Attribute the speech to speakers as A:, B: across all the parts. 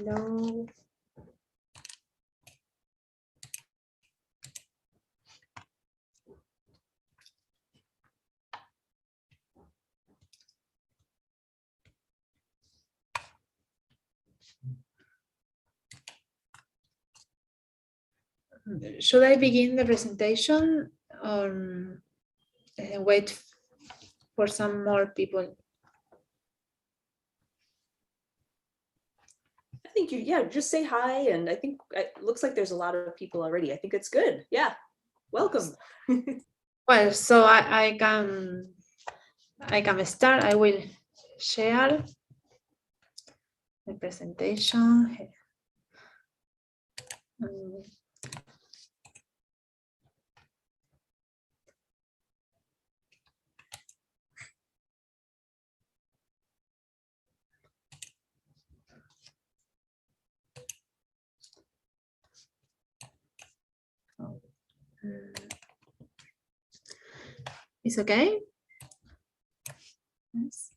A: Hello. Should I begin the presentation or wait for some more people?
B: I think just say hi, and I think it looks like there's a lot of people already. I think it's good. Yeah, welcome.
A: Well, so I can start. I will share the presentation. It's okay? Yes.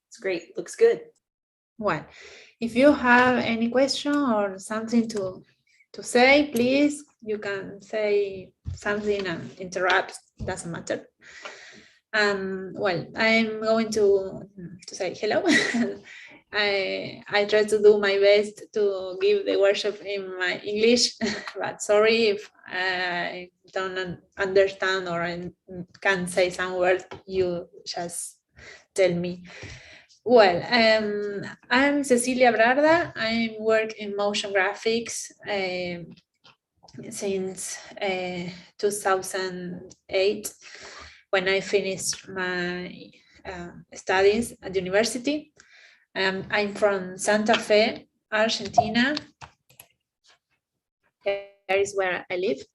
B: It's great. Looks good.
A: Well, if you have any question or something to say, please, you can say something and interrupt, doesn't matter. Well, I'm going to say hello. I try to do my best to give the workshop in my English, but sorry if I don't understand or I can't say some words, you just tell me. Well, I'm Cecilia Brarda. I work in motion graphics since 2008 when I finished my studies at university. I'm from Santa Fe, Argentina. There is where I live.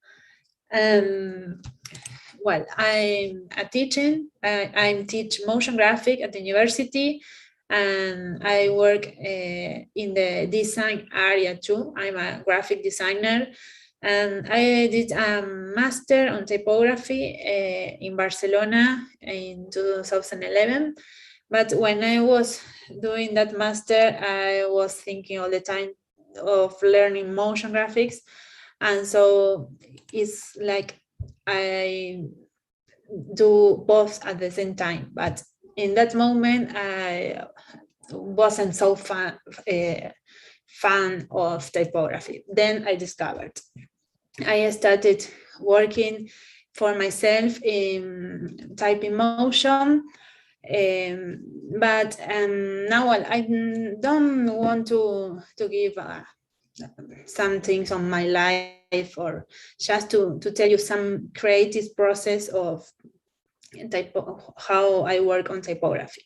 A: Well, I'm a teaching. I teach motion graphic at the university, and I work in the design area too. I'm a graphic designer, and I did a master on typography in Barcelona in 2011. But when I was doing that master, I was thinking all the time of learning motion graphics. And so it's like I do both at the same time. But in that moment, I wasn't so fan of typography. Then I discovered. I started working for myself in typing motion. But now I don't want to give some things on my life, or just to tell you some creative process of how I work on typography.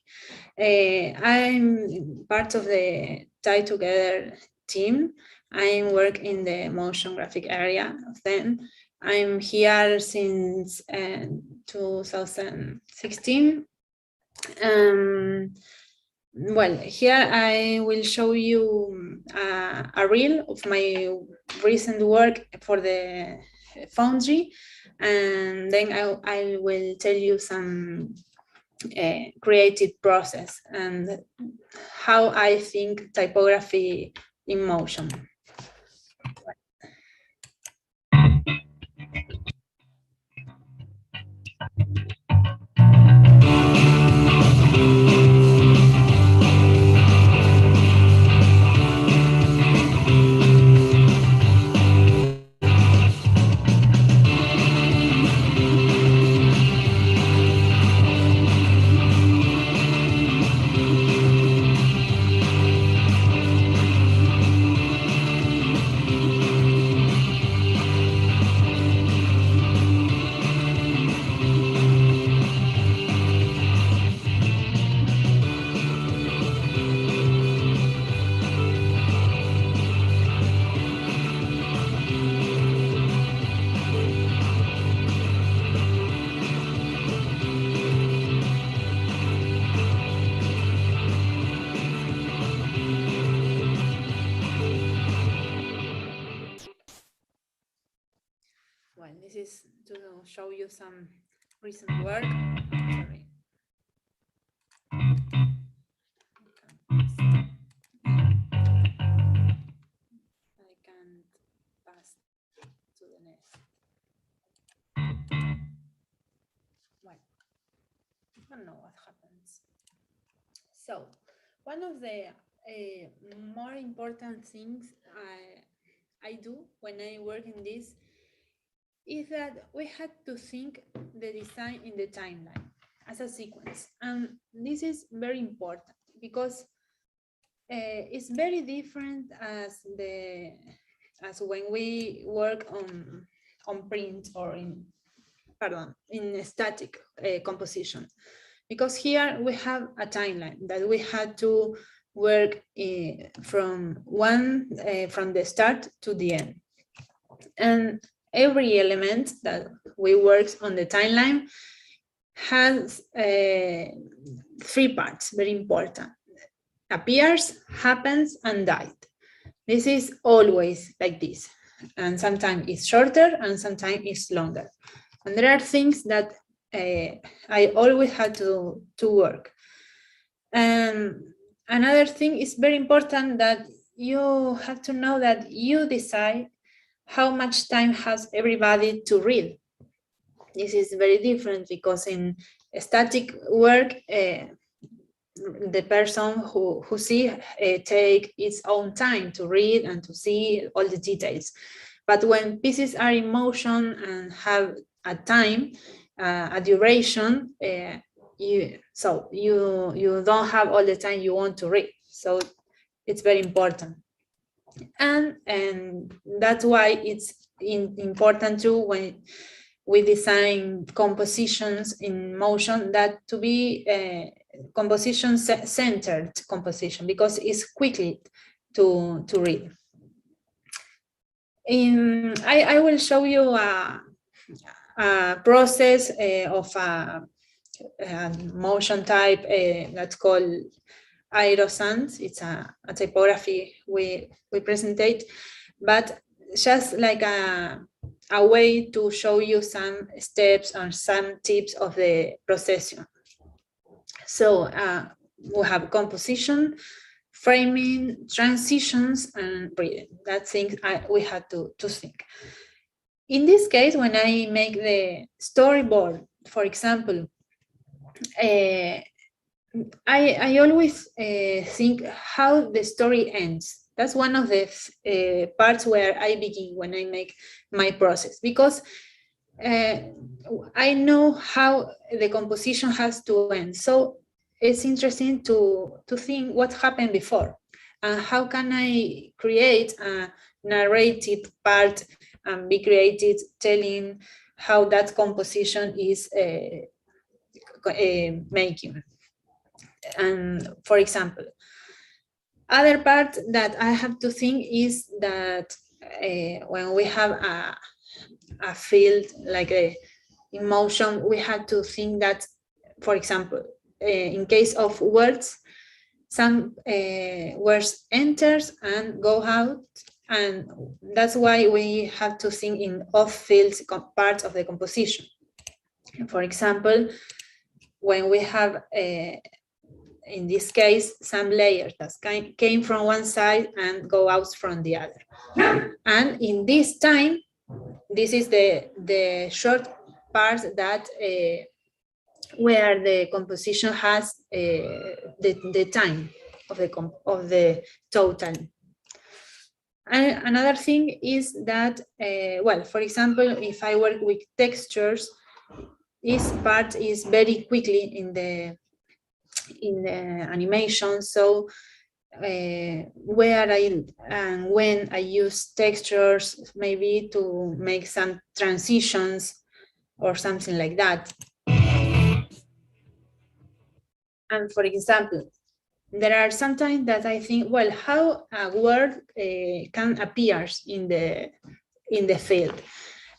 A: I'm part of the TypeWknd team. I work in the motion graphic area of them. I'm here since 2016. Well, here I will show you a reel of my recent work for the Foundry, and then I will tell you some creative process and how I think typography in motion. Well, this is to show you some recent work. Sorry. don't know what happens. So one of the more important things I do when I work in this is that we had to think the design in the timeline as a sequence. And this is very important because it's very different as when we work on print or in static composition. Because here we have a timeline that we had to work from the start to the end. And every element that we work on the timeline has 3 parts, very important. Appears, happens, and died. This is always like this. And sometimes it's shorter and sometimes it's longer. And there are things that I always had to work. And another thing is very important that you have to know that you decide how much time has everybody to read. This is very different because in static work, the person who take its own time to read and to see all the details. But when pieces are in motion and have a time, a duration, you don't have all the time you want to read. So it's very important. And that's why it's important too when we design compositions in motion that to be composition-centered composition, because it's quickly to read. I will show you a process of a motion type that's called Aerosans. It's a typography we presentate, but just like a way to show you some steps or some tips of the procession. So we have composition, framing, transitions, and reading. That's things we had to think. In this case, when I make the storyboard, for example, I always think how the story ends. That's one of the parts where I begin when I make my process, because I know how the composition has to end. So it's interesting to think what happened before and how can I create a narrative part and be creative telling how that composition is making. And for example, other part that I have to think is that when we have a field like a emotion, we have to think that, for example, in case of words, some words enters and go out, and that's why we have to think in off-field parts of the composition. For example, when we have in this case, some layers that came from one side and go out from the other. And in this time, this is the short part that where the composition has the time of the total. And another thing is that, well, for example, if I work with textures, this part is very quickly in the animation. So where and when I use textures, maybe to make some transitions or something like that. And for example, there are sometimes that I think, well, how a word can appear in the field.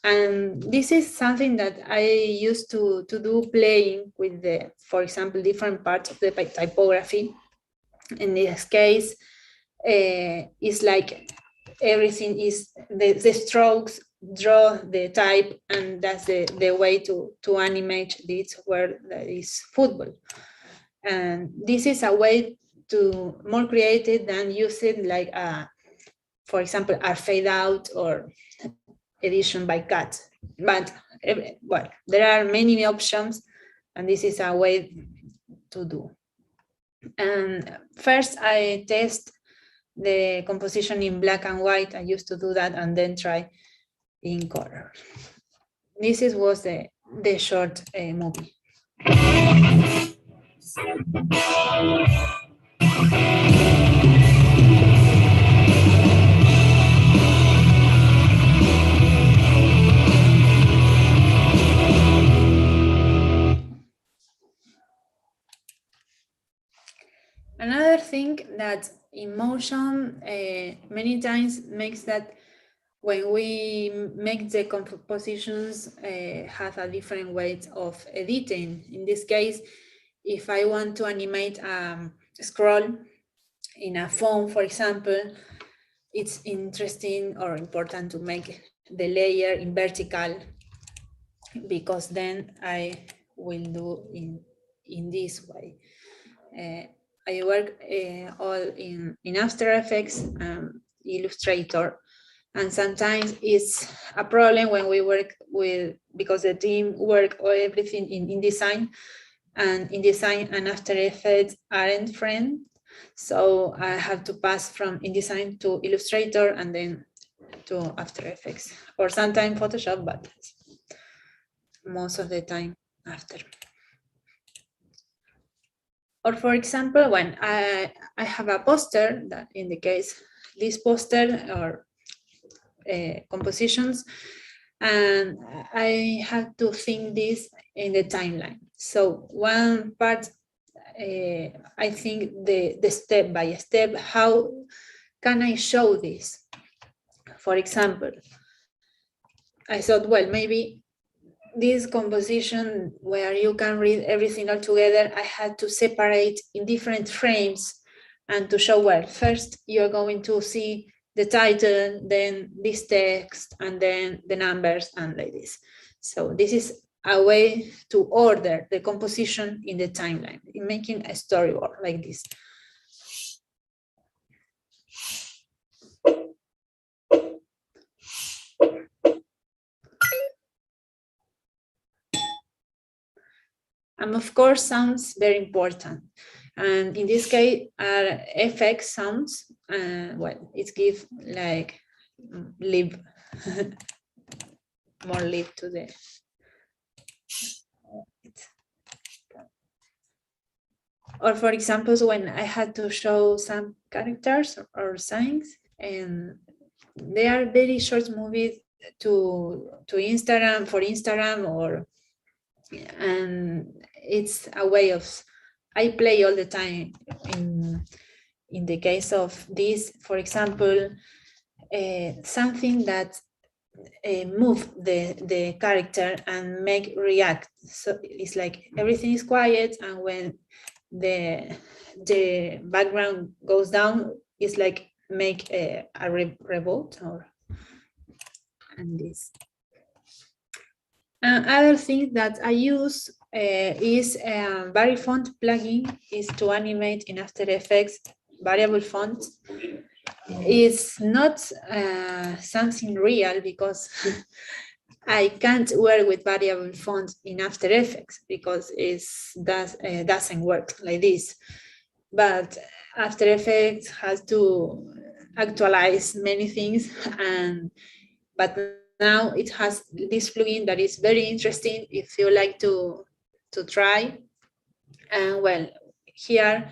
A: And this is something that I used to do, playing with the, for example, different parts of the typography. In this case, it's like everything is the strokes draw the type, and that's the way to animate this word that is football. And this is a way to more creative than using like for example, a fade out or edition by cut. But well, there are many options And this is a way to do. And first I test the composition in black and white. I used to do that and then try in color. This was the short movie. Another thing that in motion many times makes that when we make the compositions have a different way of editing. In this case, if I want to animate a scroll in a phone, for example, it's interesting or important to make the layer in vertical, because then I will do in this way. I work all in After Effects, Illustrator, and sometimes it's a problem when we work with, because the team work everything in InDesign, and InDesign and After Effects aren't friends. So I have to pass from InDesign to Illustrator and then to After Effects, or sometimes Photoshop, but most of the time After. Or for example, when I have a poster, that in the case, this poster or compositions, and I have to think this in the timeline. So one part, I think the step by step, how can I show this? For example, I thought, well, maybe this composition where you can read everything all together, I had to separate in different frames and to show, well, first you're going to see the title, then this text, and then the numbers, and like this. So this is a way to order the composition in the timeline, in making a storyboard like this. And of course, sounds very important. And in this case, are FX sounds. Well, it gives like live, more live to the. Or for example, when I had to show some characters or signs, and they are very short movies to Instagram, for Instagram, or, and it's a way of, I play all the time. In the case of this, for example, something that move the character and make react. So it's like everything is quiet, and when the background goes down, it's like make a revolt, or, and this. Other thing that I use is Vari Font plugin, is to animate in After Effects variable font. It's not something real, because I can't work with variable font in After Effects, because it doesn't work like this. But After Effects has to actualize many things, but now it has this plugin that is very interesting if you like to try. And well, here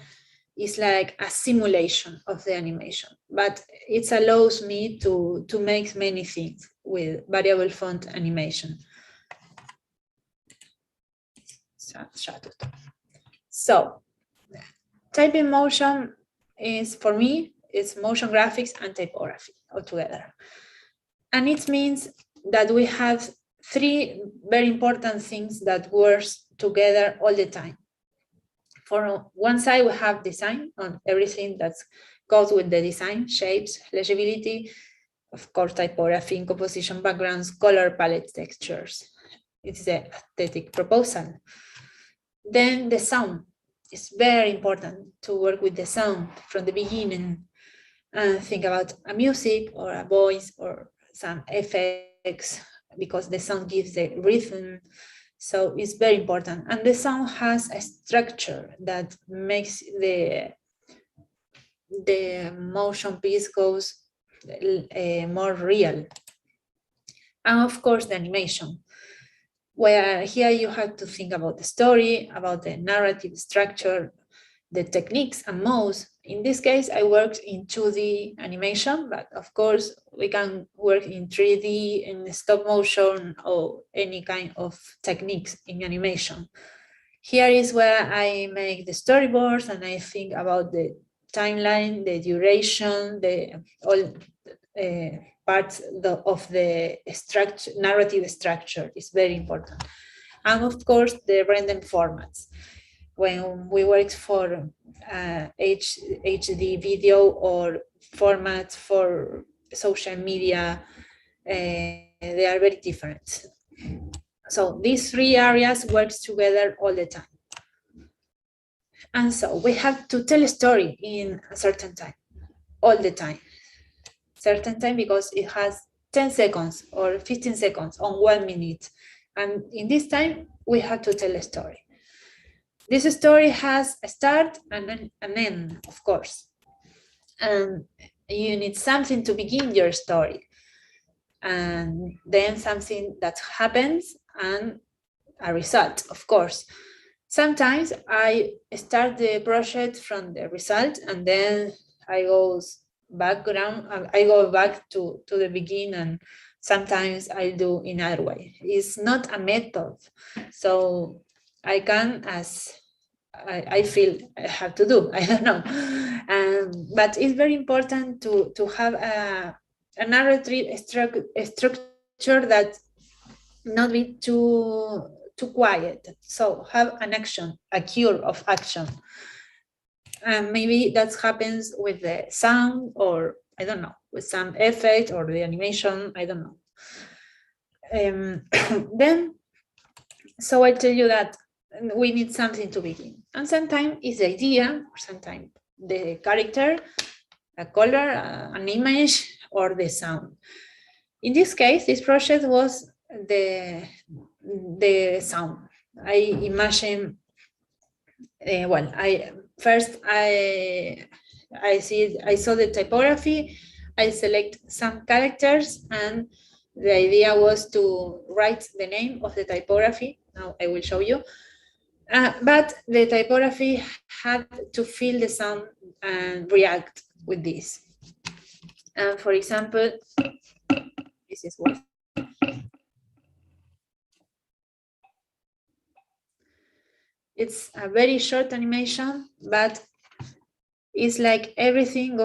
A: is like a simulation of the animation, but it allows me to make many things with variable font animation. So typing motion is, for me, it's motion graphics and typography altogether. And it means that we have three very important things that work together all the time. For one side, we have design on everything that goes with the design, shapes, legibility, of course, typography, composition, backgrounds, color palette, textures. It's the aesthetic proposal. Then the sound. It's very important to work with the sound from the beginning and think about a music or a voice or some effects, because the sound gives the rhythm So it's very important. And the sound has a structure that makes the motion piece goes more real. And of course, the animation, where here you have to think about the story, about the narrative structure, the techniques, and most. In this case, I worked in 2D animation, but of course, we can work in 3D, in stop motion, or any kind of techniques in animation. Here is where I make the storyboards and I think about the timeline, the duration, all parts of the narrative structure is very important. And of course, the random formats. When we work for HD video or formats for social media, they are very different. So these three areas work together all the time. And so we have to tell a story in a certain time, all the time. Certain time because it has 10 seconds or 15 seconds on 1 minute. And in this time, we have to tell a story. This story has a start and an end, of course. And you need something to begin your story. And then something that happens and a result, of course. Sometimes I start the project from the result and then I go back to the beginning, and sometimes I do in other way. It's not a method. So I can, as I feel I have to do, I don't know. But it's very important to have a narrative structure that not be too quiet. So have an action, a cue of action. And maybe that happens with the sound, or I don't know, with some effect or the animation, I don't know. Then, so I tell you that we need something to begin. And sometimes it's the idea, or sometimes the character, a color, an image, or the sound. In this case, this project was the sound. I imagine, I saw the typography, I select some characters, and the idea was to write the name of the typography. Now I will show you. But the typography had to feel the sound and react with this. And for example, this is what. It's a very short animation, but it's like everything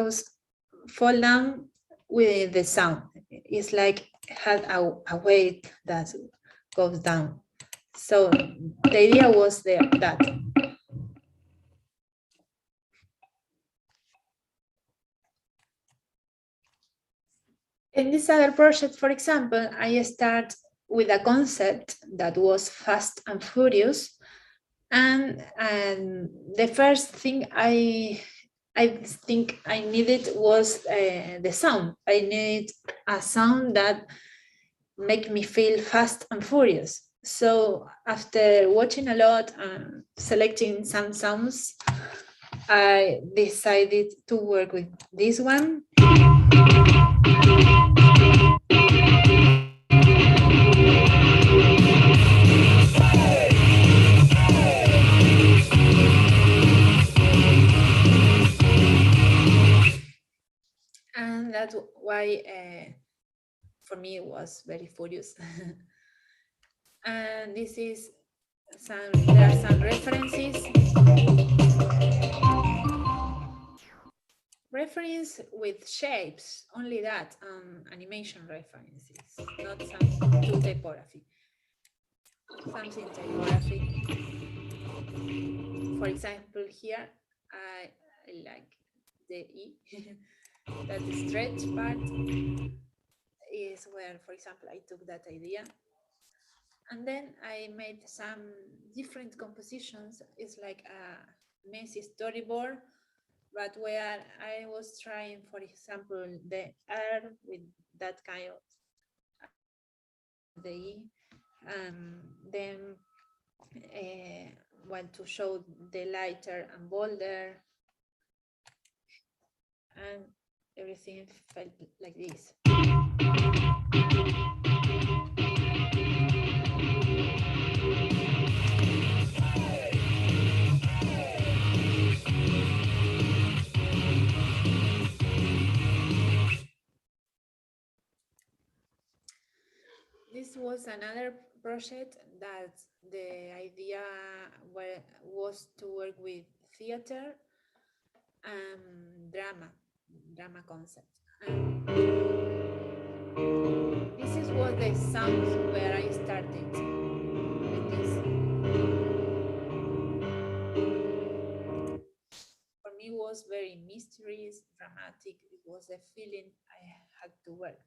A: fall down with the sound. It's like had a weight that goes down. So the idea was that. In this other project, for example, I start with a concept that was fast and furious. And the first thing I think I needed was the sound. I needed a sound that make me feel fast and furious. So after watching a lot and selecting some sounds, I decided to work with this one. And that's why for me it was very furious. And this is there are some references. Reference with shapes, only that, animation references, not some to typography. Something typographic. For example, here I like the E, that stretch part is where, for example, I took that idea. And then I made some different compositions. It's like a messy storyboard, but where I was trying, for example, the R with that kind of the E, Then want to show the lighter and bolder, and everything felt like this. This was another project that the idea was to work with theater and drama concept. And this is what the sound where I started with this. For me, it was very mysterious, dramatic. It was a feeling I had to work.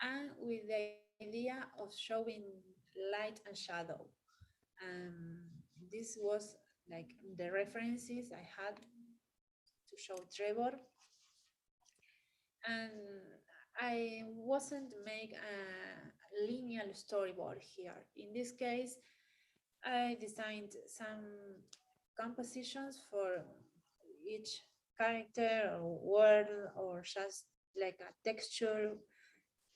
A: And with the idea of showing light and shadow. This was like the references I had to show Trevor. And I wasn't make a linear storyboard here. In this case, I designed some compositions for each character or word or just like a texture.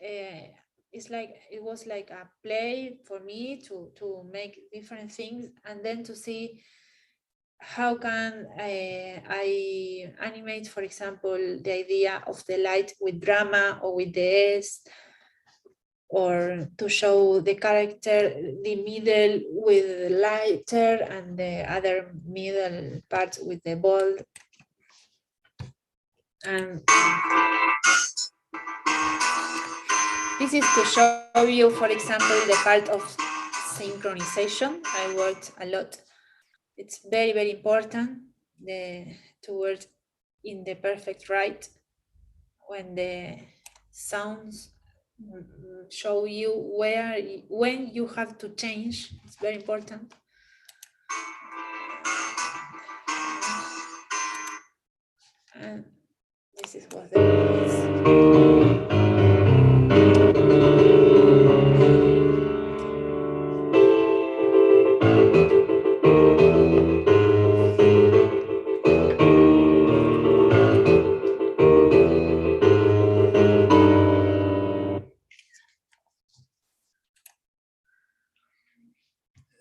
A: It was like a play for me to make different things and then to see how can I animate, for example, the idea of the light with drama or with the S, or to show the character, the middle with lighter and the other middle part with the bold. And this is to show you, for example, the part of synchronization. I worked a lot. It's very, very important to work in the perfect right when the sounds show you when you have to change. It's very important. And this is what it is.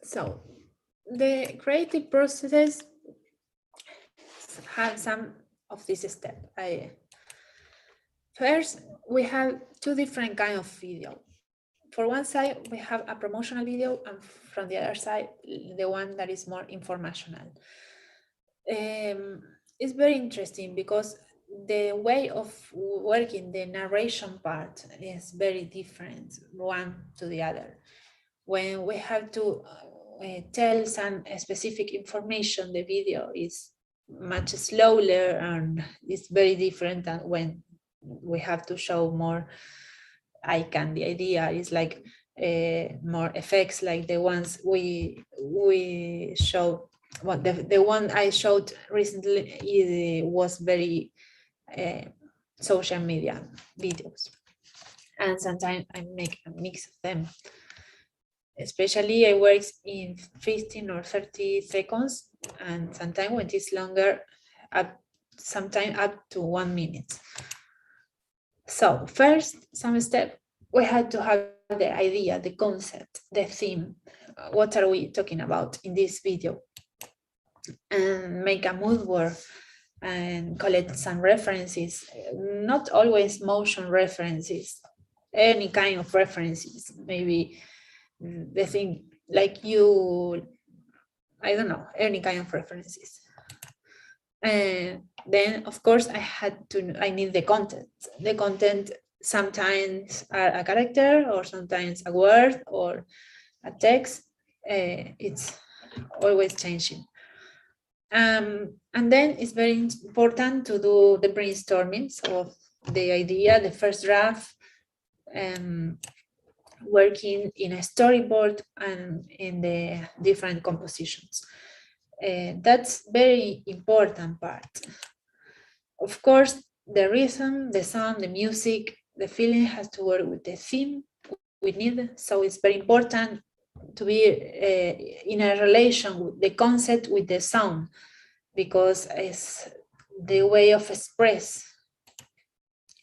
A: So the creative process have some of this step. First, we have two different kinds of video. For one side, we have a promotional video, and from the other side, the one that is more informational. It's very interesting because the way of working the narration part is very different one to the other. When we have to tell some specific information, the video is much slower and it's very different than when we have to show more icon. The idea is like more effects, like the ones we show. Well, the one I showed recently was very social media videos, and sometimes I make a mix of them. Especially I work in 15 or 30 seconds, and sometimes when it's longer, sometimes up to 1 minute. So first, some step, we had to have the idea, the concept, the theme. What are we talking about in this video? And make a mood board and collect some references, not always motion references, any kind of references, maybe the thing like you, I don't know, any kind of references. And then of course I need the content. The content sometimes are a character or sometimes a word or a text. It's always changing. And then it's very important to do the brainstorming of the idea, the first draft, working in a storyboard and in the different compositions. That's very important part. Of course, the rhythm, the sound, the music, the feeling has to work with the theme we need. So it's very important in a relation with the concept with the sound, because it's the way of express.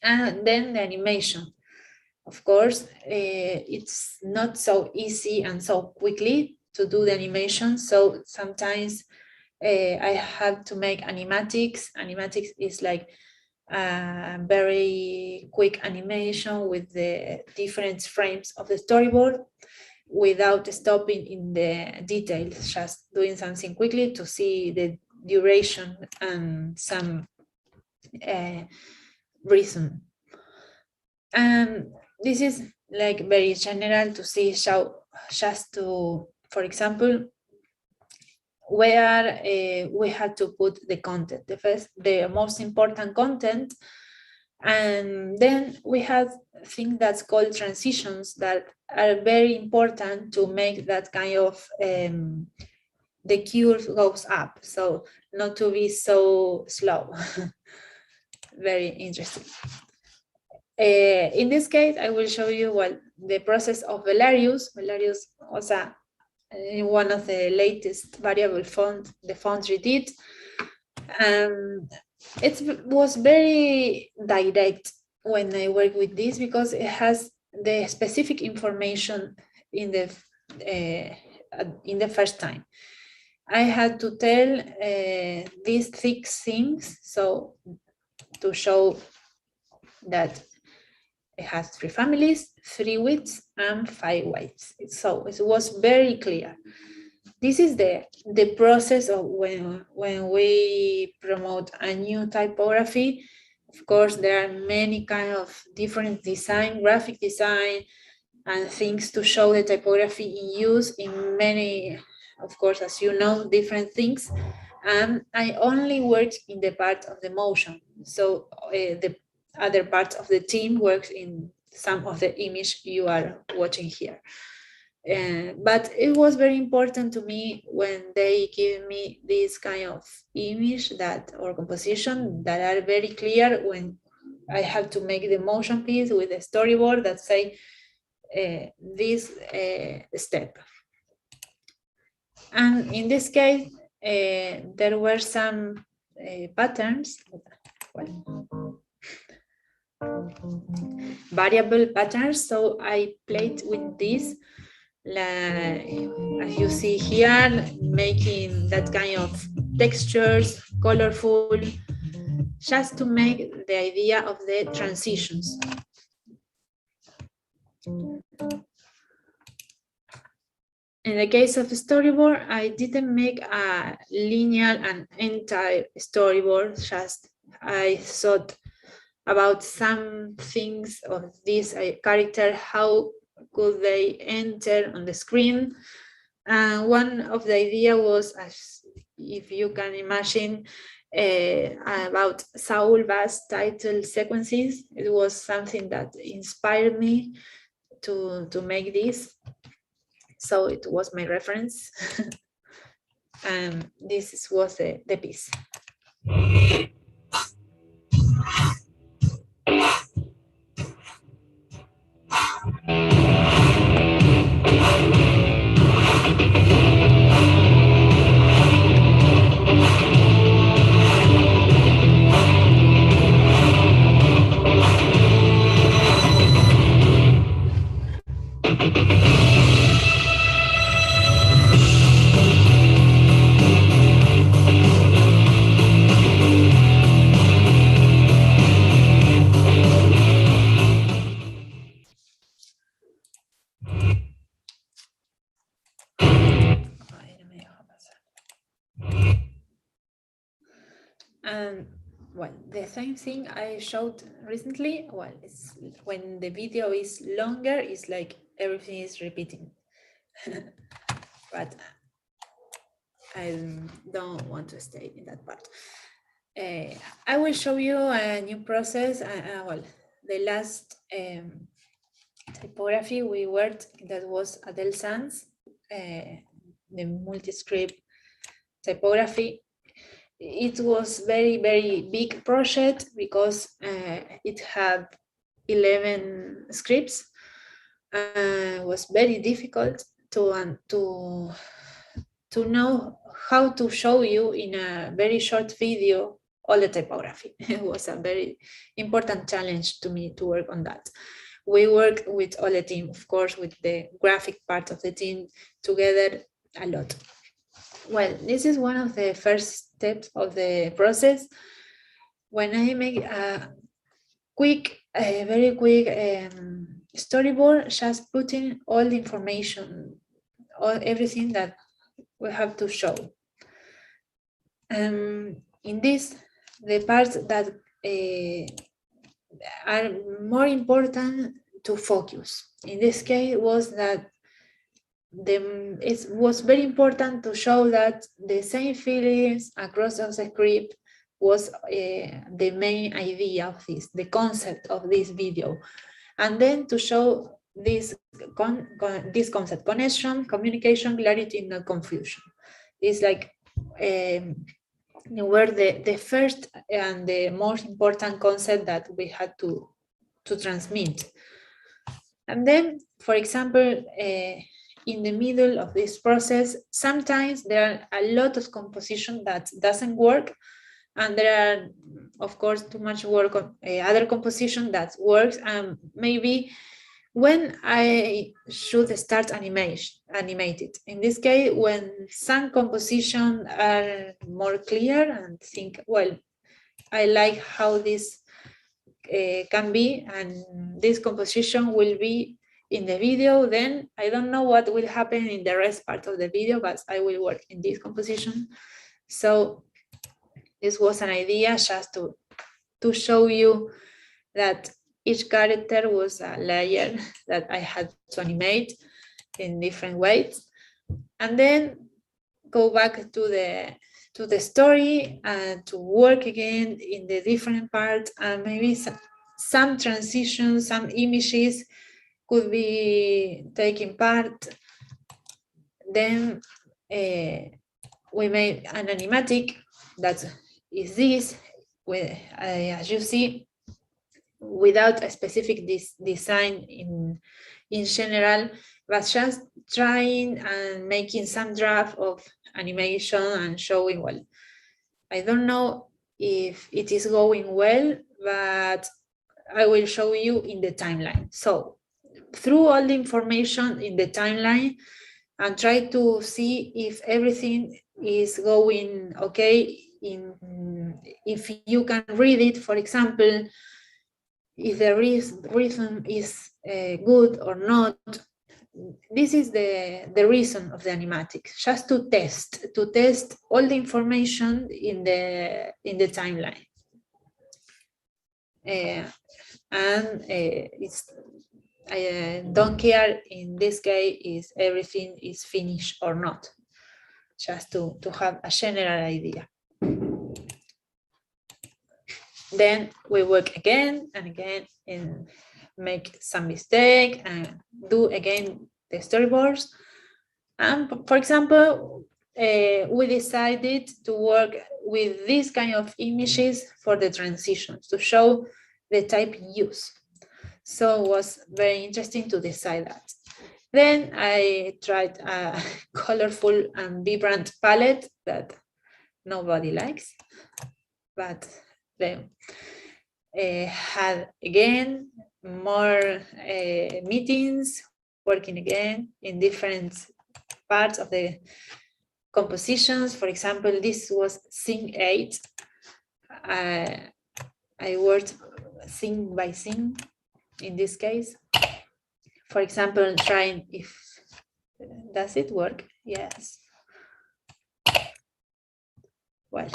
A: And then the animation. Of course, it's not so easy and so quickly to do the animation. So sometimes I have to make animatics. Animatics is like a very quick animation with the different frames of the storyboard without stopping in the details, just doing something quickly to see the duration and some reason. And this is like very general to see how, just to, for example, where we had to put the content, the most important content. And then we have things that's called transitions that are very important to make that kind of, the curve goes up, so not to be so slow. Very interesting. In this case, I will show you the process of Velarius. Velarius was one of the latest variable font, the fonts we did. It was very direct when I work with this, because it has the specific information in the first time. I had to tell these 6 things, so to show that it has 3 families, 3 widths, and 5 weights. So it was very clear. This is the process of when we promote a new typography. Of course, there are many kind of different design, graphic design, and things to show the typography in use in many, of course, as you know, different things. And I only worked in the part of the motion. So the other parts of the team works in some of the image you are watching here. But it was very important to me when they give me this kind of image or composition that are very clear when I have to make the motion piece with a storyboard that say this step. And in this case, there were some patterns, variable patterns. So I played with this, as you see here, making that kind of textures, colorful, just to make the idea of the transitions. In the case of storyboard, I didn't make a linear and entire storyboard, just I thought about some things of this character, how could they enter on the screen. And one of the idea was, as if you can imagine, about Saul Bass title sequences. It was something that inspired me to make this. So it was my reference. And this was the piece. And well, the same thing I showed recently, well, it's when the video is longer, it's like everything is repeating. But I don't want to stay in that part. I will show you a new process. Well, the last typography we worked, that was Adele Sands, the multi-script typography. It was very, very big project because it had 11 scripts. Was very difficult to know how to show you in a very short video all the typography. It was a very important challenge to me to work on that. We work with all the team, of course, with the graphic part of the team together a lot. Well, this is one of the first steps of the process. When I make a very quick storyboard, just putting all the information, everything that we have to show. In this, the parts that are more important to focus. In this case, was that it was very important to show that the same feelings across the script was the main idea of this, the concept of this video. And then to show this concept, connection, communication, clarity, not confusion. It's like were the first and the most important concept that we had to transmit. And then, for example, in the middle of this process, sometimes there are a lot of composition that doesn't work, and there are, of course, too much work on other composition that works, and maybe when I should start animated. In this case, when some composition are more clear and think, well, I like how this can be, and this composition will be in the video, then I don't know what will happen in the rest part of the video, but I will work in this composition. So this was an idea just to show you that each character was a layer that I had to animate in different ways, and then go back to the story and to work again in the different parts, and maybe some transitions, some images could be taking part. Then we made an animatic that is this, as you see, without a specific design in general, but just trying and making some draft of animation and showing, well, I don't know if it is going well, but I will show you in the timeline. So through all the information in the timeline and try to see if everything is going okay, if you can read it, for example, if the rhythm is good or not. This is the reason of the animatic, just to test all the information in the timeline. I don't care in this case if everything is finished or not, just to have a general idea. Then we work again and again and make some mistake and do again the storyboards. And for example, we decided to work with this kind of images for the transitions to show the type use. So it was very interesting to decide that. Then I tried a colorful and vibrant palette that nobody likes, but then had again more meetings, working again in different parts of the compositions. For example, this was scene 8. I worked scene by scene in this case. For example, trying if, does it work? Yes. Well,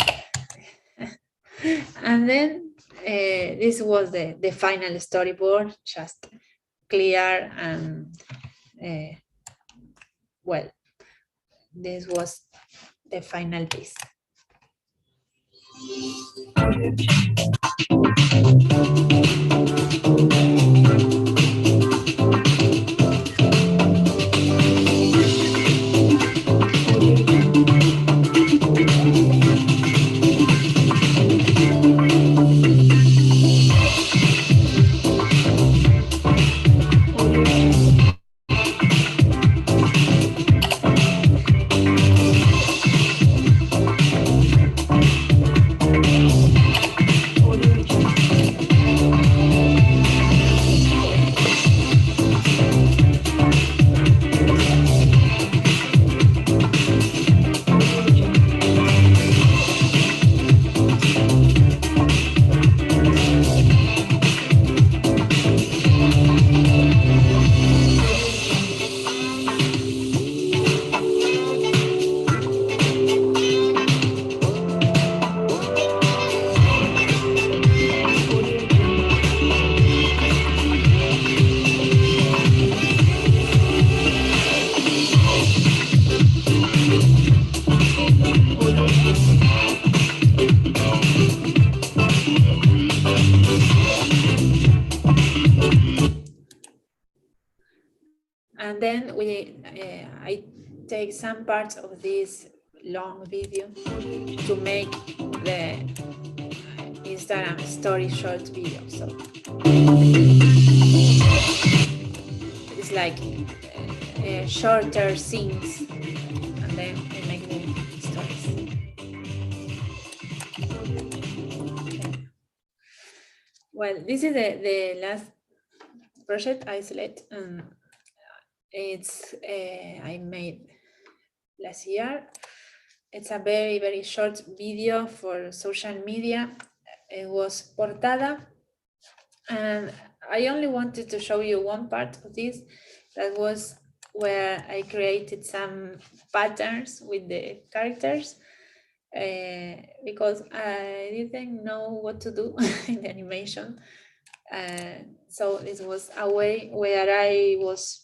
A: and then this was the final storyboard, just clear and well, this was the final piece. then I take some parts of this long video to make the Instagram story short video. So it's like shorter scenes, and then we make the stories. Okay. Well, this is the last project I select. It's I made last year. It's a very, very short video for social media. It was Portada, and I only wanted to show you one part of this. That was where I created some patterns with the characters because I didn't know what to do in the animation. So this was a way where I was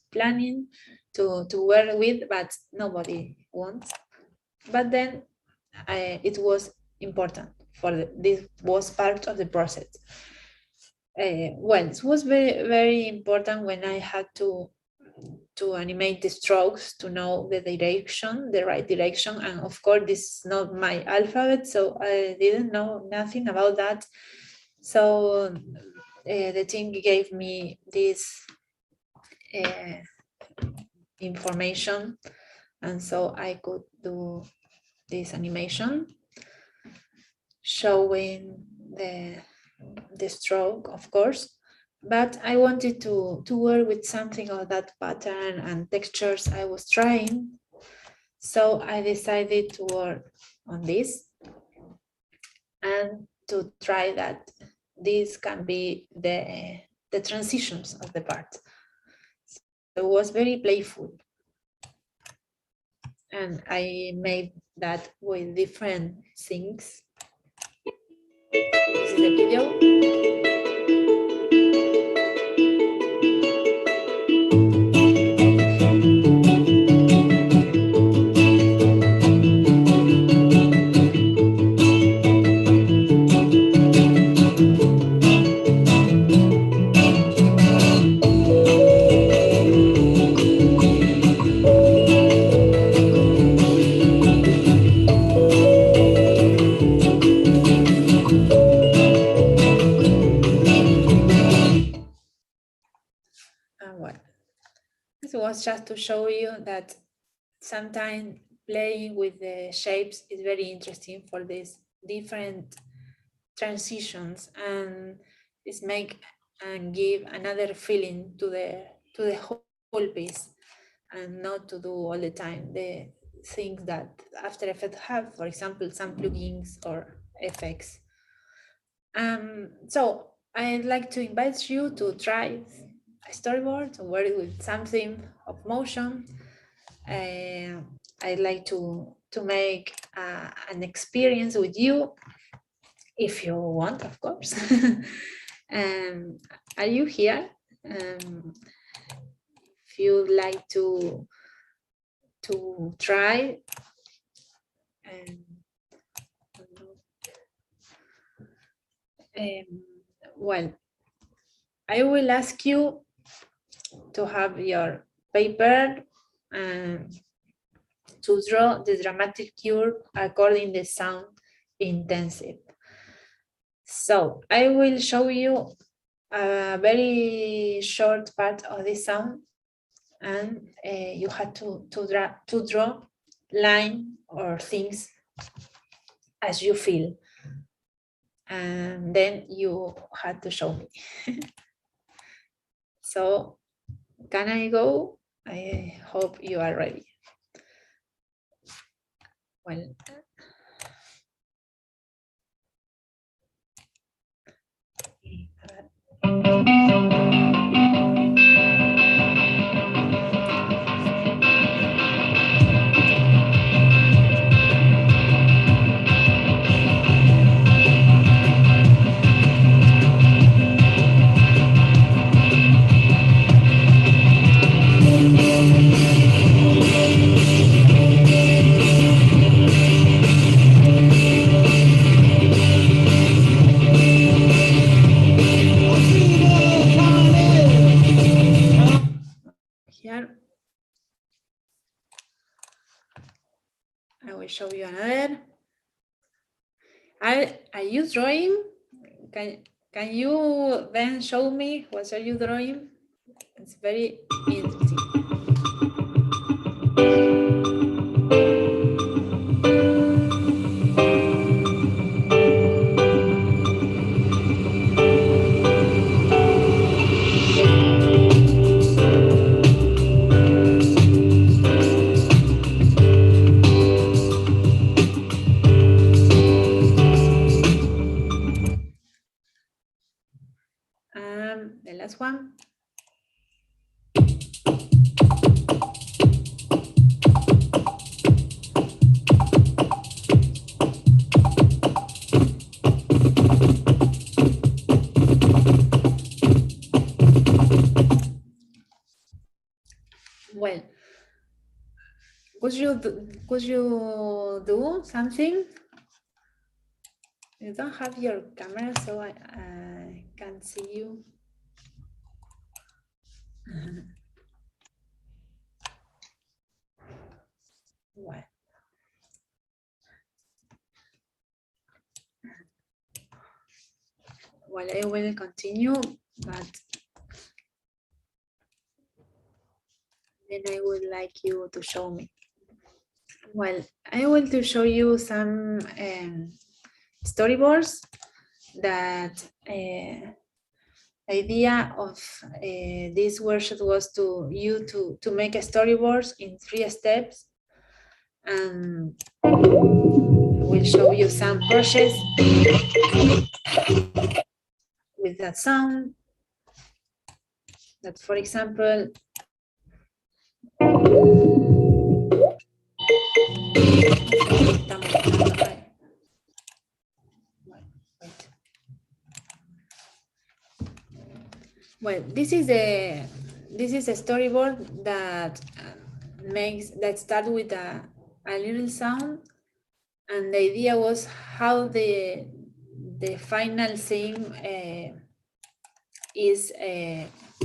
A: planning to work with, but nobody wants. But then it was important this was part of the process. Well, it was very, very important when I had to animate the strokes to know the direction, the right direction. And of course, this is not my alphabet, so I didn't know nothing about that. So the team gave me this information, and so I could do this animation showing the stroke, of course, but I wanted to work with something of that pattern and textures I was trying. So I decided to work on this and to try that this can be the transitions of the part. So it was very playful. And I made that with different things. This is the video. Was just to show you that sometimes playing with the shapes is very interesting for these different transitions, and it's make and give another feeling to the whole piece, and not to do all the time the things that After Effects have, for example, some plugins or effects. So I'd like to invite you to try a storyboard, to work with something of motion. I'd like to make an experience with you, if you want, of course. Are you here? If you'd like to try, well, I will ask you to have your paper to draw the dramatic curve according to the sound intensive. So I will show you a very short part of the sound, and you have to draw line or things as you feel, and then you have to show me. So can I go? I hope you are ready. Well, I will show you another. Are you drawing? Can you then show me what are you drawing? It's very interesting. The last one. Well, could you do something? You don't have your camera, so I can't see you. Well, I will continue, but then I would like you to show me. Well, I want to show you some storyboards that idea of this workshop was to make a storyboards in 3 steps, and we'll show you some brushes with that sound. That, for example, well, this is a storyboard that starts with a little sound, and the idea was how the final scene is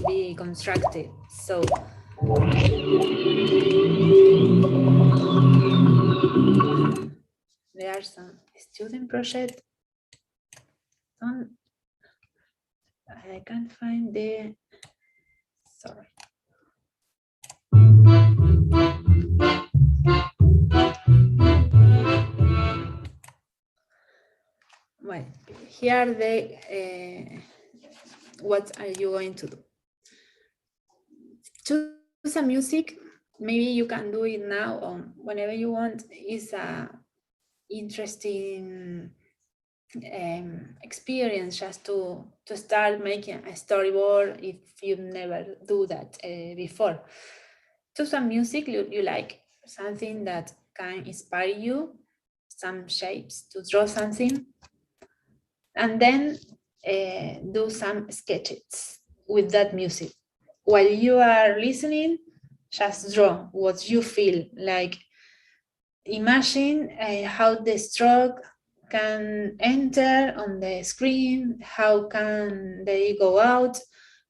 A: be constructed. So there are some student projects. I can't find the, sorry. Well, here are the, what are you going to do? Choose a music. Maybe you can do it now or whenever you want. It's a interesting experience just to start making a storyboard if you never do that before. Choose some music you like, something that can inspire you, some shapes to draw something, and then do some sketches with that music. While you are listening, just draw what you feel like. Imagine how the stroke can enter on the screen, how can they go out,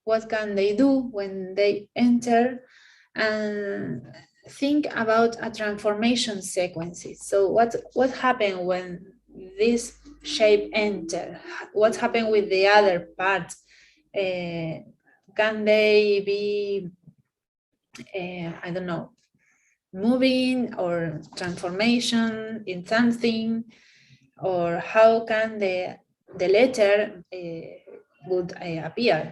A: what can they do when they enter, and think about a transformation sequences. So what happened when this shape enter? What happened with the other part? Can they be, I don't know, moving or transformation in something, or how can the letter would appear,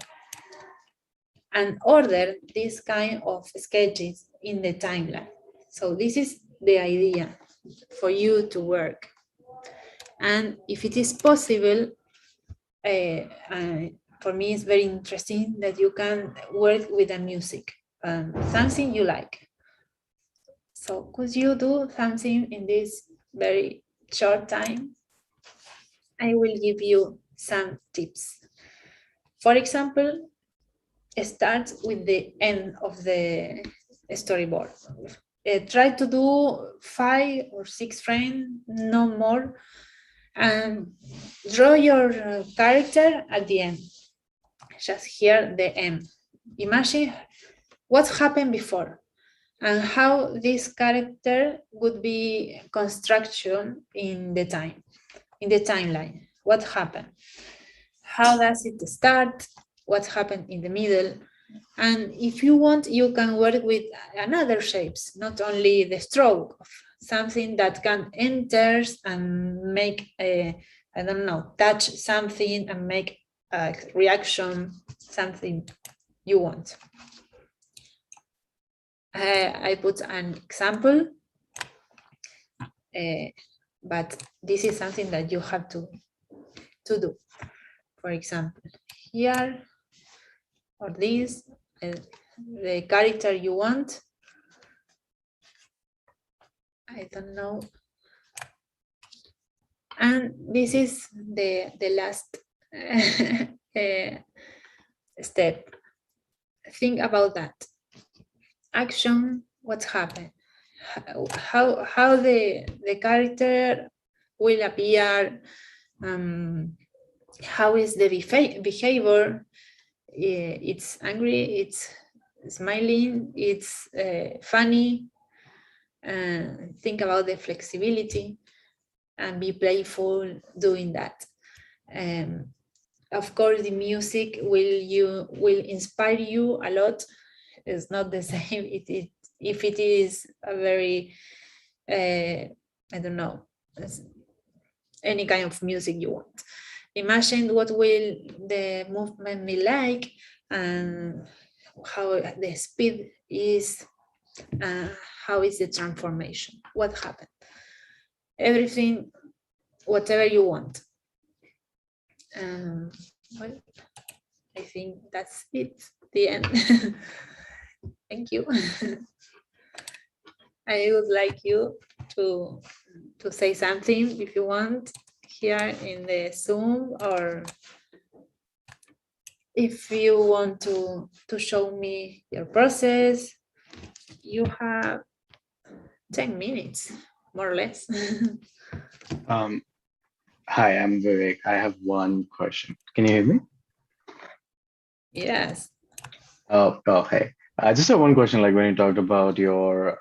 A: and order this kind of sketches in the timeline. So this is the idea for you to work. And if it is possible, for me it's very interesting that you can work with the music, something you like. So could you do something in this very short time? I will give you some tips. For example, start with the end of the storyboard. Try to do 5 or 6 frames, no more, and draw your character at the end. Just here the end. Imagine what happened before. and how this character would be construction in the timeline. What happened? How does it start? What happened in the middle? And if you want, you can work with another shapes, not only the stroke, something that can enter and make a, I don't know, touch something and make a reaction, something you want. I put an example, but this is something that you have to do. For example, here, or this, the character you want. I don't know. And this is the last step. Think about that. Action, what happened? How the character will appear, how is the behavior? It's angry, it's smiling, it's funny. Think about the flexibility and be playful doing that. Of course, the music will inspire you a lot. It's not the same if it is a very, I don't know, any kind of music you want. Imagine what will the movement be like and how the speed is, how is the transformation, what happened. Everything, whatever you want. Well, I think that's it, the end. Thank you. I would like you to say something if you want here in the Zoom, or if you want to show me your process. You have 10 minutes, more or less.
C: Hi, I'm Vivek. I have one question. Can you hear me?
A: Yes.
C: Oh, hey. I just have one question. Like when you talked about your,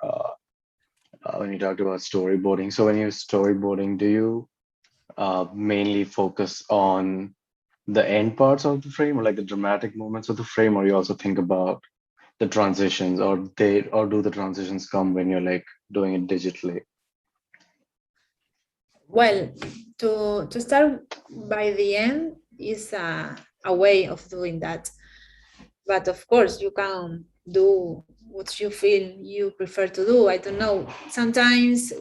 C: storyboarding. So when you're storyboarding, do you mainly focus on the end parts of the frame, or like the dramatic moments of the frame, or you also think about the transitions, or do the transitions come when you're like doing it digitally?
A: Well, to start by the end is a way of doing that. But of course, you can do what you feel you prefer to do. I don't know. Sometimes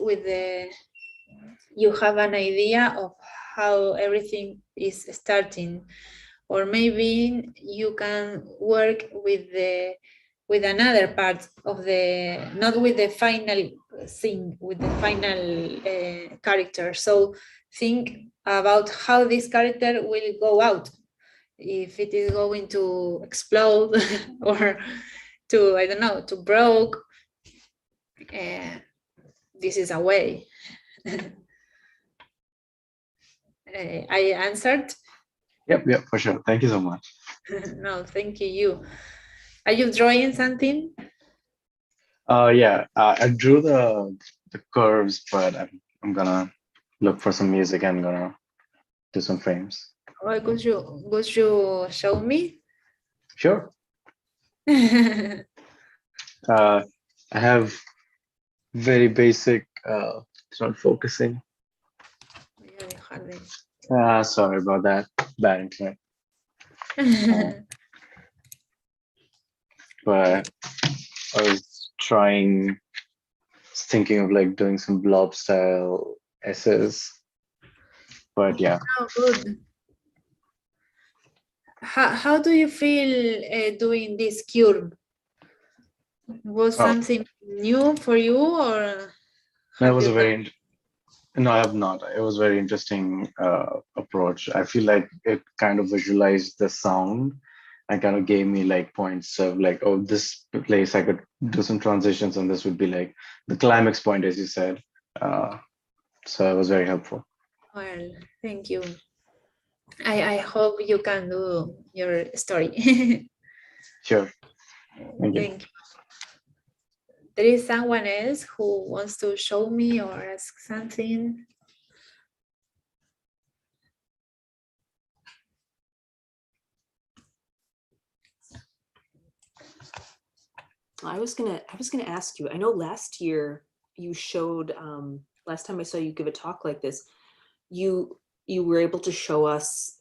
A: you have an idea of how everything is starting, or maybe you can work with another part of not with the final thing, with the final character. So think about how this character will go out, if it is going to explode or to, I don't know, to broke. This is a way. I answered?
C: Yep, for sure. Thank you so much.
A: No, thank you. Are you drawing something?
C: Yeah, I drew the curves, but I'm gonna look for some music and gonna do some frames.
A: Or could you show me?
C: Sure. I have very basic. It's not focusing. Sorry about that. Bad internet. But I was thinking of like doing some blob style essays. But yeah.
A: Oh, good. How do you feel doing this curve? Was something new for you, or?
C: That was no, I have not. It was a very interesting approach. I feel like it kind of visualized the sound and kind of gave me like points of like, oh, this place I could do some transitions, and this would be like the climax point, as you said. So it was very helpful.
A: Well, thank you. I hope you can do your story.
C: Sure. Thank you.
A: there is someone else who wants to show me or ask something.
B: I was gonna ask you, I know last year you showed, last time I saw you give a talk like this, you were able to show us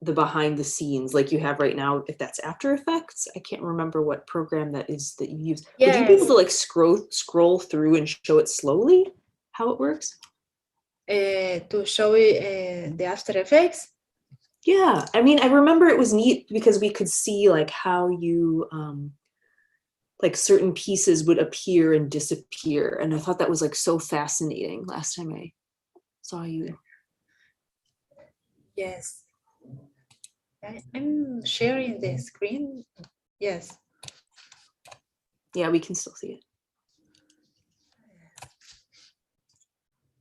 B: the behind the scenes like you have right now, if that's After Effects. I can't remember what program that is that you use. Would you be able to like scroll through and show it slowly how it works?
A: To show the After Effects?
B: Yeah, I mean, I remember it was neat because we could see like how you like certain pieces would appear and disappear, and I thought that was like so fascinating last time I saw you.
A: Yes. I'm sharing the screen. Yes.
B: Yeah, we can still see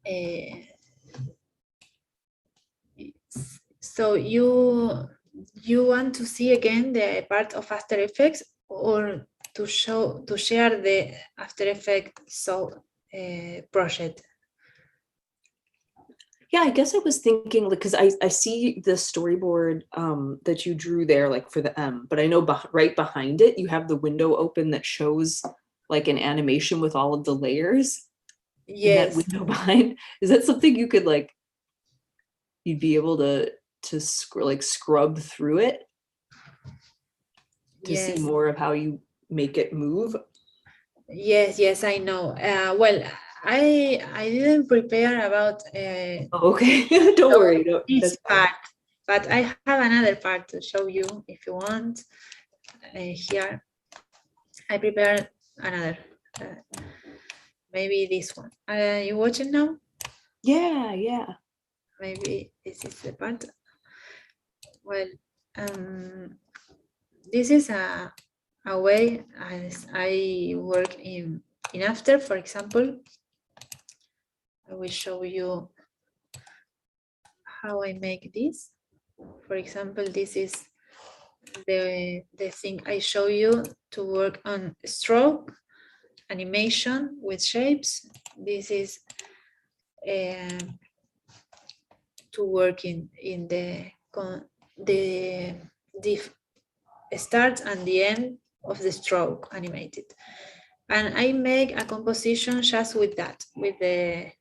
A: it. So you want to see again the part of After Effects, or to share the After Effects project?
B: Yeah, I guess I was thinking, because I see the storyboard that you drew there, like for the M, but I know right behind it, you have the window open that shows like an animation with all of the layers.
A: Yes.
B: In that window behind, is that something you could like, you'd be able to scrub through it to see more of how you make it move?
A: Yes, I know. Well, I didn't prepare about
B: okay. Don't worry.
A: This part, but I have another part to show you if you want. Here, I prepared another. Maybe this one. You watching now?
B: Yeah.
A: Maybe this is the part. Well, this is a way as I work in After, for example. I will show you how I make this. For example, this is the thing I show you to work on stroke, animation with shapes. This is to work in the start and the end of the stroke animated. And I make a composition just with that, with the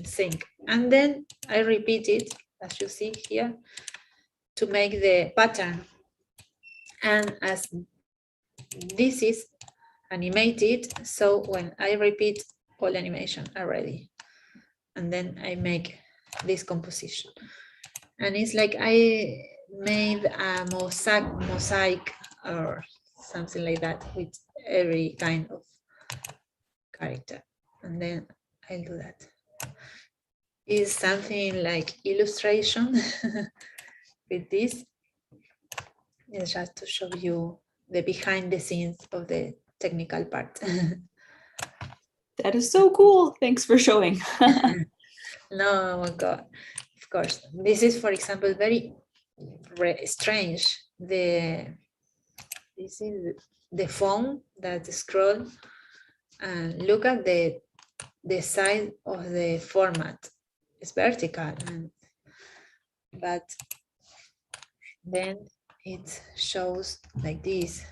A: thing. And then I repeat it, as you see here, to make the pattern. And as this is animated, so when I repeat, all animation are ready. And then I make this composition. And it's like I made a mosaic or something like that with every kind of character. And then I'll do that. It's something like illustration with this. It's just to show you the behind the scenes of the technical part.
B: That is so cool. Thanks for showing.
A: No, oh God, of course. This is, for example, very strange. This is the phone that scroll, and look at the side of the format. It's vertical, but then it shows like this.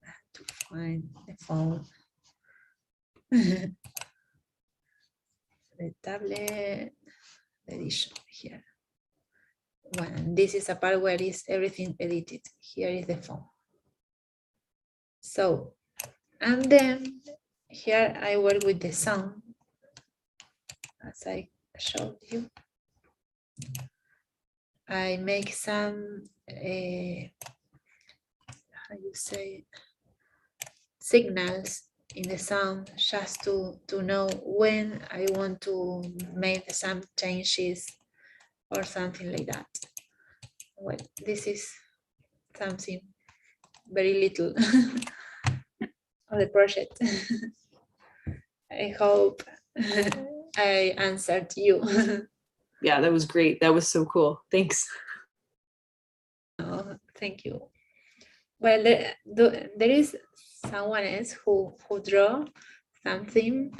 A: I have to find the phone. The tablet edition here. Well, this is a part where is everything edited. Here is the phone. So, and then here I work with the sound, as I showed you. I make some, how you say, signals in the sound just to know when I want to make some changes or something like that. Well, this is something very little of the project. I hope I answered you.
B: Yeah, that was great. That was so cool. Thanks.
A: Oh, Thank you. Well, there is someone else who draw something.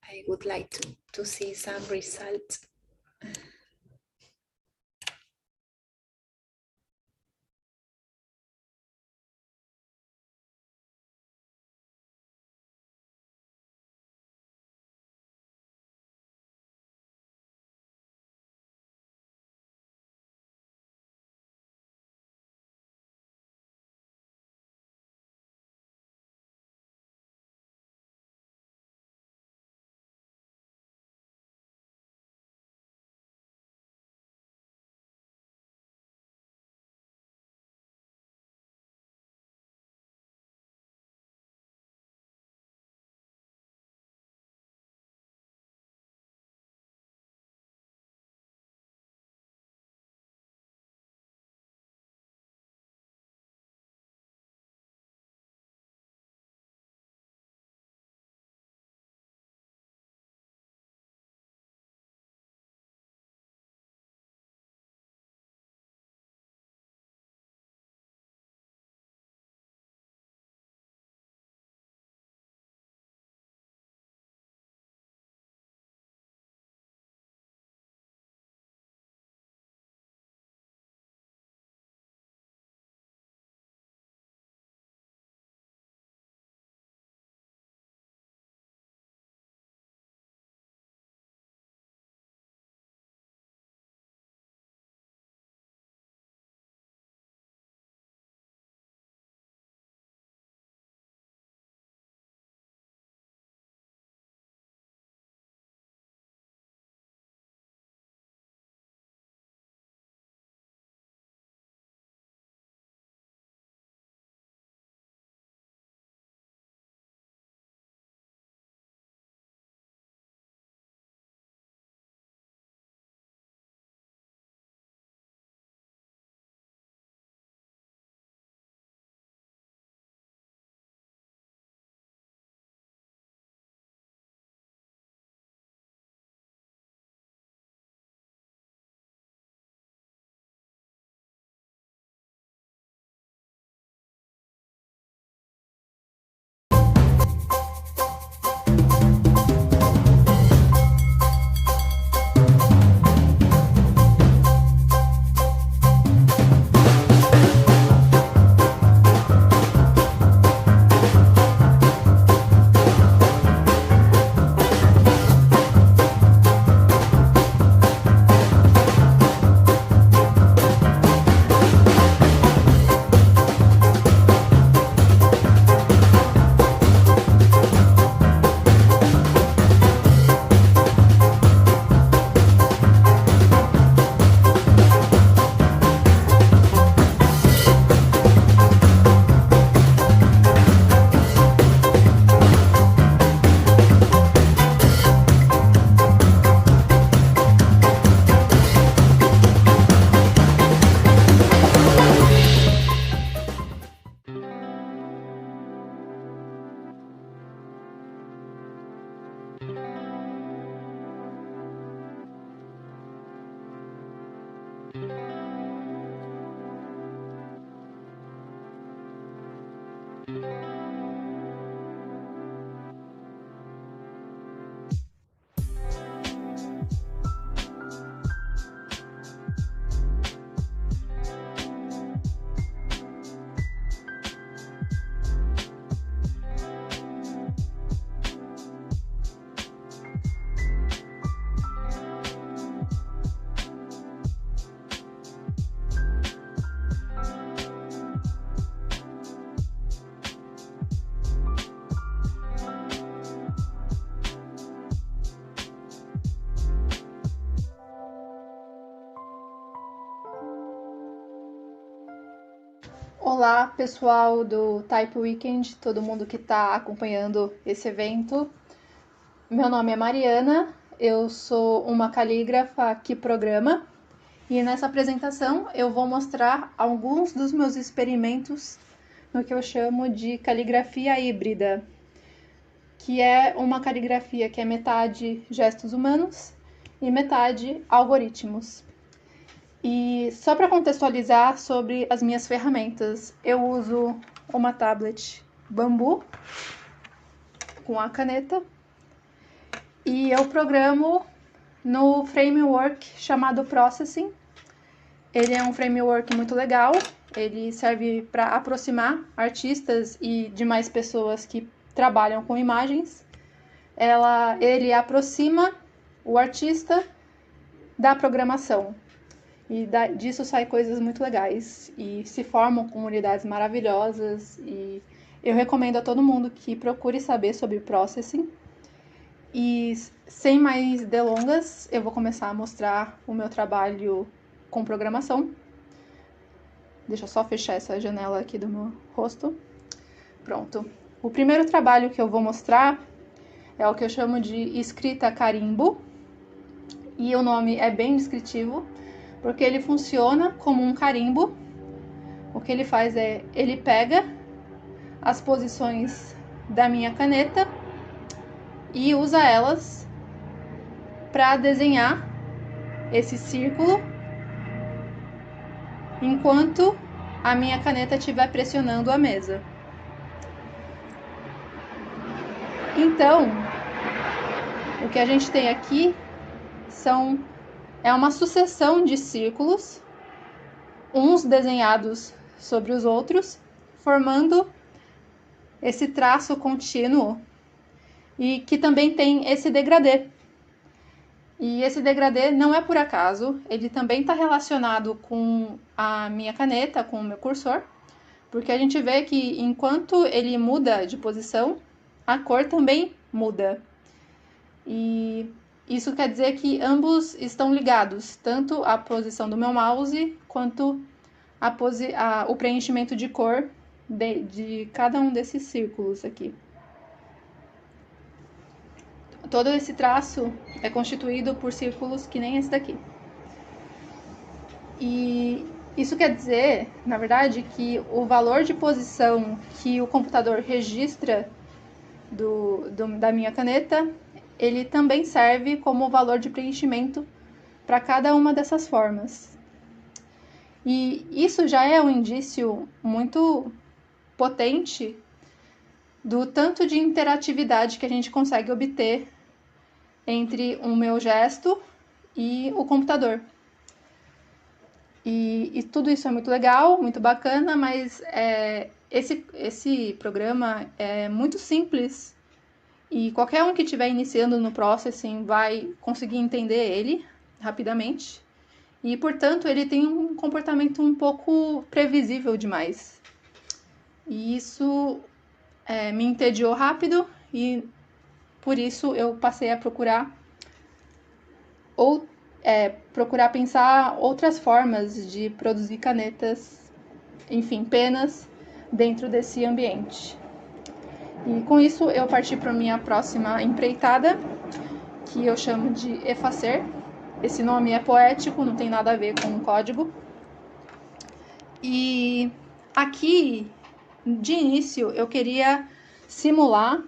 A: I would like to see some results.
D: Olá, pessoal do TypeWknd, todo mundo que está acompanhando esse evento. Meu nome é Mariana, eu sou uma calígrafa que programa e nessa apresentação eu vou mostrar alguns dos meus experimentos no que eu chamo de caligrafia híbrida, que é uma caligrafia que é metade gestos humanos e metade algoritmos. E só para contextualizar sobre as minhas ferramentas, eu uso uma tablet bambu com a caneta e eu programo no framework chamado Processing. Ele é um framework muito legal, ele serve para aproximar artistas e demais pessoas que trabalham com imagens. Ele aproxima o artista da programação. E disso saem coisas muito legais. E se formam comunidades maravilhosas. E eu recomendo a todo mundo que procure saber sobre processing. E sem mais delongas, eu vou começar a mostrar o meu trabalho com programação. Deixa eu só fechar essa janela aqui do meu rosto. Pronto. O primeiro trabalho que eu vou mostrar é o que eu chamo de escrita carimbo. E o nome é bem descritivo, porque ele funciona como um carimbo. O que ele faz é, ele pega as posições da minha caneta e usa elas para desenhar esse círculo enquanto a minha caneta estiver pressionando a mesa. Então, o que a gente tem aqui é uma sucessão de círculos, uns desenhados sobre os outros, formando esse traço contínuo e que também tem esse degradê. E esse degradê não é por acaso, ele também está relacionado com a minha caneta, com o meu cursor, porque a gente vê que enquanto ele muda de posição, a cor também muda. E isso quer dizer que ambos estão ligados, tanto a posição do meu mouse quanto o preenchimento de cor de cada um desses círculos aqui. Todo esse traço é constituído por círculos que nem esse daqui. E isso quer dizer, na verdade, que o valor de posição que o computador registra da minha caneta, ele também serve como valor de preenchimento para cada uma dessas formas. E isso já é um indício muito potente do tanto de interatividade que a gente consegue obter entre o meu gesto e o computador. E tudo isso é muito legal, muito bacana, mas esse programa é muito simples e qualquer um que estiver iniciando no processing vai conseguir entender ele rapidamente. E, portanto, ele tem um comportamento um pouco previsível demais. E isso me entediou rápido e por isso eu passei a procurar pensar outras formas de produzir canetas, enfim, penas dentro desse ambiente. E com isso eu parti para a minha próxima empreitada, que eu chamo de effacer. Esse nome é poético, não tem nada a ver com o código. E aqui, de início, eu queria simular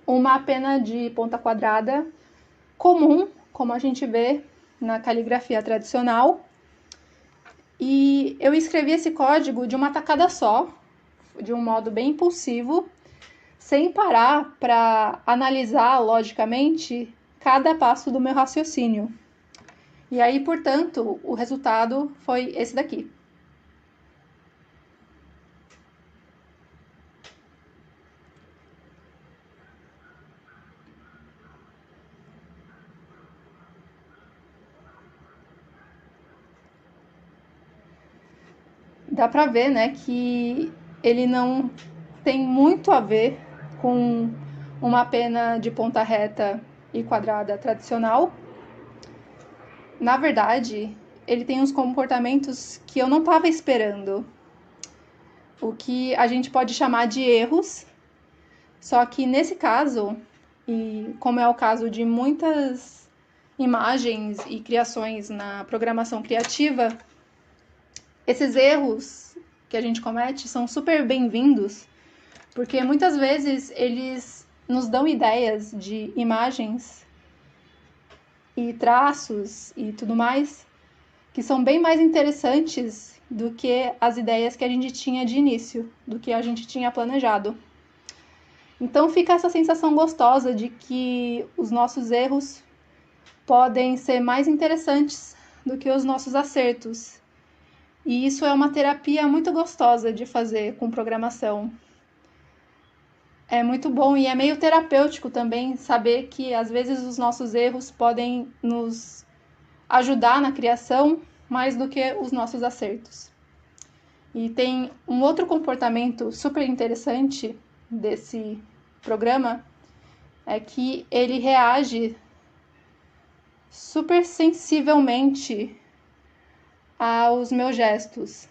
D: uma pena de ponta quadrada comum, como a gente vê na caligrafia tradicional. E eu escrevi esse código de uma tacada só, de um modo bem impulsivo, sem parar para analisar logicamente cada passo do meu raciocínio. E aí, portanto, o resultado foi esse daqui. Dá para ver, né, que ele não tem muito a ver com uma pena de ponta reta e quadrada tradicional. Na verdade, ele tem uns comportamentos que eu não estava esperando. O que a gente pode chamar de erros. Só que nesse caso, e como é o caso de muitas imagens e criações na programação criativa, esses erros que a gente comete são super bem-vindos, porque muitas vezes eles nos dão ideias de imagens e traços e tudo mais, que são bem mais interessantes do que as ideias que a gente tinha de início, do que a gente tinha planejado. Então fica essa sensação gostosa de que os nossos erros podem ser mais interessantes do que os nossos acertos. E isso é uma terapia muito gostosa de fazer com programação. É muito bom e é meio terapêutico também saber que às vezes os nossos erros podem nos ajudar na criação mais do que os nossos acertos. E tem um outro comportamento super interessante desse programa, é que ele reage super sensivelmente aos meus gestos.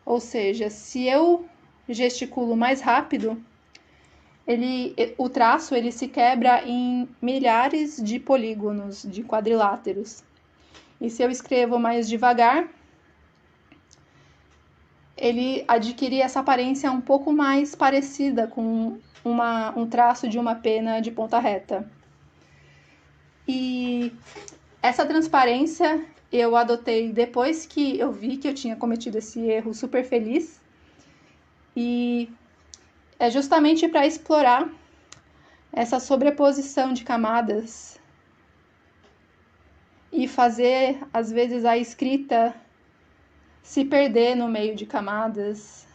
D: Ou seja, se eu gesticulo mais rápido, o traço ele se quebra em milhares de polígonos, de quadriláteros. E se eu escrevo mais devagar, ele adquire essa aparência um pouco mais parecida com um traço de uma pena de ponta reta. E essa transparência eu adotei depois que eu vi que eu tinha cometido esse erro super feliz. E é justamente para explorar essa sobreposição de camadas e fazer, às vezes, a escrita se perder no meio de camadas.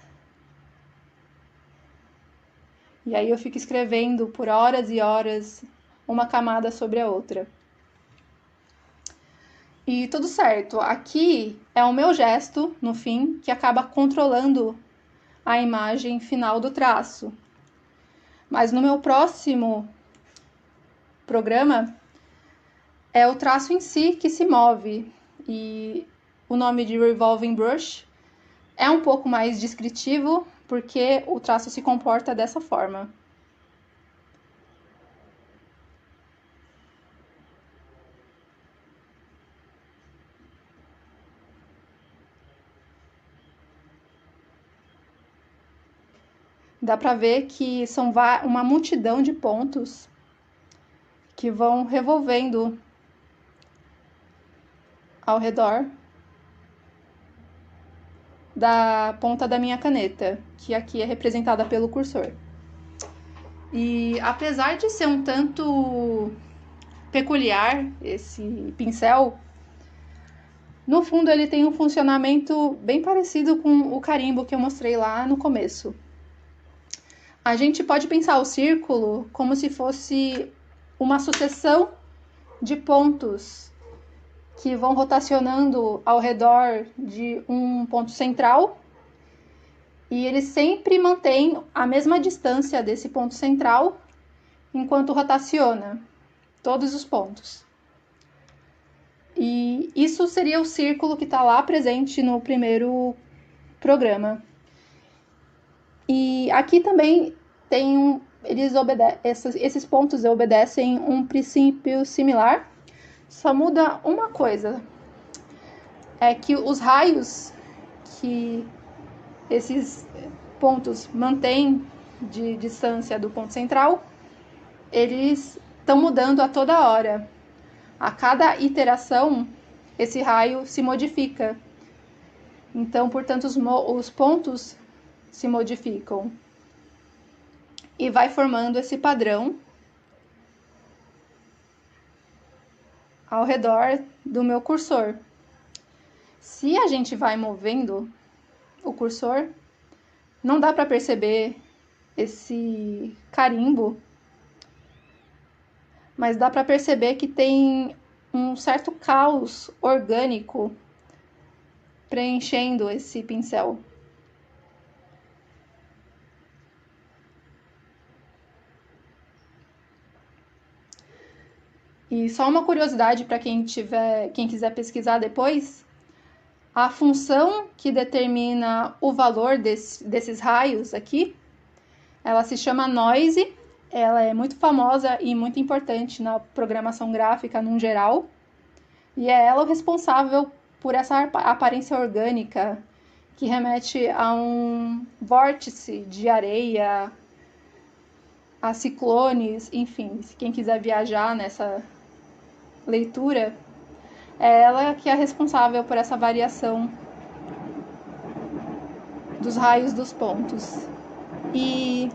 D: E aí eu fico escrevendo por horas e horas, uma camada sobre a outra. E tudo certo. Aqui é o meu gesto, no fim, que acaba controlando a imagem final do traço. Mas no meu próximo programa, é o traço em si que se move. E o nome de Revolving Brush é um pouco mais descritivo, porque o traço se comporta dessa forma. Dá para ver que são uma multidão de pontos que vão revolvendo ao redor da ponta da minha caneta, que aqui é representada pelo cursor. E apesar de ser um tanto peculiar esse pincel, no fundo ele tem um funcionamento bem parecido com o carimbo que eu mostrei lá no começo. A gente pode pensar o círculo como se fosse uma sucessão de pontos que vão rotacionando ao redor de um ponto central, e ele sempre mantém a mesma distância desse ponto central enquanto rotaciona todos os pontos. E isso seria o círculo que está lá presente no primeiro programa. E aqui também tem esses pontos obedecem um princípio similar. Só muda uma coisa, é que os raios que esses pontos mantêm de distância do ponto central, eles estão mudando a toda hora. A cada iteração, esse raio se modifica. Então, portanto, os pontos se modificam. E vai formando esse padrão ao redor do meu cursor. Se a gente vai movendo o cursor, não dá para perceber esse carimbo, mas dá para perceber que tem um certo caos orgânico preenchendo esse pincel. E só uma curiosidade para quem quiser pesquisar depois, a função que determina o valor desses raios aqui, ela se chama noise, ela é muito famosa e muito importante na programação gráfica no geral, e é ela o responsável por essa aparência orgânica que remete a um vórtice de areia, a ciclones, enfim, se quem quiser viajar nessa leitura, é ela que é responsável por essa variação dos raios dos pontos. E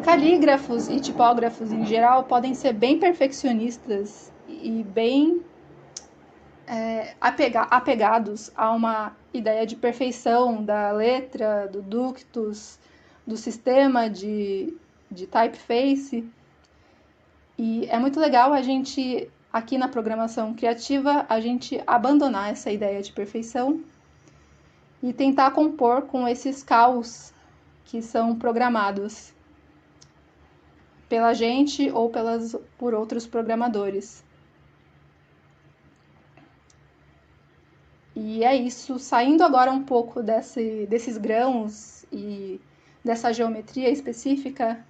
D: calígrafos e tipógrafos em geral podem ser bem perfeccionistas e bem apegados a uma ideia de perfeição da letra, do ductus, do sistema de typeface. E é muito legal a gente, aqui na programação criativa, a gente abandonar essa ideia de perfeição e tentar compor com esses caos que são programados pela gente ou por outros programadores. E é isso, saindo agora um pouco desses grãos e dessa geometria específica,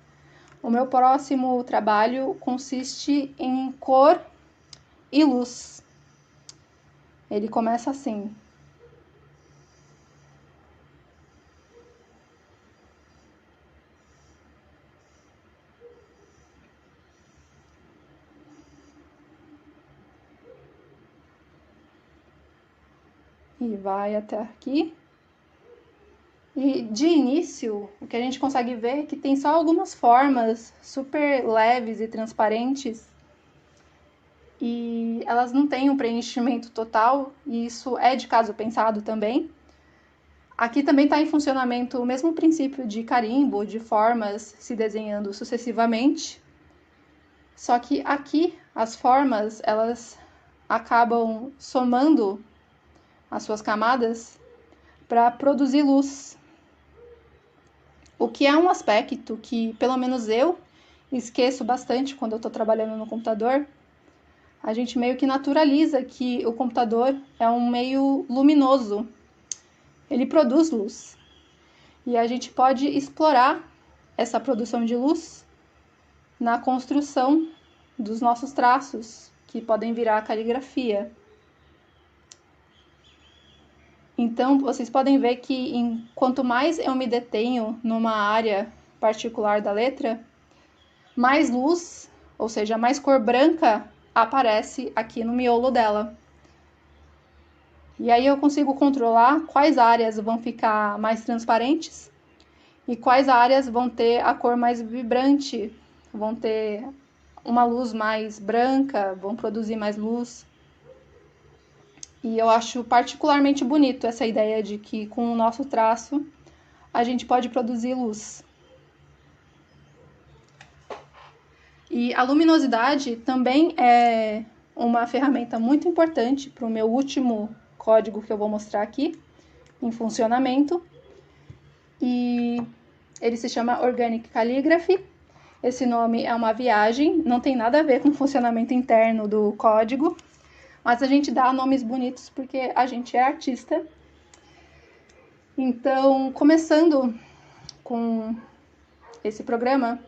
D: o meu próximo trabalho consiste em cor e luz. Ele começa assim. E vai até aqui. E de início, o que a gente consegue ver é que tem só algumas formas super leves e transparentes. E elas não têm um preenchimento total, e isso é de caso pensado também. Aqui também está em funcionamento o mesmo princípio de carimbo, de formas se desenhando sucessivamente. Só que aqui as formas, elas acabam somando as suas camadas para produzir luz. O que é um aspecto que, pelo menos eu, esqueço bastante quando eu estou trabalhando no computador. A gente meio que naturaliza que o computador é um meio luminoso. Ele produz luz. E a gente pode explorar essa produção de luz na construção dos nossos traços, que podem virar caligrafia. Então, vocês podem ver que quanto mais eu me detenho numa área particular da letra, mais luz, ou seja, mais cor branca, aparece aqui no miolo dela. E aí eu consigo controlar quais áreas vão ficar mais transparentes e quais áreas vão ter a cor mais vibrante, vão ter uma luz mais branca, vão produzir mais luz. E eu acho particularmente bonito essa ideia de que com o nosso traço a gente pode produzir luz. E a luminosidade também é uma ferramenta muito importante para o meu último código que eu vou mostrar aqui, em funcionamento. E ele se chama Organic Calligraphy. Esse nome é uma viagem, não tem nada a ver com o funcionamento interno do código, mas a gente dá nomes bonitos porque a gente é artista. Então, começando com esse programa,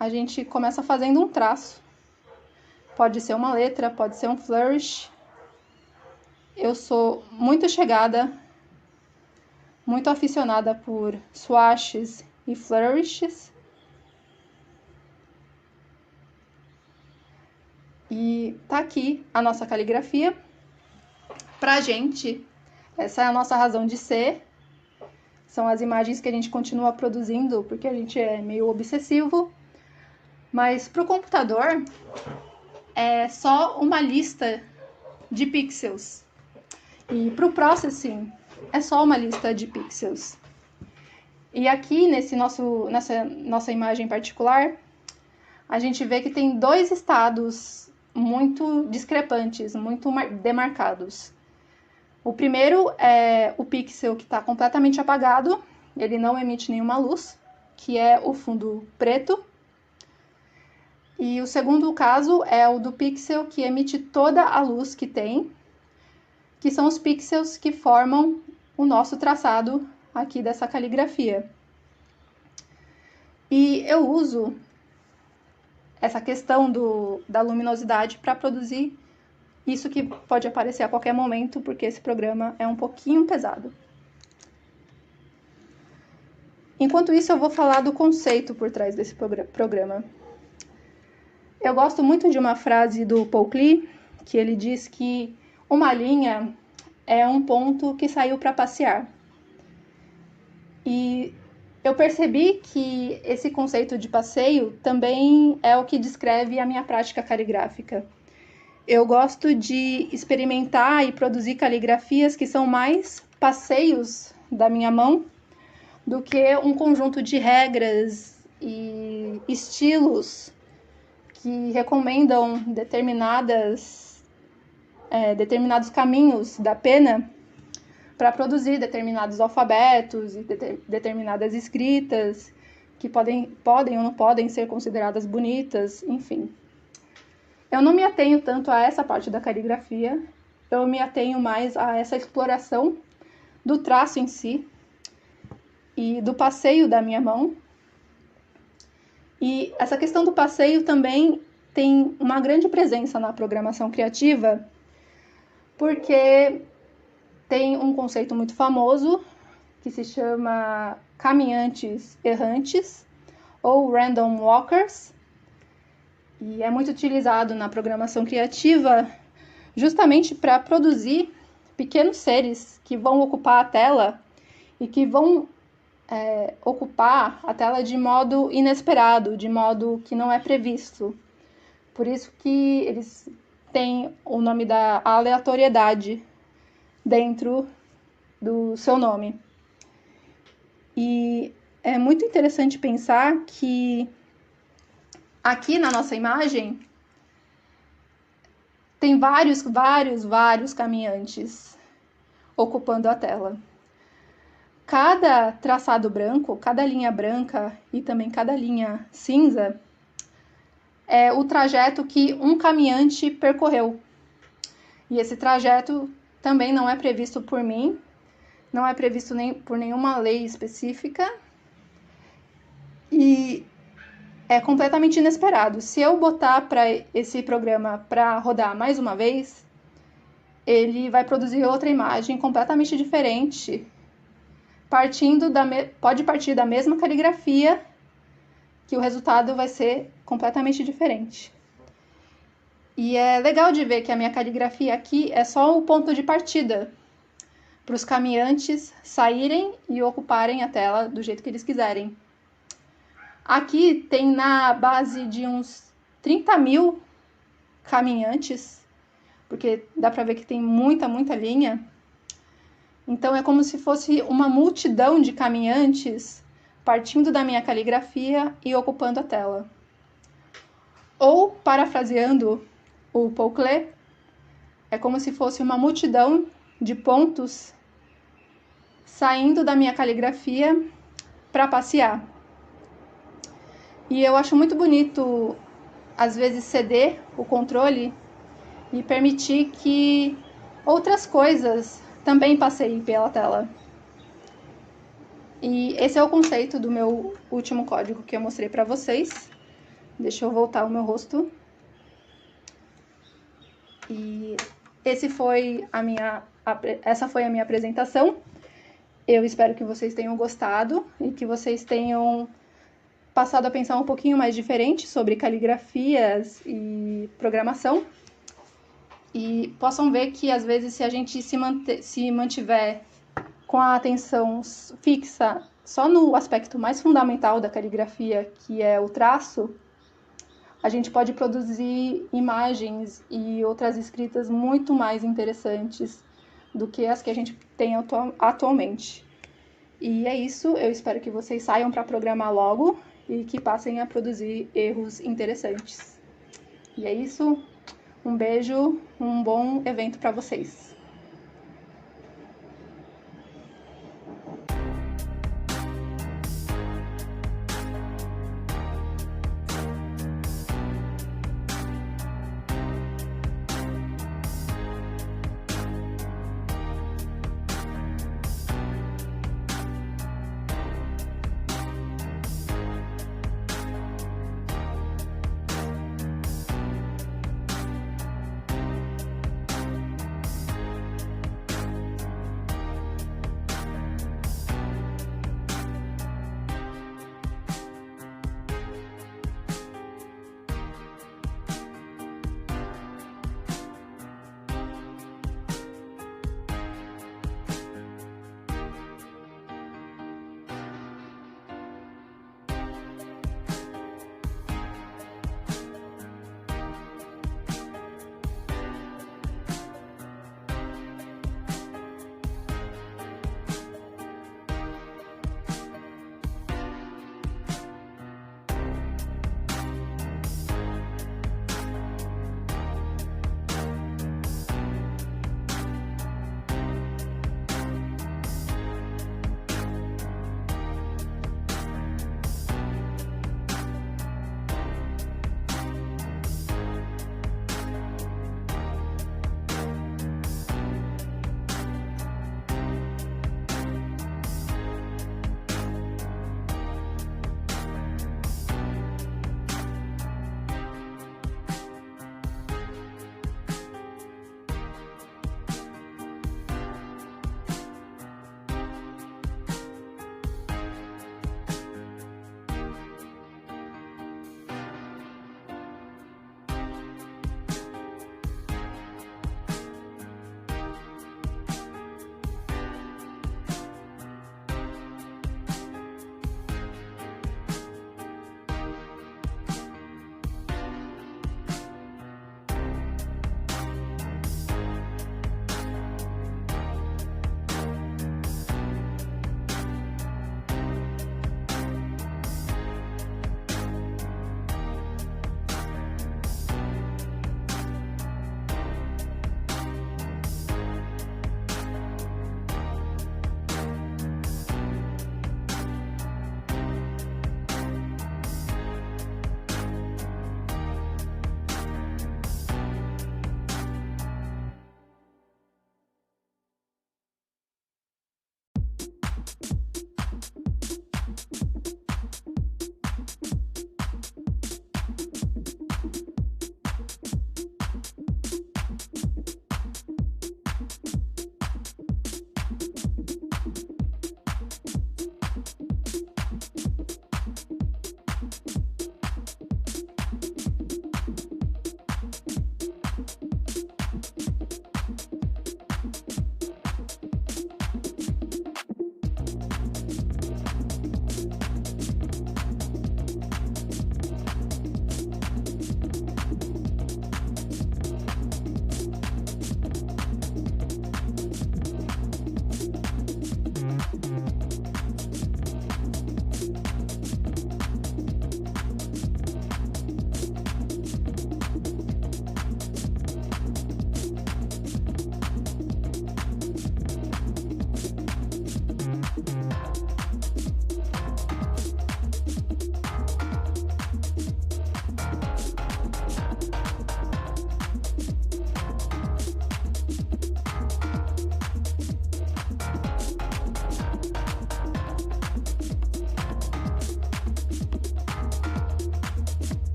D: a gente começa fazendo um traço. Pode ser uma letra, pode ser um flourish. Eu sou muito chegada, muito aficionada por swashes e flourishes. E tá aqui a nossa caligrafia. Pra gente, essa é a nossa razão de ser. São as imagens que a gente continua produzindo, porque a gente é meio obsessivo. Mas pro computador, é só uma lista de pixels. E pro processing, é só uma lista de pixels. E aqui, nessa nossa imagem particular, a gente vê que tem dois estados muito discrepantes, muito demarcados. O primeiro é o pixel que está completamente apagado, ele não emite nenhuma luz, que é o fundo preto. E o segundo caso é o do pixel que emite toda a luz que tem, que são os pixels que formam o nosso traçado aqui dessa caligrafia. E eu uso essa questão da luminosidade para produzir isso que pode aparecer a qualquer momento, porque esse programa é um pouquinho pesado. Enquanto isso, eu vou falar do conceito por trás desse programa. Eu gosto muito de uma frase do Cris, que ele diz que uma linha é um ponto que saiu para passear. E eu percebi que esse conceito de passeio também é o que descreve a minha prática caligráfica. Eu gosto de experimentar e produzir caligrafias que são mais passeios da minha mão do que um conjunto de regras e estilos que recomendam determinados caminhos da pena para produzir determinados alfabetos e determinadas escritas que podem ou não podem ser consideradas bonitas, enfim. Eu não me atenho tanto a essa parte da caligrafia, eu me atenho mais a essa exploração do traço em si e do passeio da minha mão. E essa questão do passeio também tem uma grande presença na programação criativa, porque tem um conceito muito famoso que se chama caminhantes errantes ou random walkers, e é muito utilizado na programação criativa justamente para produzir pequenos seres que vão ocupar a tela e que vão ocupar a tela de modo inesperado, de modo que não é previsto. Por isso que eles têm o nome da aleatoriedade dentro do seu nome. E é muito interessante pensar que aqui na nossa imagem tem vários caminhantes ocupando a tela. Cada traçado branco, cada linha branca e também cada linha cinza é o trajeto que um caminhante percorreu. E esse trajeto também não é previsto por mim, não é previsto nem por nenhuma lei específica e é completamente inesperado. Se eu botar para esse programa para rodar mais uma vez, ele vai produzir outra imagem completamente diferente, pode partir da mesma caligrafia, que o resultado vai ser completamente diferente. E é legal de ver que a minha caligrafia aqui é só o ponto de partida para os caminhantes saírem e ocuparem a tela do jeito que eles quiserem. Aqui tem na base de uns 30 mil caminhantes, porque dá para ver que tem muita linha. Então é como se fosse uma multidão de caminhantes partindo da minha caligrafia e ocupando a tela. Ou, parafraseando o Cris, é como se fosse uma multidão de pontos saindo da minha caligrafia para passear. E eu acho muito bonito, às vezes, ceder o controle e permitir que outras coisas também passeiem pela tela. E esse é o conceito do meu último código que eu mostrei para vocês. Deixa eu voltar o meu rosto. E essa foi a minha apresentação. Eu espero que vocês tenham gostado e que vocês tenham passado a pensar um pouquinho mais diferente sobre caligrafias e programação. E possam ver que, às vezes, se a gente se mantiver com a atenção fixa só no aspecto mais fundamental da caligrafia, que é o traço, a gente pode produzir imagens e outras escritas muito mais interessantes do que as que a gente tem atualmente. E é isso, eu espero que vocês saiam para programar logo e que passem a produzir erros interessantes. E é isso, um beijo, um bom evento para vocês.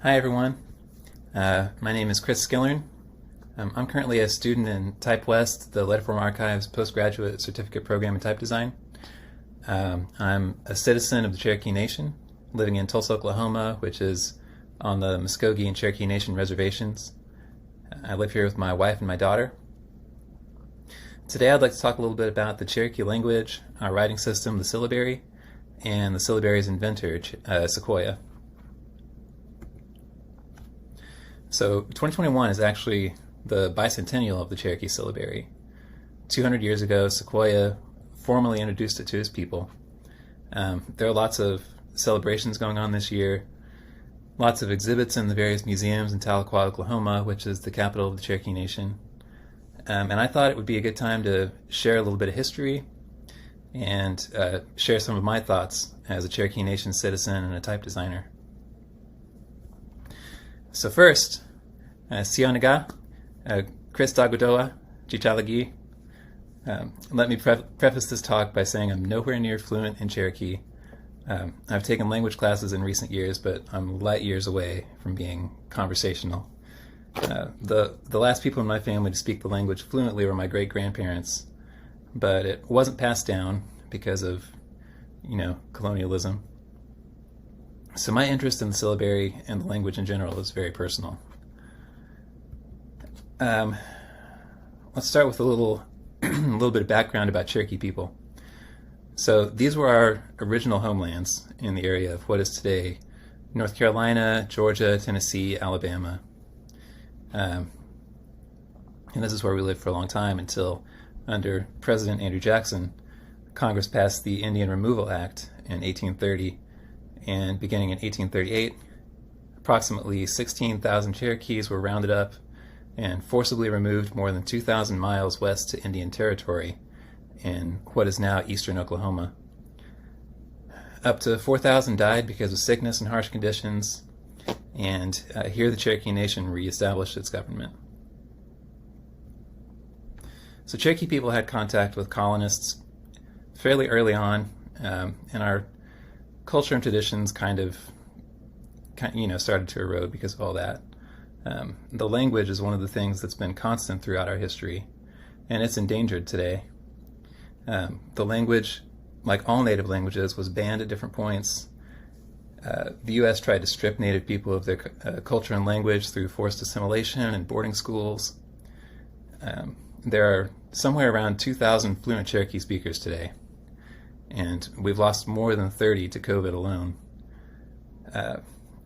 E: Hi everyone, my name is Cris Skillern. I'm currently a student in TypeWknd, the Letterform Archive's postgraduate certificate program in type design. I'm a citizen of the Cherokee Nation, living in Tulsa, Oklahoma, which is on the Muskogee and Cherokee Nation reservations. I live here with my wife and my daughter. Today I'd like to talk a little bit about the Cherokee language, our writing system, the Syllabary, and the Syllabary's inventor, Sequoyah. So 2021 is actually the bicentennial of the Cherokee Syllabary. 200 years ago, Sequoyah formally introduced it to his people. There are lots of celebrations going on this year, lots of exhibits in the various museums in Tahlequah, Oklahoma, which is the capital of the Cherokee Nation. And I thought it would be a good time to share a little bit of history and share some of my thoughts as a Cherokee Nation citizen and a type designer. So first, Sionaga, Cris Dagodoa, Jichalagi. Let me preface this talk by saying I'm nowhere near fluent in Cherokee. I've taken language classes in recent years, but I'm light years away from being conversational. The last people in my family to speak the language fluently were my great-grandparents, but it wasn't passed down because of, colonialism. So my interest in the syllabary and the language in general is very personal. Let's start with a little bit of background about Cherokee people. So these were our original homelands in the area of what is today North Carolina, Georgia, Tennessee, Alabama. And this is where we lived for a long time until, under President Andrew Jackson, Congress passed the Indian Removal Act in 1830, and beginning in 1838, approximately 16,000 Cherokees were rounded up and forcibly removed more than 2,000 miles west to Indian Territory in what is now eastern Oklahoma. Up to 4,000 died because of sickness and harsh conditions, and here the Cherokee Nation reestablished its government. So Cherokee people had contact with colonists fairly early on, and our culture and traditions kind of started to erode because of all that. The language is one of the things that's been constant throughout our history, and it's endangered today. The language like all native languages, was banned at different points. The U.S. tried to strip Native people of their culture and language through forced assimilation and boarding schools. There are somewhere around 2,000 fluent Cherokee speakers today, and we've lost more than 30 to COVID alone.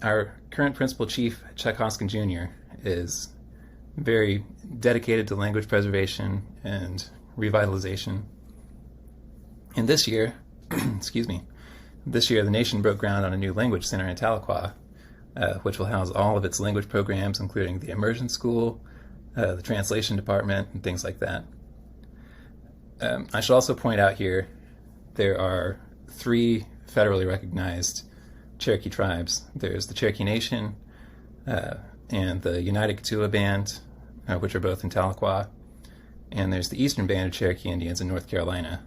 E: Our current principal chief, Chuck Hoskin Jr., is very dedicated to language preservation and revitalization. And this year, this year the nation broke ground on a new language center in Tahlequah, which will house all of its language programs, including the immersion school, the translation department, and things like that. I should also point out here, there are 3 federally recognized Cherokee tribes. There's the Cherokee Nation and the United Catawba Band, which are both in Tahlequah, and there's the Eastern Band of Cherokee Indians in North Carolina.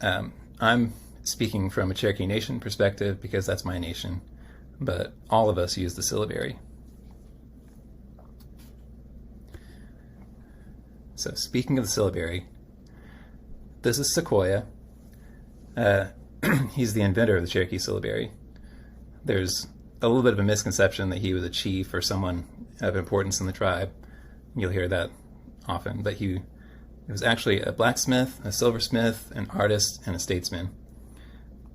E: I'm speaking from a Cherokee Nation perspective because that's my nation, but all of us use the syllabary. So speaking of the syllabary, this is Sequoia. He's the inventor of the Cherokee syllabary. There's a little bit of a misconception that he was a chief or someone of importance in the tribe. You'll hear that often, but he was actually a blacksmith, a silversmith, an artist, and a statesman.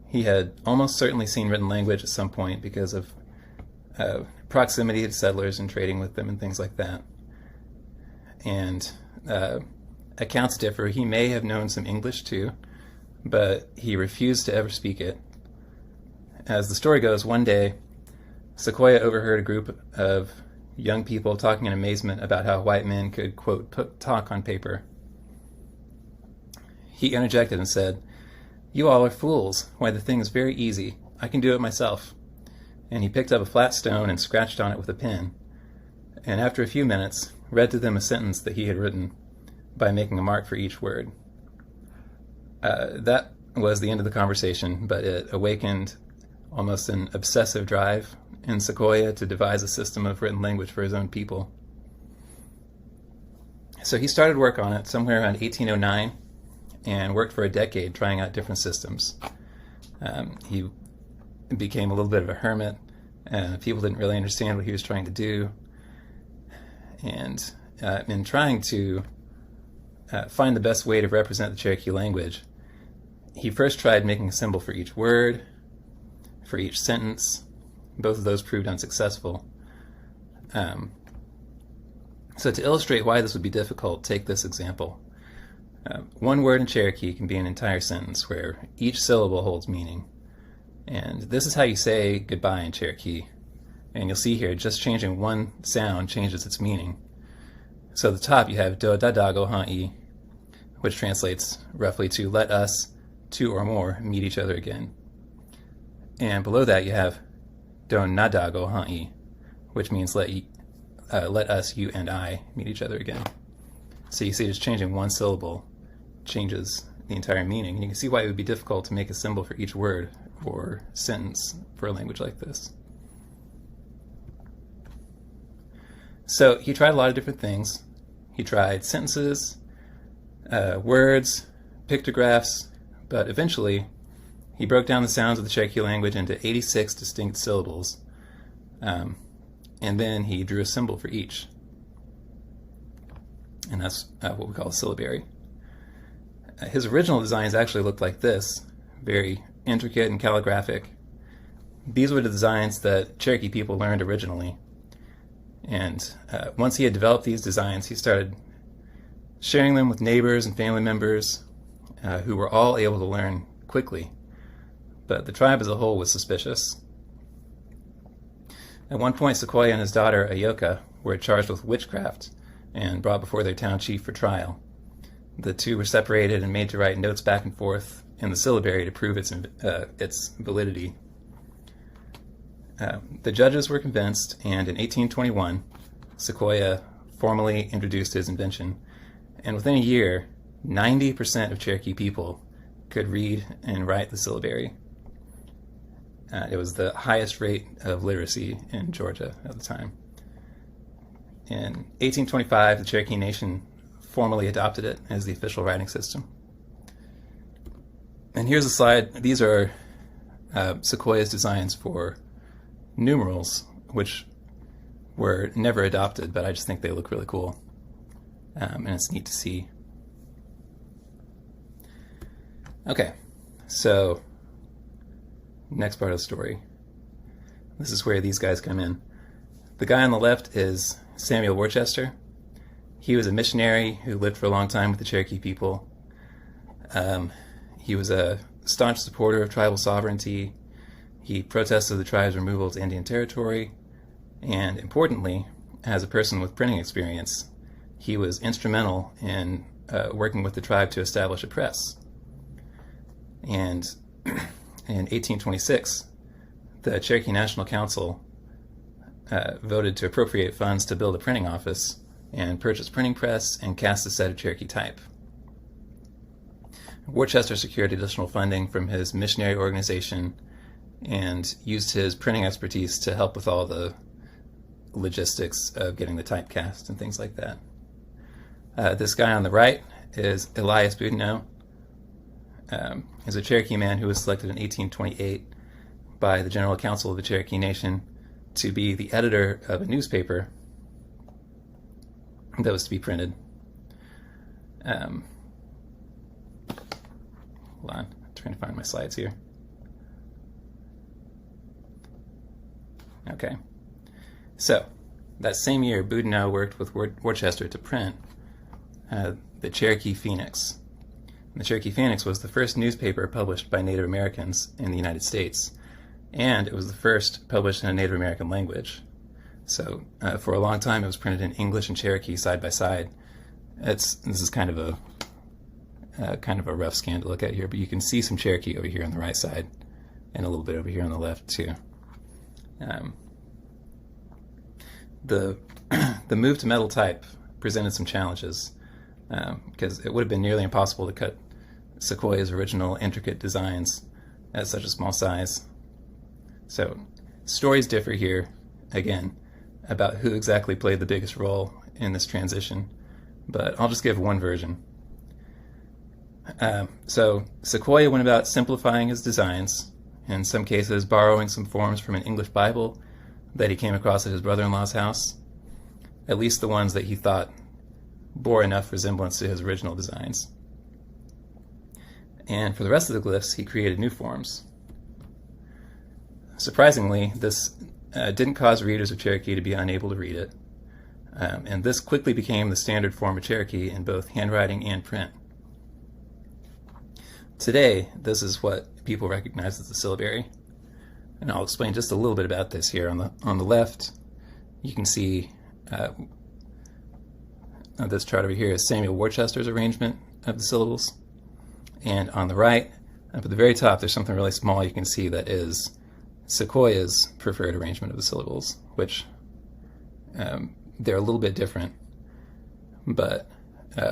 E: He had almost certainly seen written language at some point because of proximity to settlers and trading with them and things like that. And accounts differ. He may have known some English too, but he refused to ever speak it. As the story goes, one day, Sequoia overheard a group of young people talking in amazement about how white men could, quote, put talk on paper. He interjected and said, "You all are fools. Why, the thing is very easy. I can do it myself." And he picked up a flat stone and scratched on it with a pen. And after a few minutes, read to them a sentence that he had written by making a mark for each word. That was the end of the conversation, but it awakened almost an obsessive drive in Sequoia to devise a system of written language for his own people. So he started work on it somewhere around 1809 and worked for a decade trying out different systems. He became a little bit of a hermit. People didn't really understand what he was trying to do. And in trying to find the best way to represent the Cherokee language, he first tried making a symbol for each word, for each sentence. Both of those proved unsuccessful. So to illustrate why this would be difficult, take this example. One word in Cherokee can be an entire sentence where each syllable holds meaning. And this is how you say goodbye in Cherokee. And you'll see here, just changing one sound changes its meaning. So at the top you have do da da go ha'i, which translates roughly to let us, 2 or more, meet each other again. And below that you have do na da go ha'i, which means let us, you, and I meet each other again. So you see just changing one syllable changes the entire meaning. And you can see why it would be difficult to make a symbol for each word or sentence for a language like this. So he tried a lot of different things. He tried sentences, words, pictographs, but eventually he broke down the sounds of the Cherokee language into 86 distinct syllables, and then he drew a symbol for each. And that's what we call a syllabary. His original designs actually looked like this, very intricate and calligraphic. These were the designs that Cherokee people learned originally. And once he had developed these designs, he started sharing them with neighbors and family members who were all able to learn quickly. But the tribe as a whole was suspicious. At one point, Sequoia and his daughter, Auacherdkul, were charged with witchcraft and brought before their town chief for trial. The two were separated and made to write notes back and forth in the syllabary to prove its validity. The judges were convinced, and in 1821, Sequoia formally introduced his invention. And within a year, 90% of Cherokee people could read and write the syllabary. It was the highest rate of literacy in Georgia at the time. In 1825, the Cherokee Nation formally adopted it as the official writing system. And here's a slide. These are Sequoia's designs for numerals, which were never adopted, but I just think they look really cool. And it's neat to see. Okay, so next part of the story. This is where these guys come in. The guy on the left is Samuel Worcester. He was a missionary who lived for a long time with the Cherokee people. He was a staunch supporter of tribal sovereignty. He protested the tribe's removal to Indian Territory. And importantly, as a person with printing experience, he was instrumental in working with the tribe to establish a press. And in 1826, the Cherokee National Council voted to appropriate funds to build a printing office and purchase printing press and cast a set of Cherokee type. Worcester secured additional funding from his missionary organization and used his printing expertise to help with all the logistics of getting the type cast and things like that. This guy on the right is Elias Boudinot. He's a Cherokee man who was selected in 1828 by the General Council of the Cherokee Nation to be the editor of a newspaper that was to be printed. Hold on, I'm trying to find my slides here. Okay, so that same year, Boudinot worked with Worcester to print the Cherokee Phoenix. And the Cherokee Phoenix was the first newspaper published by Native Americans in the United States, and it was the first published in a Native American language. So for a long time, it was printed in English and Cherokee side by side. This is kind of a rough scan to look at here, but you can see some Cherokee over here on the right side, and a little bit over here on the left too. The move to metal type presented some challenges because it would have been nearly impossible to cut Sequoia's original intricate designs at such a small size. So stories differ here, again, about who exactly played the biggest role in this transition, but I'll just give one version. So Sequoia went about simplifying his designs, in some cases borrowing some forms from an English Bible that he came across at his brother-in-law's house, at least the ones that he thought bore enough resemblance to his original designs. And for the rest of the glyphs, he created new forms. Surprisingly, this didn't cause readers of Cherokee to be unable to read it, and this quickly became the standard form of Cherokee in both handwriting and print. Today, this is what people recognize as the syllabary, and I'll explain just a little bit about this here. On the left, you can see this chart over here is Samuel Worcester's arrangement of the syllables, and on the right, up at the very top, there's something really small you can see that is Sequoia's preferred arrangement of the syllables, which they're a little bit different, but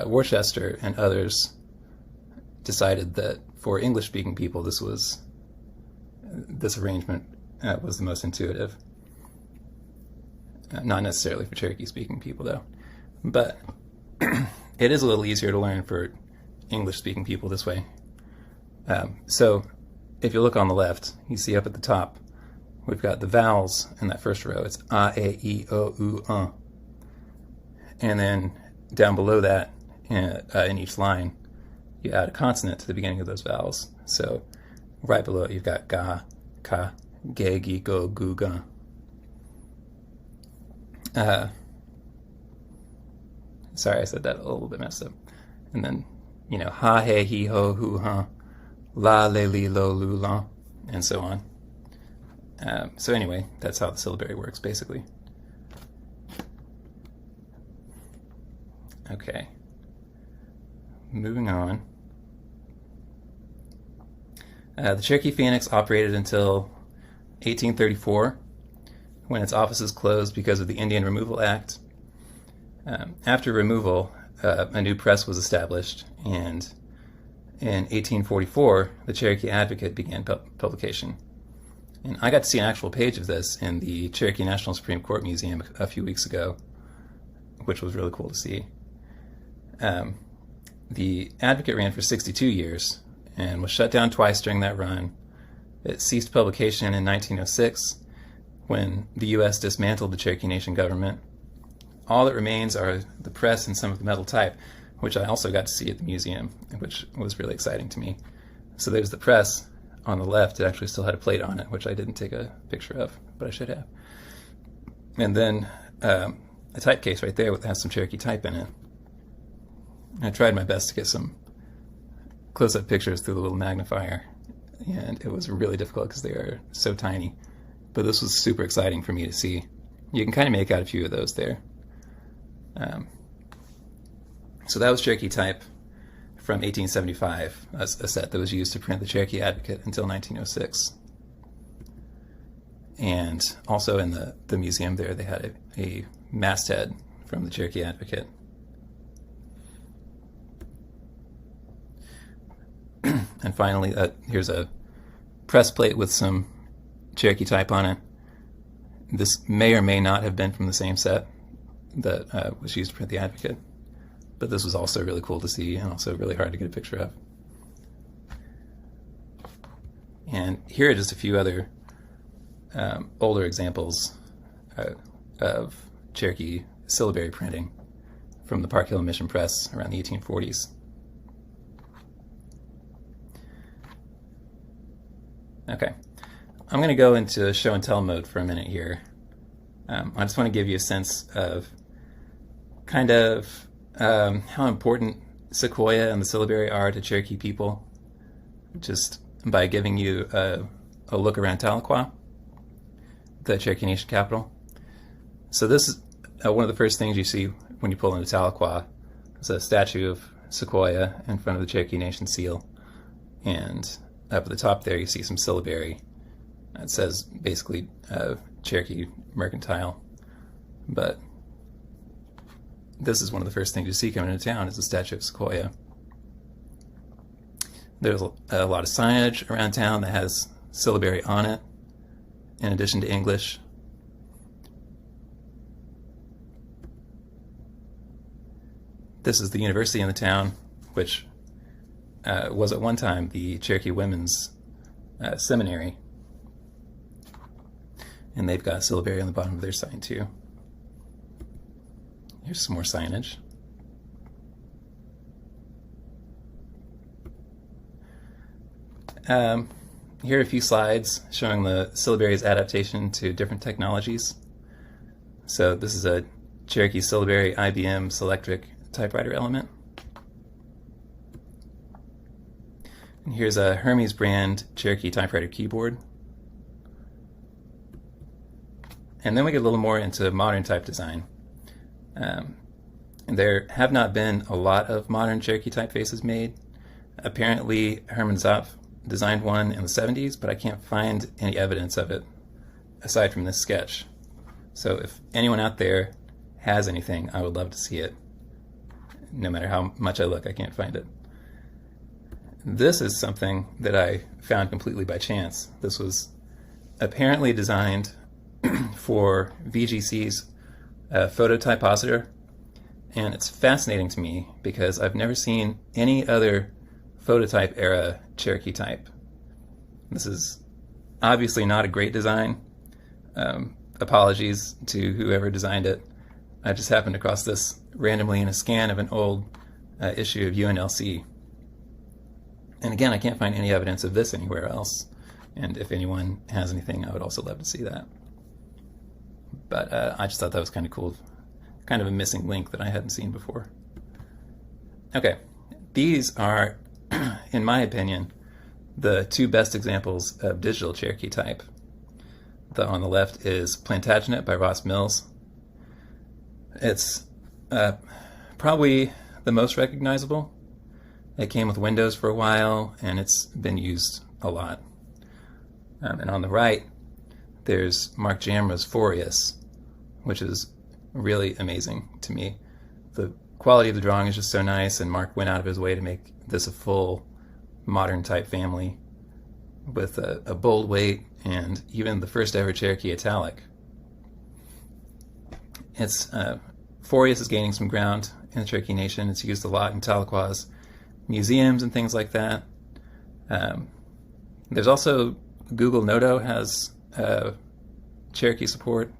E: Worcester and others decided that for English-speaking people, this arrangement was the most intuitive. Not necessarily for Cherokee-speaking people, though. But it is a little easier to learn for English-speaking people this way. So if you look on the left, you see up at the top, we've got the vowels in that first row. It's A, E, I, O, U, And then down below that, in each line, you add a consonant to the beginning of those vowels. So right below it, you've got ga, ka, ge, gi, go, gu, ga. Sorry, I said that a little bit messed up. And then, ha, he, he, ho, hu, ha, la, le, li, lo, lu, la, and so on. So anyway, that's how the syllabary works, basically. Okay. Moving on. The Cherokee Phoenix operated until 1834, when its offices closed because of the Indian Removal Act. After removal, a new press was established, and in 1844, the Cherokee Advocate began publication. And I got to see an actual page of this in the Cherokee National Supreme Court Museum a few weeks ago, which was really cool to see. The Advocate ran for 62 years, and was shut down twice during that run. It ceased publication in 1906 when the U.S. dismantled the Cherokee Nation government. All that remains are the press and some of the metal type, which I also got to see at the museum, which was really exciting to me. So there's the press on the left. It actually still had a plate on it, which I didn't take a picture of, but I should have. And then a type case right there that has some Cherokee type in it. I tried my best to get some close-up pictures through the little magnifier, and it was really difficult because they are so tiny. But this was super exciting for me to see. You can kind of make out a few of those there. So that was Cherokee type from 1875, a set that was used to print the Cherokee Advocate until 1906. And also in the museum there, they had a masthead from the Cherokee Advocate. And finally, here's a press plate with some Cherokee type on it. This may or may not have been from the same set that was used to print the Advocate, but this was also really cool to see and also really hard to get a picture of. And here are just a few other older examples of Cherokee syllabary printing from the Park Hill Mission Press around the 1840s. Okay, I'm going to go into show and tell mode for a minute here. I just want to give you a sense of kind of how important Sequoia and the syllabary are to Cherokee people, just by giving you a look around Tahlequah, the Cherokee Nation capital. So this is one of the first things you see when you pull into Tahlequah. It's a statue of Sequoia in front of the Cherokee Nation seal, and up at the top there you see some syllabary. It says basically Cherokee Mercantile, but this is one of the first things you see coming into town is the statue of Sequoia. There's a lot of signage around town that has syllabary on it, in addition to English. This is the university in the town, which was at one time the Cherokee Women's Seminary. And they've got syllabary on the bottom of their sign too. Here's some more signage. Here are a few slides showing the syllabary's adaptation to different technologies. So this is a Cherokee syllabary IBM Selectric typewriter element. And here's a Hermes brand Cherokee typewriter keyboard. And then we get a little more into modern type design. There have not been a lot of modern Cherokee typefaces made. Apparently Herman Zapf designed one in the 70s, but I can't find any evidence of it aside from this sketch. So if anyone out there has anything, I would love to see it. No matter how much I look, I can't find it. This is something that I found completely by chance. This was apparently designed for VGC's phototypositor, and it's fascinating to me because I've never seen any other phototype era Cherokee type. This is obviously not a great design. Apologies to whoever designed it. I just happened across this randomly in a scan of an old issue of UNLC. And again, I can't find any evidence of this anywhere else. And if anyone has anything, I would also love to see that. But I just thought that was kind of cool. Kind of a missing link that I hadn't seen before. Okay, these are, in my opinion, the two best examples of digital Cherokee type. On the left is Plantagenet by Ross Mills. It's probably the most recognizable. It came with Windows for a while, and it's been used a lot. And on the right, there's Mark Jamra's Forius, which is really amazing to me. The quality of the drawing is just so nice, and Mark went out of his way to make this a full modern type family with a bold weight and even the first ever Cherokee italic. Forius is gaining some ground in the Cherokee Nation. It's used a lot in Tahlequah's museums and things like that. There's also Google Noto has Cherokee support.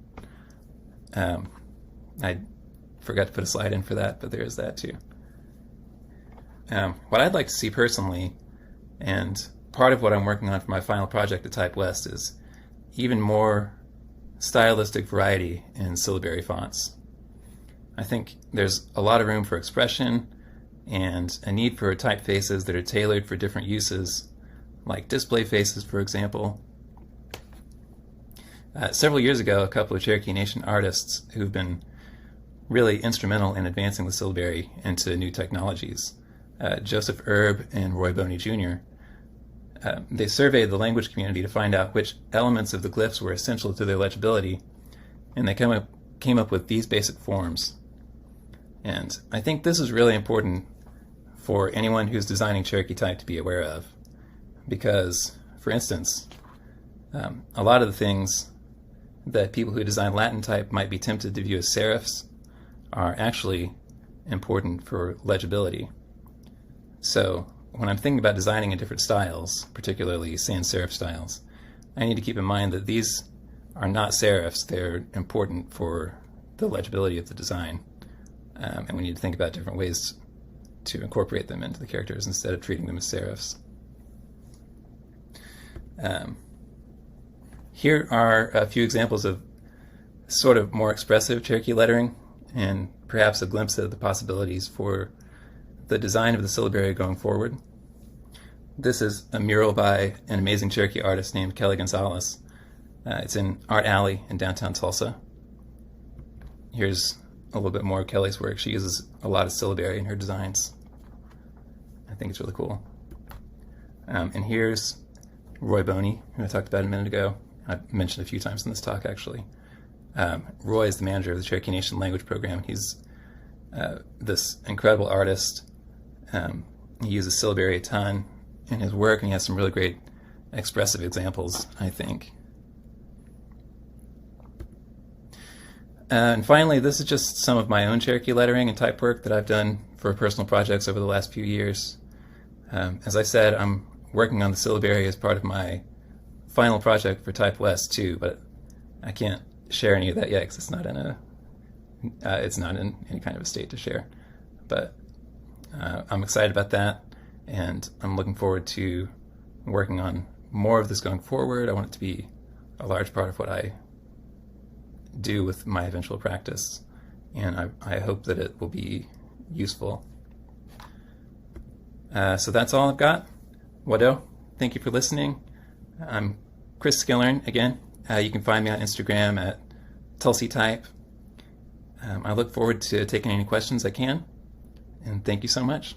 E: I forgot to put a slide in for that, but there is that too. What I'd like to see personally, and part of what I'm working on for my final project at TypeWest, is even more stylistic variety in syllabary fonts. I think there's a lot of room for expression and a need for typefaces that are tailored for different uses, like display faces, for example. Several years ago, a couple of Cherokee Nation artists who've been really instrumental in advancing the syllabary into new technologies, Joseph Erb and Roy Boney Jr., they surveyed the language community to find out which elements of the glyphs were essential to their legibility, and they came up with these basic forms. And I think this is really important for anyone who's designing Cherokee type to be aware of, because, for instance, a lot of the things that people who design Latin type might be tempted to view as serifs are actually important for legibility. So when I'm thinking about designing in different styles, particularly sans serif styles, I need to keep in mind that these are not serifs. They're important for the legibility of the design. And we need to think about different ways to incorporate them into the characters instead of treating them as serifs. Here are a few examples of sort of more expressive Cherokee lettering, and perhaps a glimpse at the possibilities for the design of the syllabary going forward. This is a mural by an amazing Cherokee artist named Kelly Gonzalez. It's in Art Alley in downtown Tulsa. Here's a little bit more of Kelly's work. She uses a lot of syllabary in her designs. I think it's really cool. And here's Roy Boney, who I talked about a minute ago. I mentioned a few times in this talk, actually. Roy is the manager of the Cherokee Nation language program. He's this incredible artist. He uses syllabary a ton in his work, and he has some really great expressive examples, I think. And finally, this is just some of my own Cherokee lettering and type work that I've done for personal projects over the last few years. As I said, I'm working on the syllabary as part of my final project for TypeWest too, but I can't share any of that yet because it's not in any kind of a state to share. But I'm excited about that, and I'm looking forward to working on more of this going forward. I want it to be a large part of what I do with my eventual practice, and I hope that it will be useful. So that's all I've got. Wado, thank you for listening. I'm Cris Skillern again. You can find me on Instagram at TulsyType. I look forward to taking any questions I can, and thank you so much.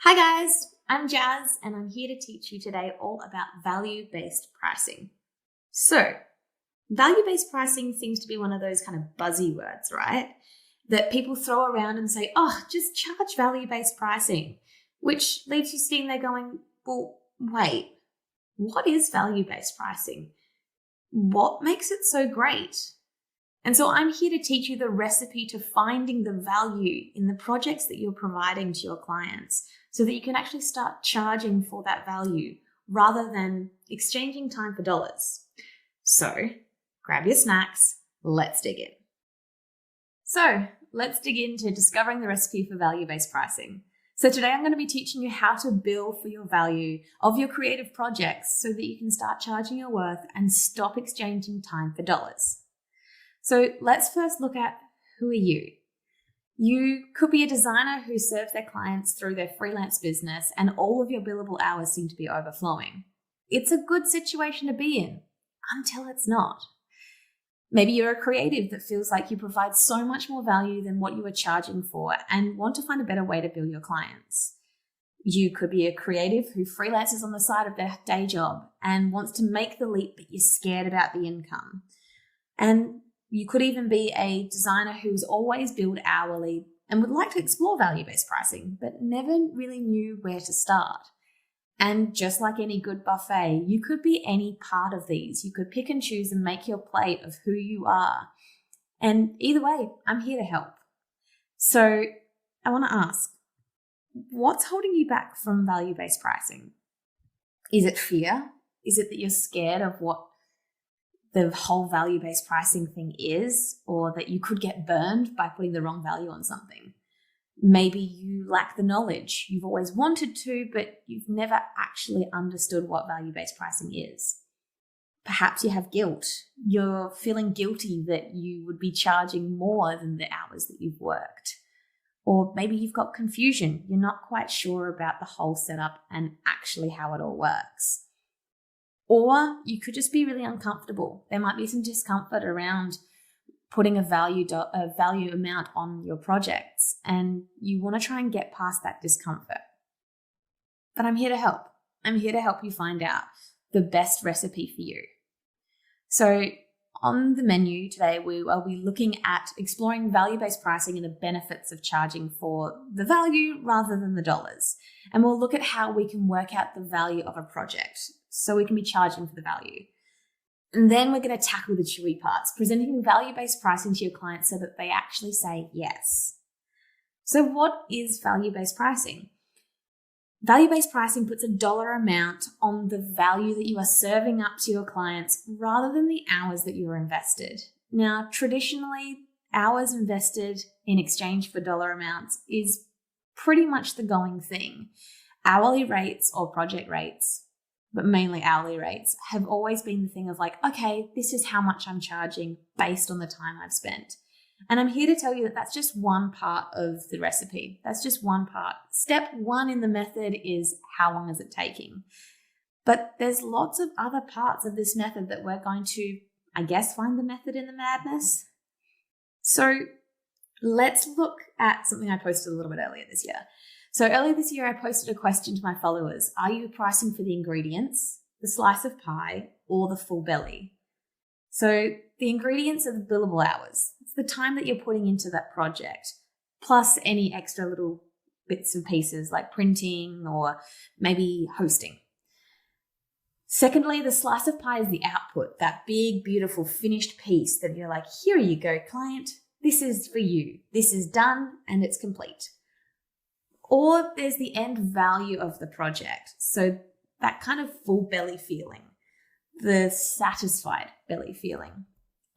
F: Hi guys, I'm Jazz and I'm here to teach you today all about value-based pricing. So, value-based pricing seems to be one of those kind of buzzy words, right? That people throw around and say, oh, just charge value-based pricing, which leaves you sitting there going, well, wait, what is value-based pricing? What makes it so great? And so I'm here to teach you the recipe to finding the value in the projects that you're providing to your clients so that you can actually start charging for that value rather than exchanging time for dollars. So grab your snacks, let's dig in. So let's dig into discovering the recipe for value-based pricing. So today I'm going to be teaching you how to bill for your value of your creative projects so that you can start charging your worth and stop exchanging time for dollars. So let's first look at who are you? You could be a designer who serves their clients through their freelance business and all of your billable hours seem to be overflowing. It's a good situation to be in until it's not. Maybe you're a creative that feels like you provide so much more value than what you are charging for and want to find a better way to bill your clients. You could be a creative who freelances on the side of their day job and wants to make the leap, but you're scared about the income. And you could even be a designer who's always billed hourly and would like to explore value-based pricing, but never really knew where to start. And just like any good buffet, you could be any part of these. You could pick and choose and make your plate of who you are. And either way, I'm here to help. So I want to ask, what's holding you back from value-based pricing? Is it fear? Is it that you're scared of what the whole value-based pricing thing is, or that you could get burned by putting the wrong value on something? Maybe you lack the knowledge. You've always wanted to, but you've never actually understood what value-based pricing is. Perhaps you have guilt. You're feeling guilty that you would be charging more than the hours that you've worked. Or maybe you've got confusion. You're not quite sure about the whole setup and actually how it all works. Or you could just be really uncomfortable. There might be some discomfort around putting a value amount on your projects, and you want to try and get past that discomfort. But I'm here to help. I'm here to help you find out the best recipe for you. So on the menu today, we will be looking at exploring value-based pricing and the benefits of charging for the value rather than the dollars. And we'll look at how we can work out the value of a project so we can be charging for the value. And then we're going to tackle the chewy parts, presenting value-based pricing to your clients so that they actually say yes. So what is value-based pricing? Value-based pricing puts a dollar amount on the value that you are serving up to your clients rather than the hours that you are invested. Now, traditionally, hours invested in exchange for dollar amounts is pretty much the going thing. Hourly rates or project rates, but mainly hourly rates, have always been the thing of like, okay, this is how much I'm charging based on the time I've spent. And I'm here to tell you that that's just one part of the recipe. That's just one part. Step one in the method is how long is it taking? But there's lots of other parts of this method that we're going to, I guess, find the method in the madness. So let's look at something I posted a little bit earlier this year. So earlier this year, I posted a question to my followers. Are you pricing for the ingredients, the slice of pie, or the full belly? So the ingredients are the billable hours. It's the time that you're putting into that project, plus any extra little bits and pieces like printing or maybe hosting. Secondly, the slice of pie is the output, that big, beautiful, finished piece that you're like, here you go, client. This is for you. This is done and it's complete. Or there's the end value of the project. So that kind of full belly feeling, the satisfied belly feeling.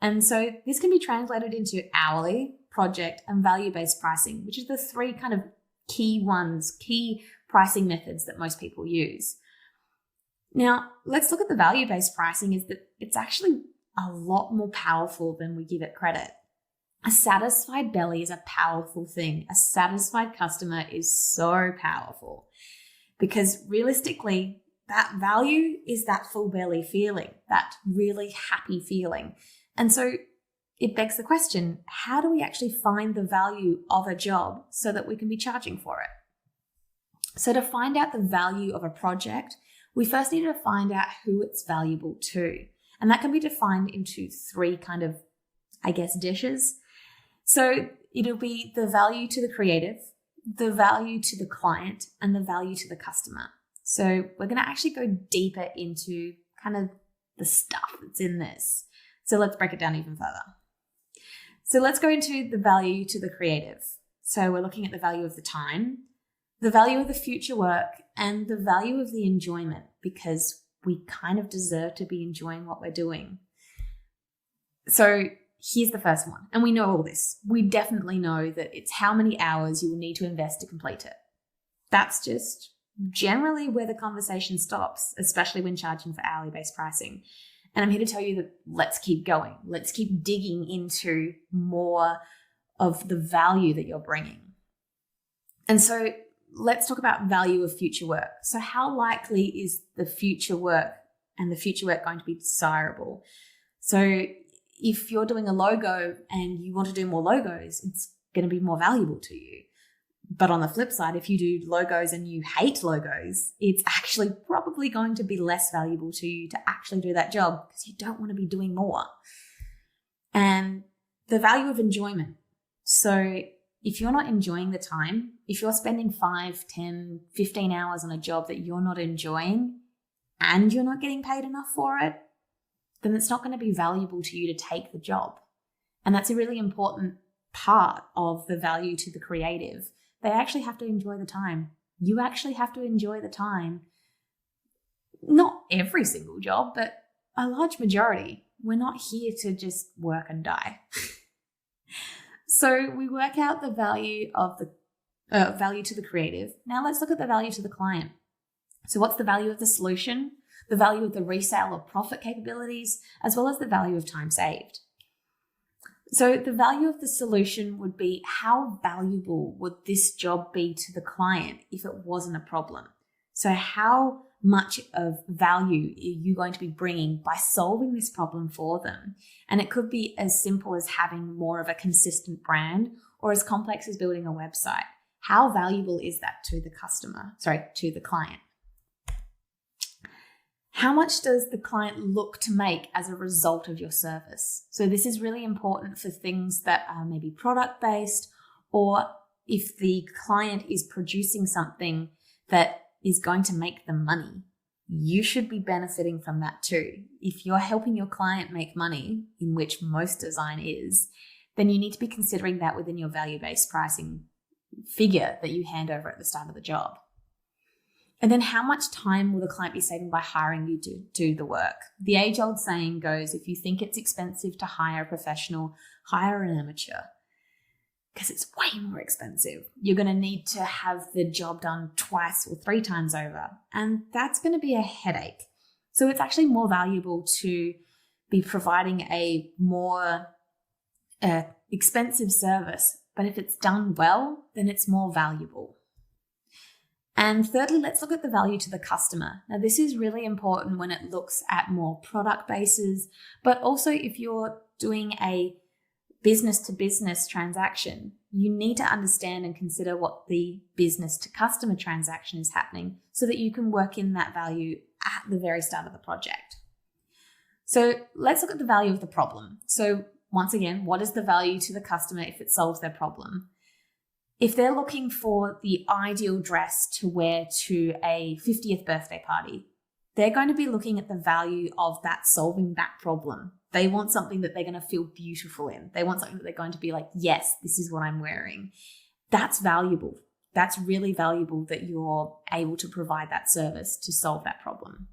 F: And so this can be translated into hourly, project, and value-based pricing, which are the three kind of key pricing methods that most people use. Now, let's look at the value-based pricing is that it's actually a lot more powerful than we give it credit. A satisfied belly is a powerful thing. A satisfied customer is so powerful because realistically, that value is that full belly feeling, that really happy feeling. And so it begs the question, how do we actually find the value of a job so that we can be charging for it? So to find out the value of a project, we first need to find out who it's valuable to. And that can be defined into three kind of, I guess, dishes. So it'll be the value to the creative, the value to the client, and the value to the customer. So we're going to actually go deeper into kind of the stuff that's in this. So let's break it down even further. So let's go into the value to the creative. So we're looking at the value of the time, the value of the future work, and the value of the enjoyment, because we kind of deserve to be enjoying what we're doing. So here's the first one. And we know all this. We definitely know that it's how many hours you will need to invest to complete it. That's just generally where the conversation stops, especially when charging for hourly-based pricing. And I'm here to tell you that let's keep going. Let's keep digging into more of the value that you're bringing. And so let's talk about value of future work. So how likely is the future work and the future work going to be desirable? So if you're doing a logo and you want to do more logos, it's going to be more valuable to you. But on the flip side, if you do logos and you hate logos, it's actually probably going to be less valuable to you to actually do that job because you don't want to be doing more. And the value of enjoyment. So if you're not enjoying the time, if you're spending 5, 10, 15 hours on a job that you're not enjoying and you're not getting paid enough for it, then it's not going to be valuable to you to take the job. And that's a really important part of the value to the creative. They actually have to enjoy the time. You actually have to enjoy the time. Not every single job, but a large majority. We're not here to just work and die. So we work out the value of the value to the creative. Now let's look at the value to the client. So what's the value of the solution, the value of the resale or profit capabilities, as well as the value of time saved? So the value of the solution would be how valuable would this job be to the client if it wasn't a problem? So how much of value are you going to be bringing by solving this problem for them? And it could be as simple as having more of a consistent brand or as complex as building a website. How valuable is that to the to the client? How much does the client look to make as a result of your service? So this is really important for things that are maybe product-based, or if the client is producing something that is going to make them money, you should be benefiting from that too. If you're helping your client make money, in which most design is, then you need to be considering that within your value-based pricing figure that you hand over at the start of the job. And then how much time will the client be saving by hiring you to do the work? The age-old saying goes, if you think it's expensive to hire a professional, hire an amateur, because it's way more expensive. You're going to need to have the job done 2 or 3 times over, and that's going to be a headache. So it's actually more valuable to be providing a more expensive service, but if it's done well, then it's more valuable. And thirdly, let's look at the value to the customer. Now, this is really important when it looks at more product bases, but also if you're doing a business-to-business transaction, you need to understand and consider what the business-to-customer transaction is happening so that you can work in that value at the very start of the project. So let's look at the value of the problem. So once again, what is the value to the customer if it solves their problem? If they're looking for the ideal dress to wear to a 50th birthday party, they're going to be looking at the value of that solving that problem. They want something that they're going to feel beautiful in. They want something that they're going to be like, yes, this is what I'm wearing. That's valuable. That's really valuable that you're able to provide that service to solve that problem.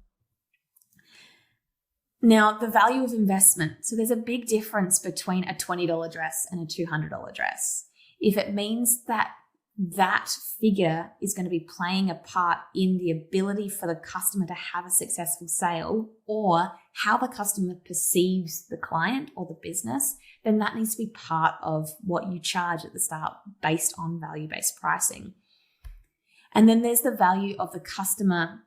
F: Now, the value of investment. So there's a big difference between a $20 dress and a $200 dress. If it means that that figure is going to be playing a part in the ability for the customer to have a successful sale, or how the customer perceives the client or the business, then that needs to be part of what you charge at the start based on value-based pricing. And then there's the value of the customer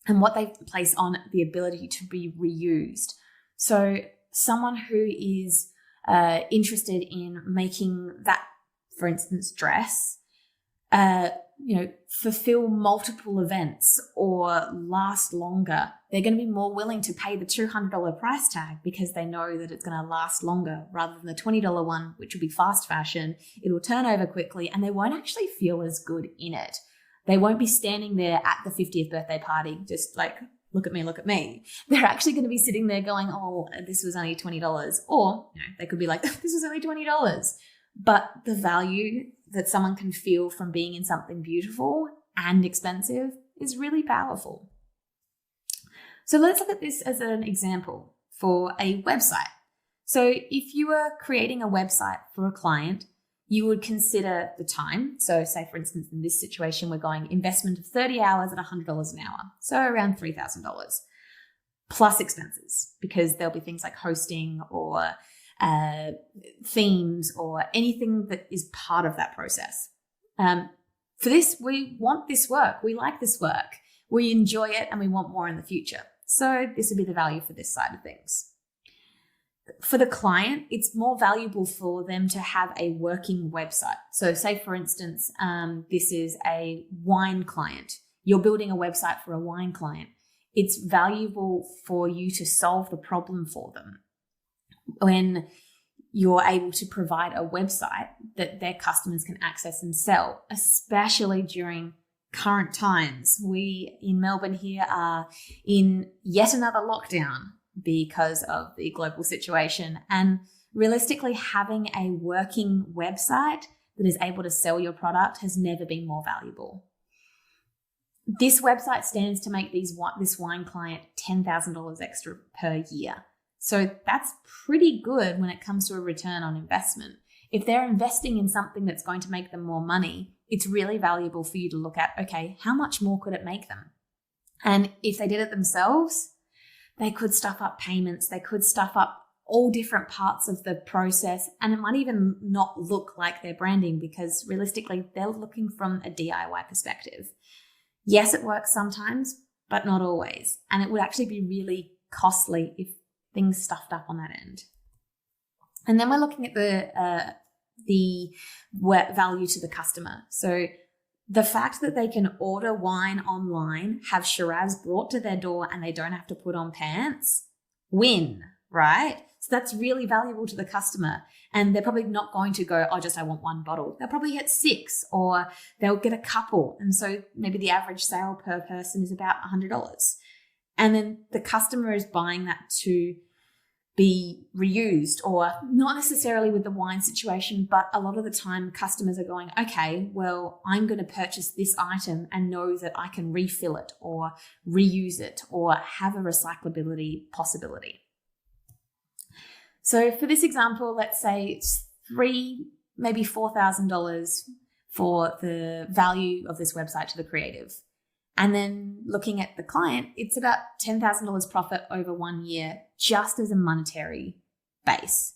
F: and what they place on the ability to be reused. So someone who is interested in making that, for instance, dress, fulfill multiple events or last longer, they're going to be more willing to pay the $200 price tag because they know that it's going to last longer rather than the $20 one, which will be fast fashion. It will turn over quickly and they won't actually feel as good in it. They won't be standing there at the 50th birthday party just like, look at me, look at me. They're actually going to be sitting there going, oh, this was only $20. Or they could be like, this was only $20. But the value that someone can feel from being in something beautiful and expensive is really powerful. So let's look at this as an example for a website. So if you were creating a website for a client, you would consider the time. So say, for instance, in this situation, we're going investment of 30 hours at $100 an hour. So around $3,000 plus expenses, because there'll be things like hosting or themes or anything that is part of that process. For this, we want this work. We like this work. We enjoy it and we want more in the future. So this would be the value for this side of things. For the client, it's more valuable for them to have a working website. So say, for instance, this is a wine client. You're building a website for a wine client. It's valuable for you to solve the problem for them when you're able to provide a website that their customers can access and sell, especially during current times. We in Melbourne here are in yet another lockdown because of the global situation. And realistically, having a working website that is able to sell your product has never been more valuable. This website stands to make this wine client $10,000 extra per year. So that's pretty good when it comes to a return on investment. If they're investing in something that's going to make them more money, it's really valuable for you to look at, okay, how much more could it make them? And if they did it themselves, they could stuff up payments, they could stuff up all different parts of the process, and it might even not look like their branding because realistically, they're looking from a DIY perspective. Yes, it works sometimes, but not always. And it would actually be really costly if things stuffed up on that end. And then we're looking at the value to the customer. So the fact that they can order wine online, have Shiraz brought to their door, and they don't have to put on pants, win, right? So that's really valuable to the customer. And they're probably not going to go, oh, I want one bottle. They'll probably get 6 or they'll get a couple. And so maybe the average sale per person is about $100. And then the customer is buying that to be reused, or not necessarily with the wine situation, but a lot of the time customers are going, okay, well, I'm going to purchase this item and know that I can refill it or reuse it or have a recyclability possibility. So for this example, let's say it's $3,000, maybe $4,000 for the value of this website to the creative. And then looking at the client, it's about $10,000 profit over 1 year, just as a monetary base.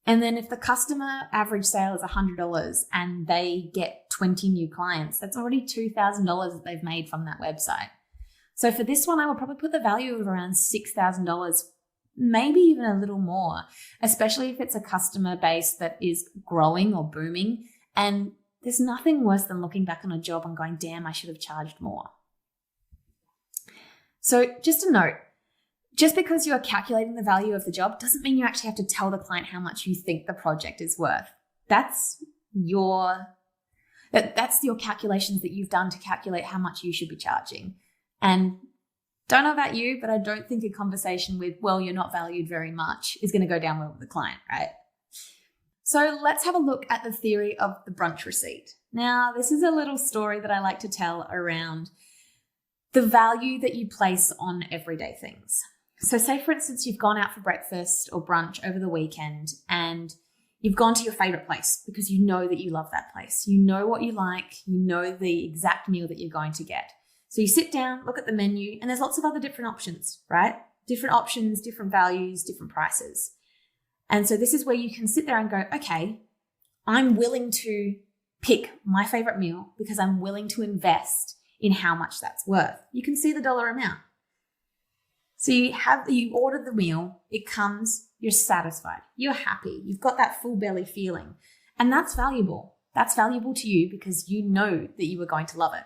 F: And then if the customer average sale is $100 and they get 20 new clients, that's already $2,000 that they've made from that website. So for this one, I would probably put the value of around $6,000, maybe even a little more, especially if it's a customer base that is growing or booming. And there's nothing worse than looking back on a job and going, damn, I should have charged more. So just a note, just because you're calculating the value of the job doesn't mean you actually have to tell the client how much you think the project is worth. That's your calculations that you've done to calculate how much you should be charging. And don't know about you, but I don't think a conversation with, well, you're not valued very much is going to go down well with the client, right? So let's have a look at the theory of the brunch receipt. Now, this is a little story that I like to tell around the value that you place on everyday things. So say, for instance, you've gone out for breakfast or brunch over the weekend and you've gone to your favorite place because you know that you love that place. You know what you like, you know the exact meal that you're going to get. So you sit down, look at the menu, and there's lots of other different options, right? Different options, different values, different prices. And so this is where you can sit there and go, okay, I'm willing to pick my favorite meal because I'm willing to invest in how much that's worth. You can see the dollar amount. So you order the meal, it comes, you're satisfied, you're happy, you've got that full belly feeling, and that's valuable. That's valuable to you because you know that you are going to love it.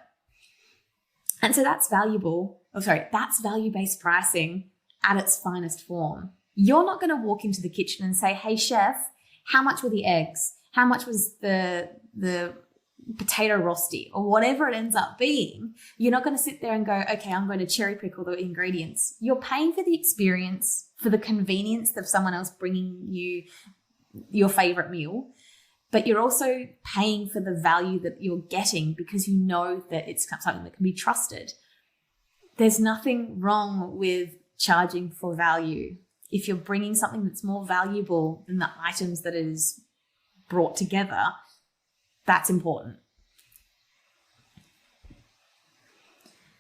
F: And so that's that's value-based pricing at its finest form. You're not going to walk into the kitchen and say, hey, chef, how much were the eggs? How much was the potato rosti or whatever it ends up being? You're not going to sit there and go, okay, I'm going to cherry pick all the ingredients. You're paying for the experience, for the convenience of someone else bringing you your favorite meal, but you're also paying for the value that you're getting because you know that it's something that can be trusted. There's nothing wrong with charging for value. If you're bringing something that's more valuable than the items that is brought together, that's important.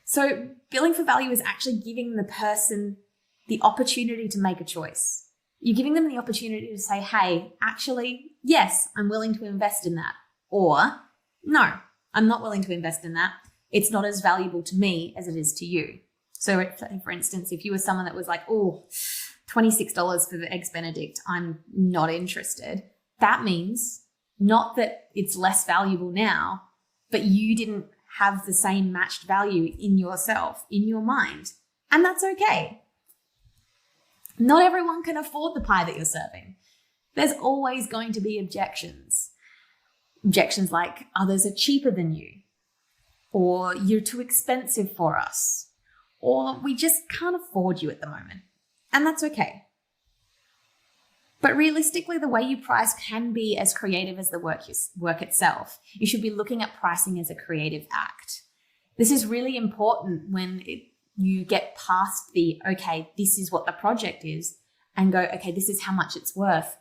F: So billing for value is actually giving the person the opportunity to make a choice. You're giving them the opportunity to say, hey, actually, yes, I'm willing to invest in that. Or, no, I'm not willing to invest in that. It's not as valuable to me as it is to you. So for instance, if you were someone that was like, oh, $26 for the Eggs Benedict, I'm not interested. That means not that it's less valuable now, but you didn't have the same matched value in yourself, in your mind. And that's okay. Not everyone can afford the pie that you're serving. There's always going to be objections. Objections like others are cheaper than you, or you're too expensive for us, or we just can't afford you at the moment. And that's okay. But realistically, the way you price can be as creative as the work itself. You should be looking at pricing as a creative act. This is really important when you get past the, okay, this is what the project is, and go, okay, this is how much it's worth.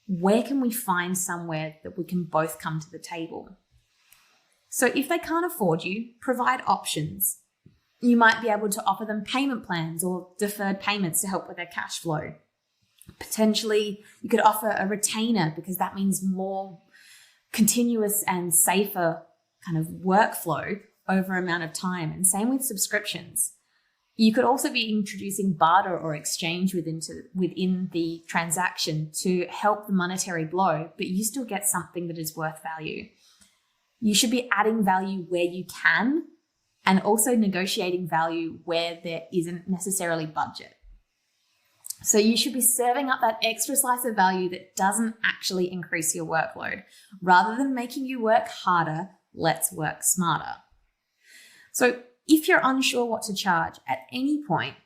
F: Where can we find somewhere that we can both come to the table? So if they can't afford you, provide options. You might be able to offer them payment plans or deferred payments to help with their cash flow. Potentially, you could offer a retainer because that means more continuous and safer kind of workflow over an amount of time. And same with subscriptions. You could also be introducing barter or exchange within the transaction to help the monetary blow, but you still get something that is worth value. You should be adding value where you can and also negotiating value where there isn't necessarily budget. So you should be serving up that extra slice of value that doesn't actually increase your workload. Rather than making you work harder, let's work smarter. So if you're unsure what to charge at any point,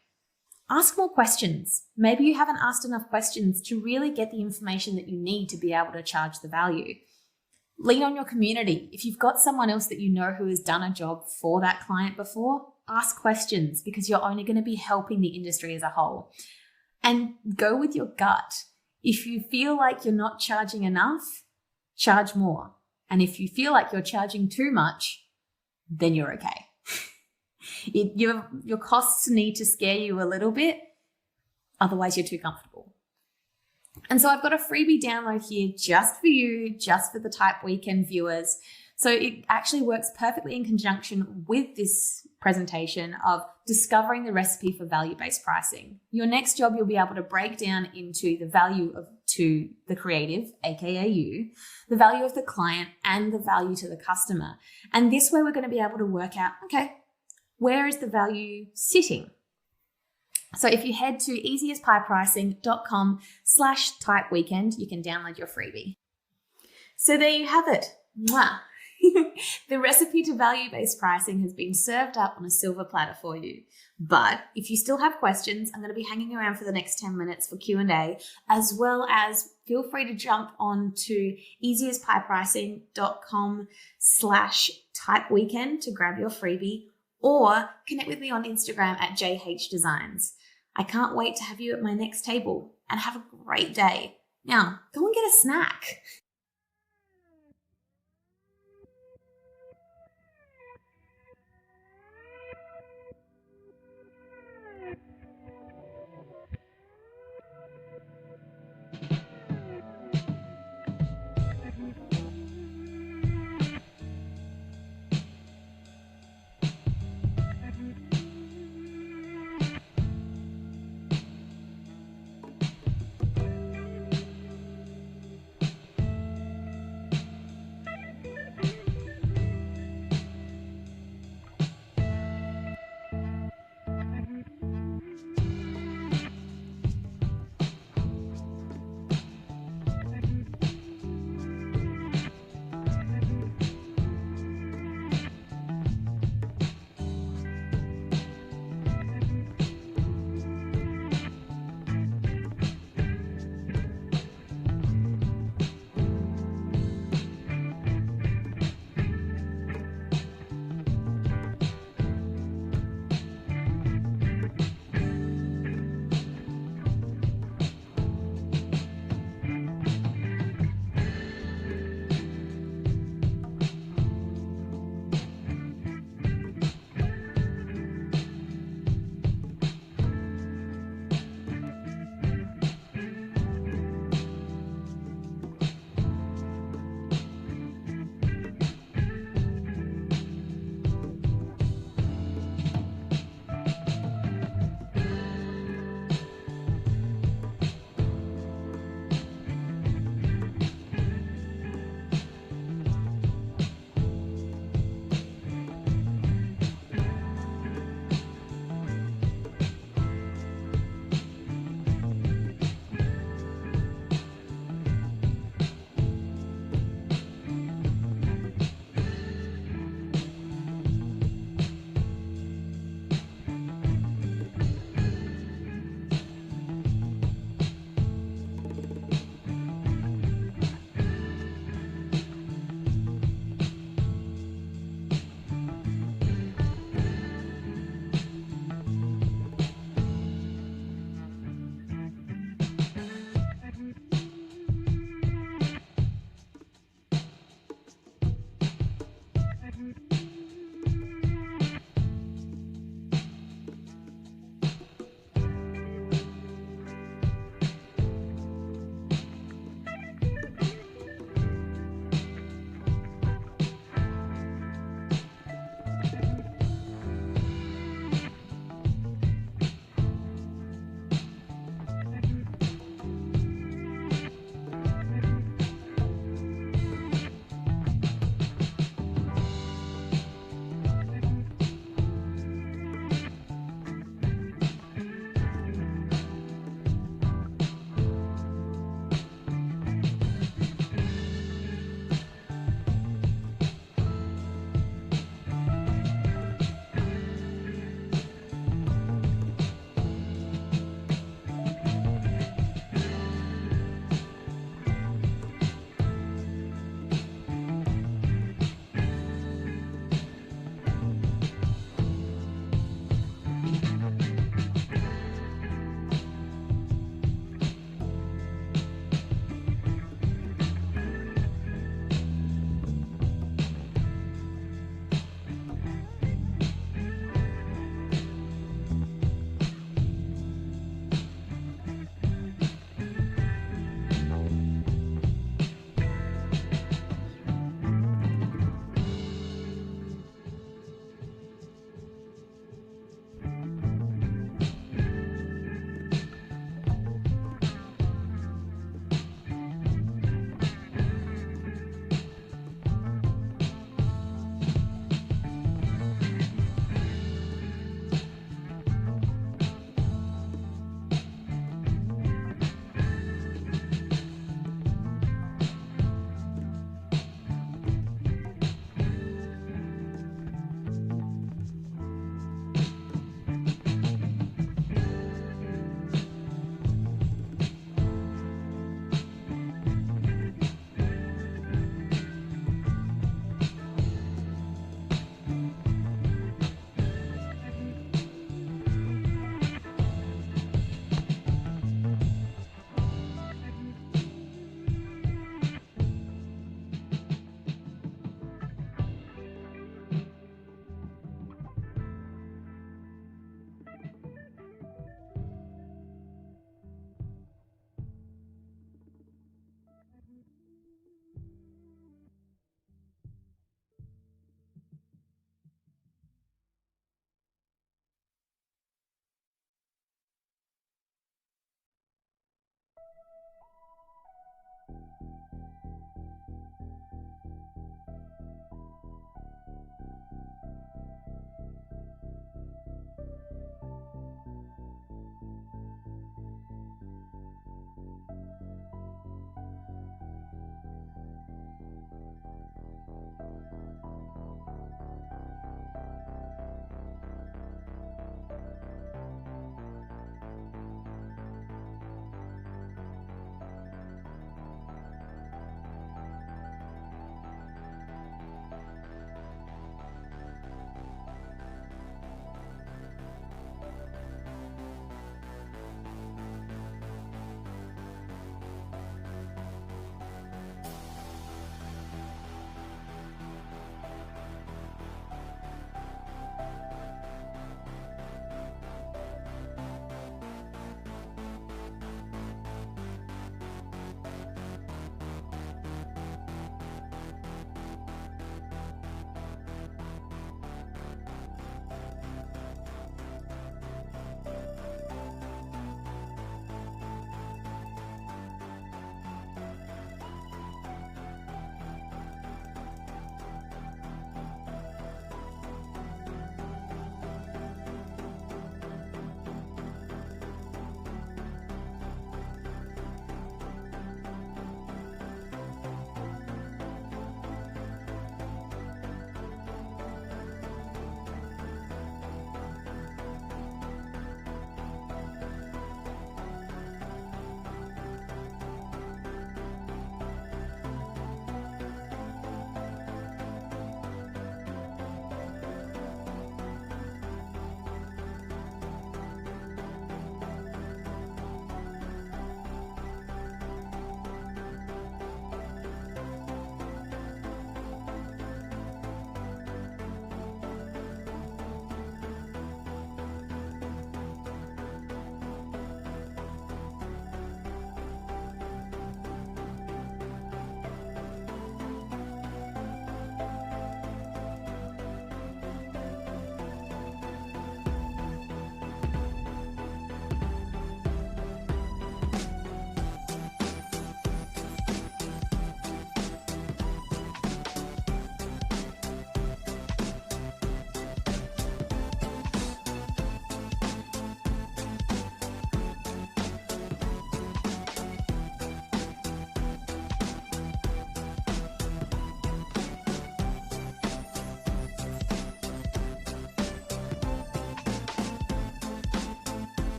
F: ask more questions. Maybe you haven't asked enough questions to really get the information that you need to be able to charge the value. Lean on your community. If you've got someone else that you know who has done a job for that client before, ask questions because you're only going to be helping the industry as a whole. And go with your gut. If you feel like you're not charging enough, charge more. And if you feel like you're charging too much, then you're okay. Your costs need to scare you a little bit, otherwise you're too comfortable. And so I've got a freebie download here just for you, just for the TypeWknd viewers. So it actually works perfectly in conjunction with this presentation of discovering the recipe for value-based pricing. Your next job, you'll be able to break down into the value to the creative, aka you, the value of the client, and the value to the customer. And this way we're going to be able to work out, okay, where is the value sitting? So if you head to easyaspiepricing.com/TypeWknd, you can download your freebie. So there you have it. Mwah. The recipe to value-based pricing has been served up on a silver platter for you. But if you still have questions, I'm going to be hanging around for the next 10 minutes for Q&A, as well as feel free to jump on to easyaspiepricing.com/TypeWknd to grab your freebie, or connect with me on Instagram at jhdesigns. I can't wait to have you at my next table, and have a great day. Now, go and get a snack.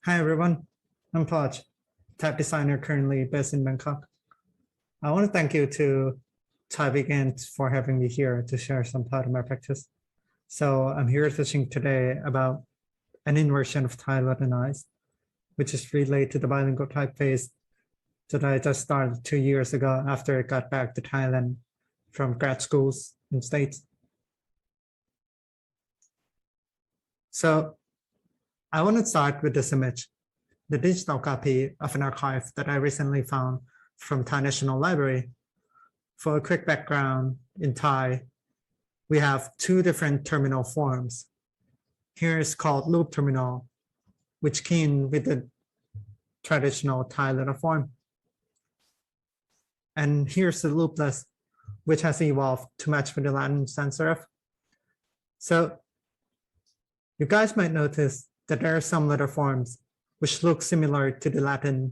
G: Hi everyone, I'm Potch, type designer currently based in Bangkok. I want to thank you to TypeWknd for having me here to share some part of my practice. So I'm here teaching today about an inversion of Thai Latinized, which is related to the bilingual typeface that I just started 2 years ago after I got back to Thailand from grad schools in States. So I want to start with this image, the digital copy of an archive that I recently found from Thai National Library. For a quick background, in Thai, we have 2 different terminal forms. Here is called loop terminal, which came with the traditional Thai letter form. And here's the loopless, which has evolved to match with the Latin sans serif. So you guys might notice that there are some letter forms which look similar to the Latin,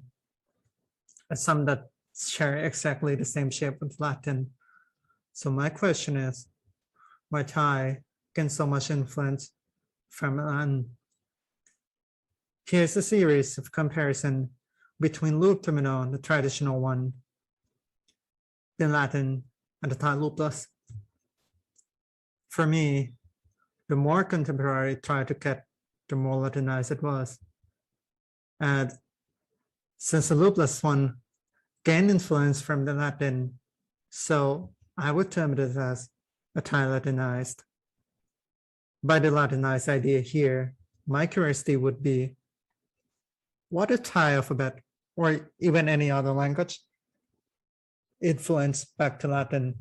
G: and some that share exactly the same shape with Latin. So my question is, why Thai get so much influence from Latin? Here's a series of comparison between loop terminal, the traditional one, the Latin, and the Thai loopless. For me, the more contemporary I tried to get, the more Latinized it was. And since the loopless one gained influence from the Latin, so I would term it as a Thai Latinized. By the Latinized idea here, my curiosity would be, what a Thai alphabet, or even any other language, influence back to Latin?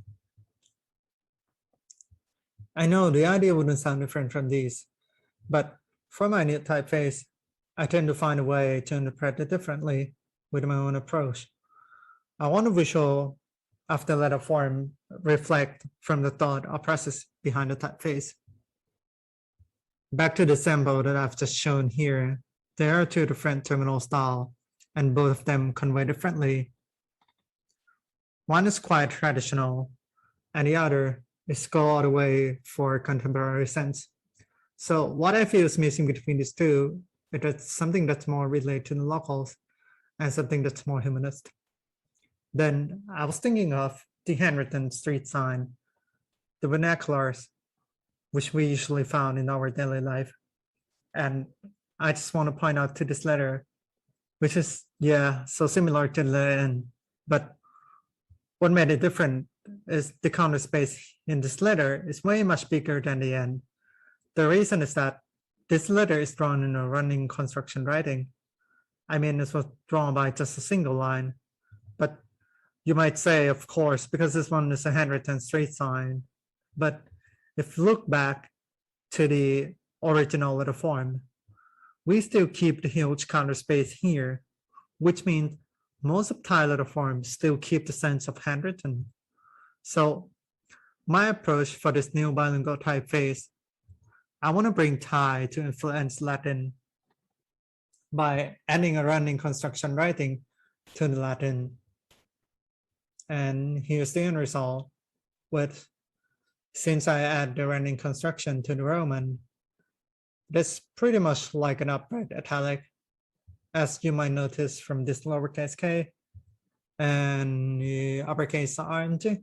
G: I know the idea wouldn't sound different from these, but for my new typeface, I tend to find a way to interpret it differently with my own approach. I want a visual of the letter form reflect from the thought or process behind the typeface. Back to the sample that I've just shown here, there are 2 different terminal styles, and both of them convey differently. One is quite traditional, and the other is go all the way for contemporary sense. So what I feel is missing between these 2 is that something that's more related to the locals and something that's more humanist. Then I was thinking of the handwritten street sign, the vernaculars, which we usually found in our daily life. And I just want to point out to this letter, which is, yeah, so similar to the N, but what made it different is the counter space in this letter is way much bigger than the N. The reason is that this letter is drawn in a running construction writing. I mean, it was drawn by just a single line, but you might say, of course, because this one is a handwritten straight sign. But if you look back to the original letter form, we still keep the huge counter space here, which means most of Thai letter forms still keep the sense of handwritten. So my approach for this new bilingual typeface, I want to bring Thai to influence Latin by adding a running construction writing to the Latin. And here's the end result with, since I add the running construction to the Roman, that's pretty much like an upright italic, as you might notice from this lowercase k and the uppercase R and G.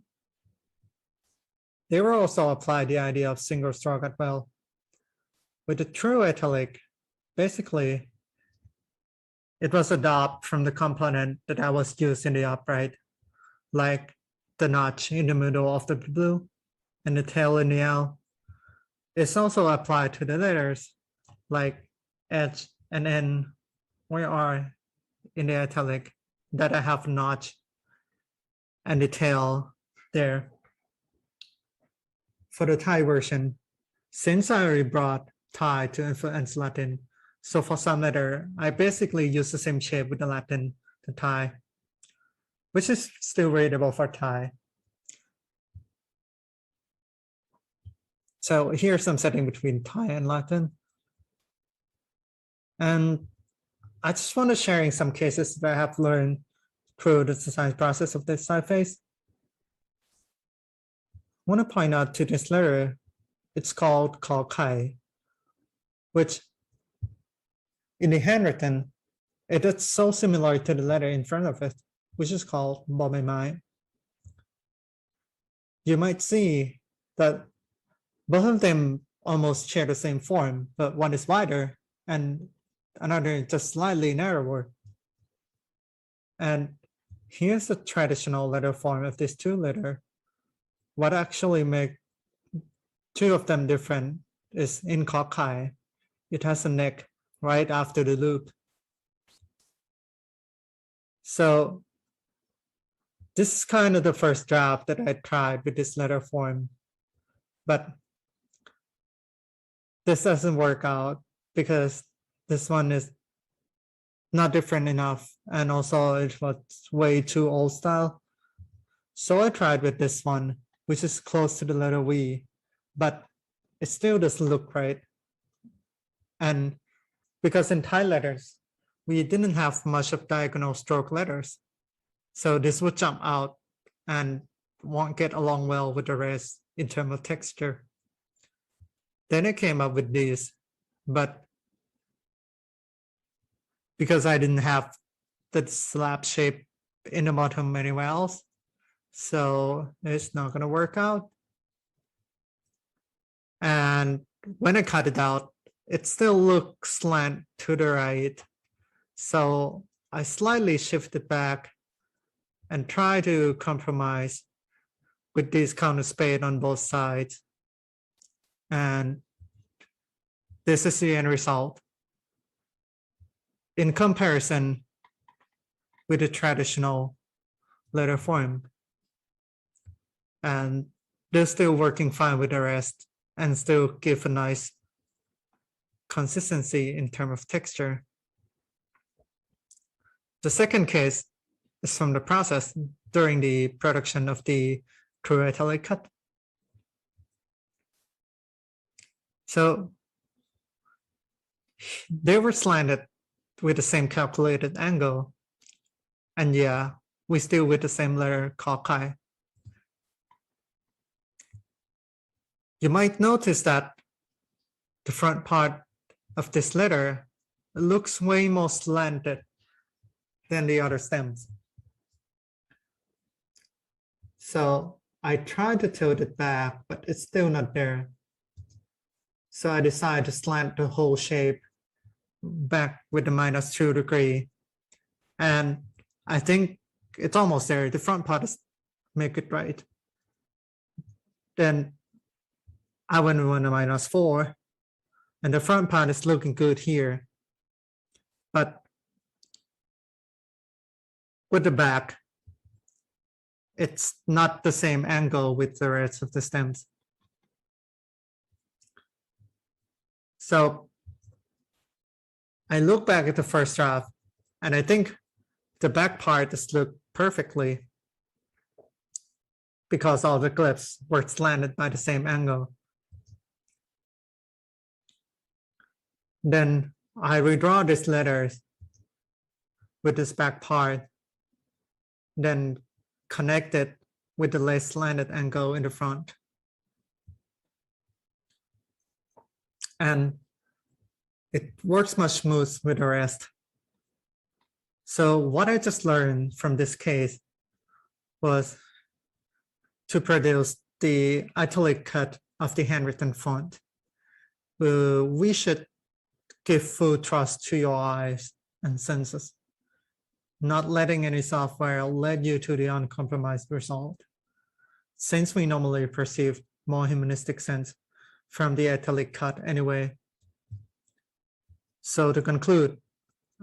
G: They will also apply the idea of single stroke as well. With the true italic, basically, it was adopted from the component that I was used in the upright, like the notch in the middle of the blue and the tail in the L. It's also applied to the letters, like H and N or R in the italic that I have a notch and the tail there. For the Thai version, since I already brought Thai to influence Latin, so for some letter, I basically use the same shape with the Latin to Thai, which is still readable for Thai. So here's some setting between Thai and Latin. And I just want to sharing some cases that I have learned through the design process of this typeface. I want to point out to this letter, it's called Kai, which in the handwritten, it is so similar to the letter in front of it, which is called Bomai. You might see that both of them almost share the same form, but one is wider and another is just slightly narrower. And here's the traditional letter form of these two letters. What actually makes two of them different is in Kokai, it has a neck right after the loop. So this is kind of the first draft that I tried with this letter form, but this doesn't work out because this one is not different enough, and also it was way too old style. So I tried with this one, which is close to the letter V, but it still doesn't look right. And because in Thai letters, we didn't have much of diagonal stroke letters, so this would jump out and won't get along well with the rest in terms of texture. Then I came up with these, but because I didn't have the slab shape in the bottom anywhere else, so it's not going to work out. And when I cut it out, it still looks slant to the right. So I slightly shifted back and try to compromise with this counter spade on both sides. And this is the end result. In comparison with the traditional letter form. And they're still working fine with the rest and still give a nice consistency in terms of texture. The second case is from the process during the production of the true italic cut. So they were slanted with the same calculated angle. And yeah, we still with the same letter Kokai. You might notice that the front part of this letter looks way more slanted than the other stems. So I tried to tilt it back, but it's still not there. So I decided to slant the whole shape back with the -2 degree. And I think it's almost there. The front part is make it right. Then I went with a -4, and the front part is looking good here. But with the back, it's not the same angle with the rest of the stems. So I look back at the first draft, and I think the back part is looked perfectly because all the glyphs were slanted by the same angle. Then I redraw these letters with this back part, then connect it with the less slanted angle in the front. And it works much smooth with the rest. So what I just learned from this case was to produce the italic cut of the handwritten font. We should give full trust to your eyes and senses, not letting any software lead you to the uncompromised result, since we normally perceive more humanistic sense from the italic cut anyway. So to conclude,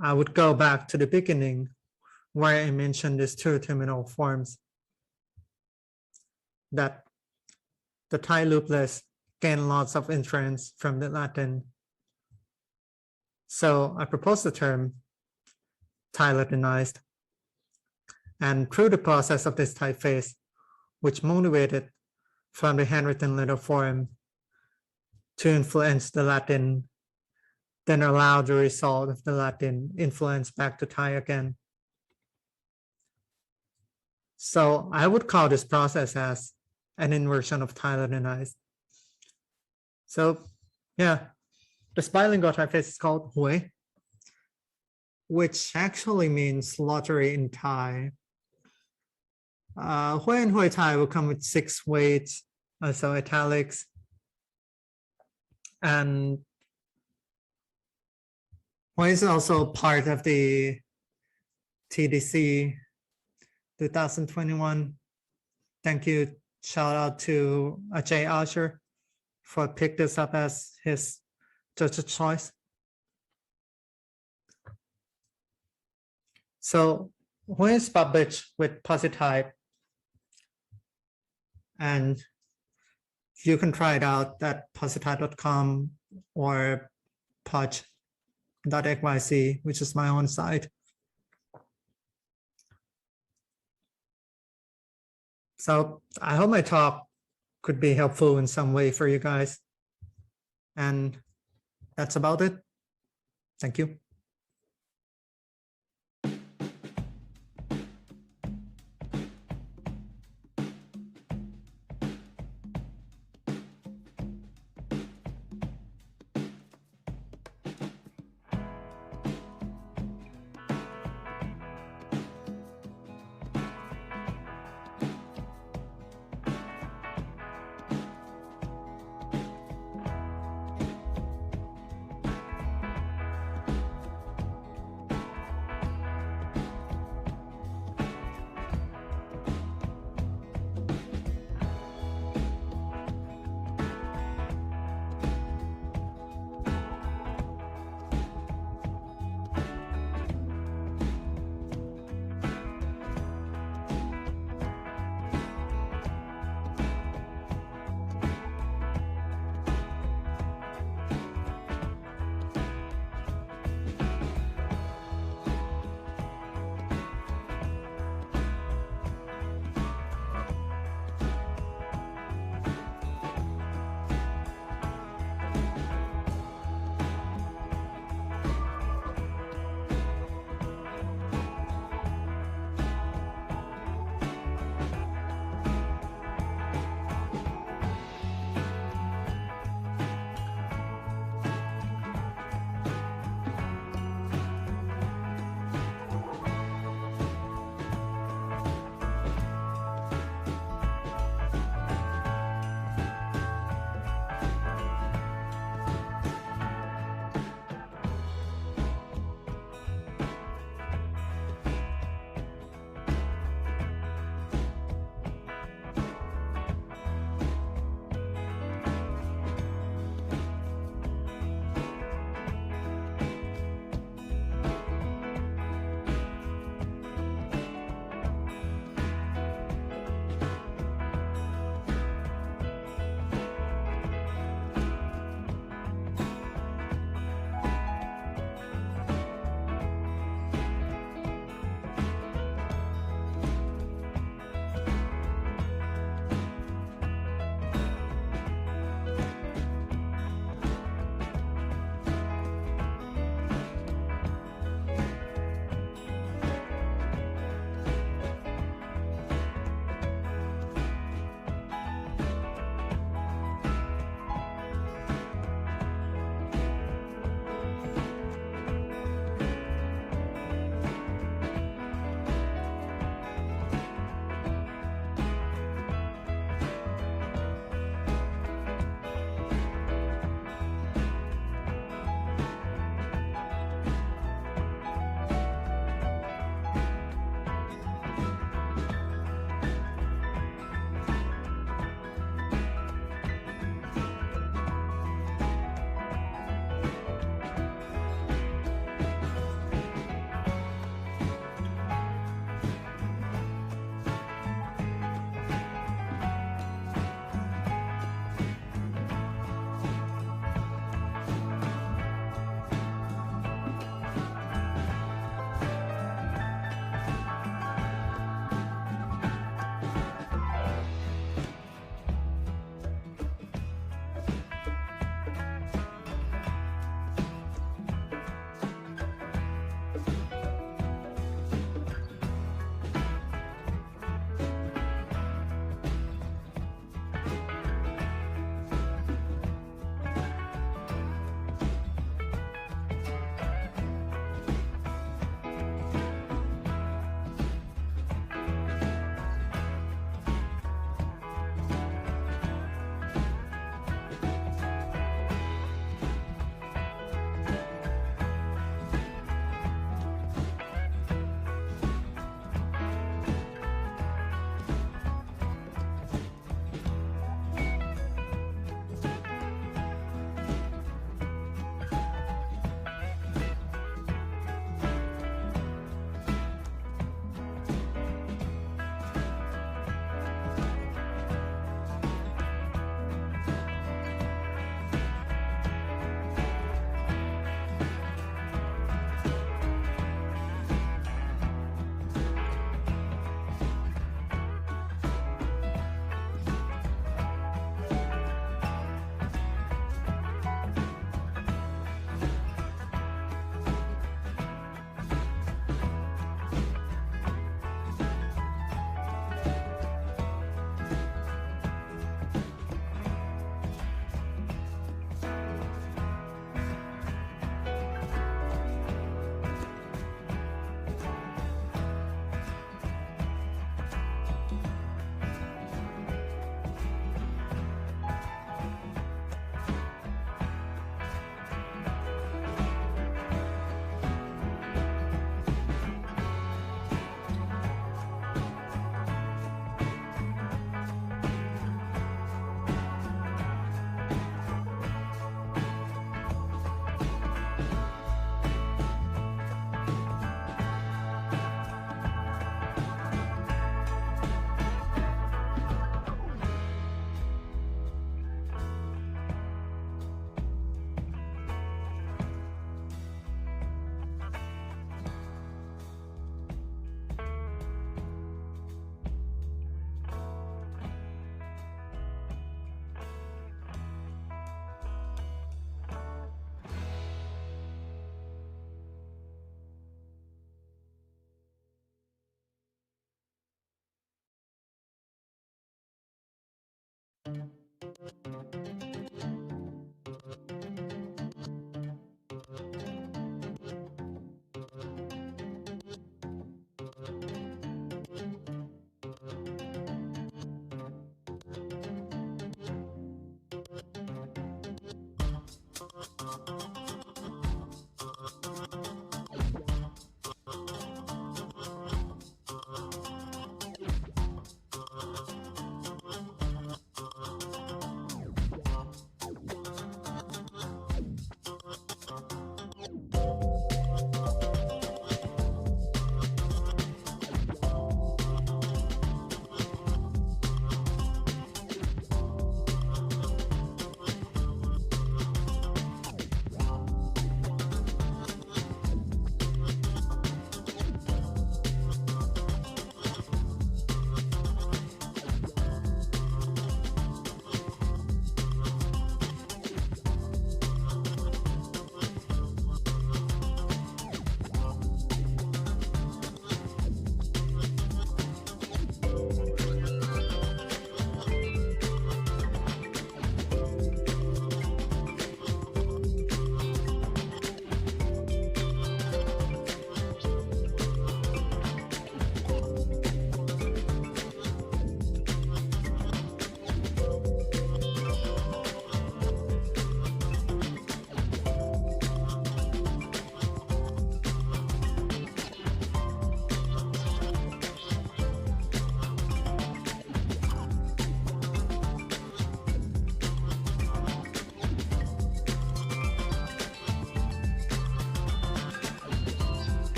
G: I would go back to the beginning where I mentioned these two terminal forms, that the Thai loopless gain lots of influence from the Latin. So I propose the term Thai Latinized. And through the process of this typeface, which motivated from the handwritten letter form to influence the Latin, then allow the result of the Latin influence back to Thai again. So I would call this process as an inversion of Thai Latinized. So yeah, this bilingual typeface is called Hui. which actually means lottery in Thai. Hui and Hui Thai will come with 6 weights, so italics. And Hui is also part of the TDC 2021. Thank you. Shout out to Jay Archer for picking this up as his judge's choice. So Hui is published with Positype, and you can try it out at positype.com or potch.xyz, which is my own site. So I hope my talk could be helpful in some way for you guys. And that's about it. Thank you.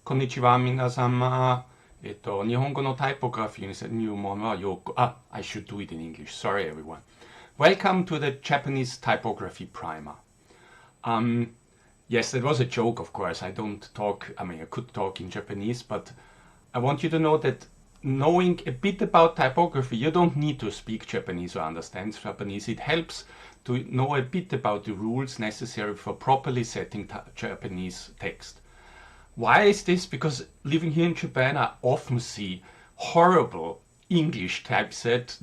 H: Konnichiwa minasama. 日本語のタイポグラフィーに入門はよく、I should do it in English. Sorry, everyone. Welcome to the Japanese typography primer. Yes, that was a joke, of course. I could talk in Japanese, but I want you to know that knowing a bit about typography, you don't need to speak Japanese or understand Japanese. It helps to know a bit about the rules necessary for properly setting Japanese text. Why is this? Because living here in Japan, I often see horrible English typeset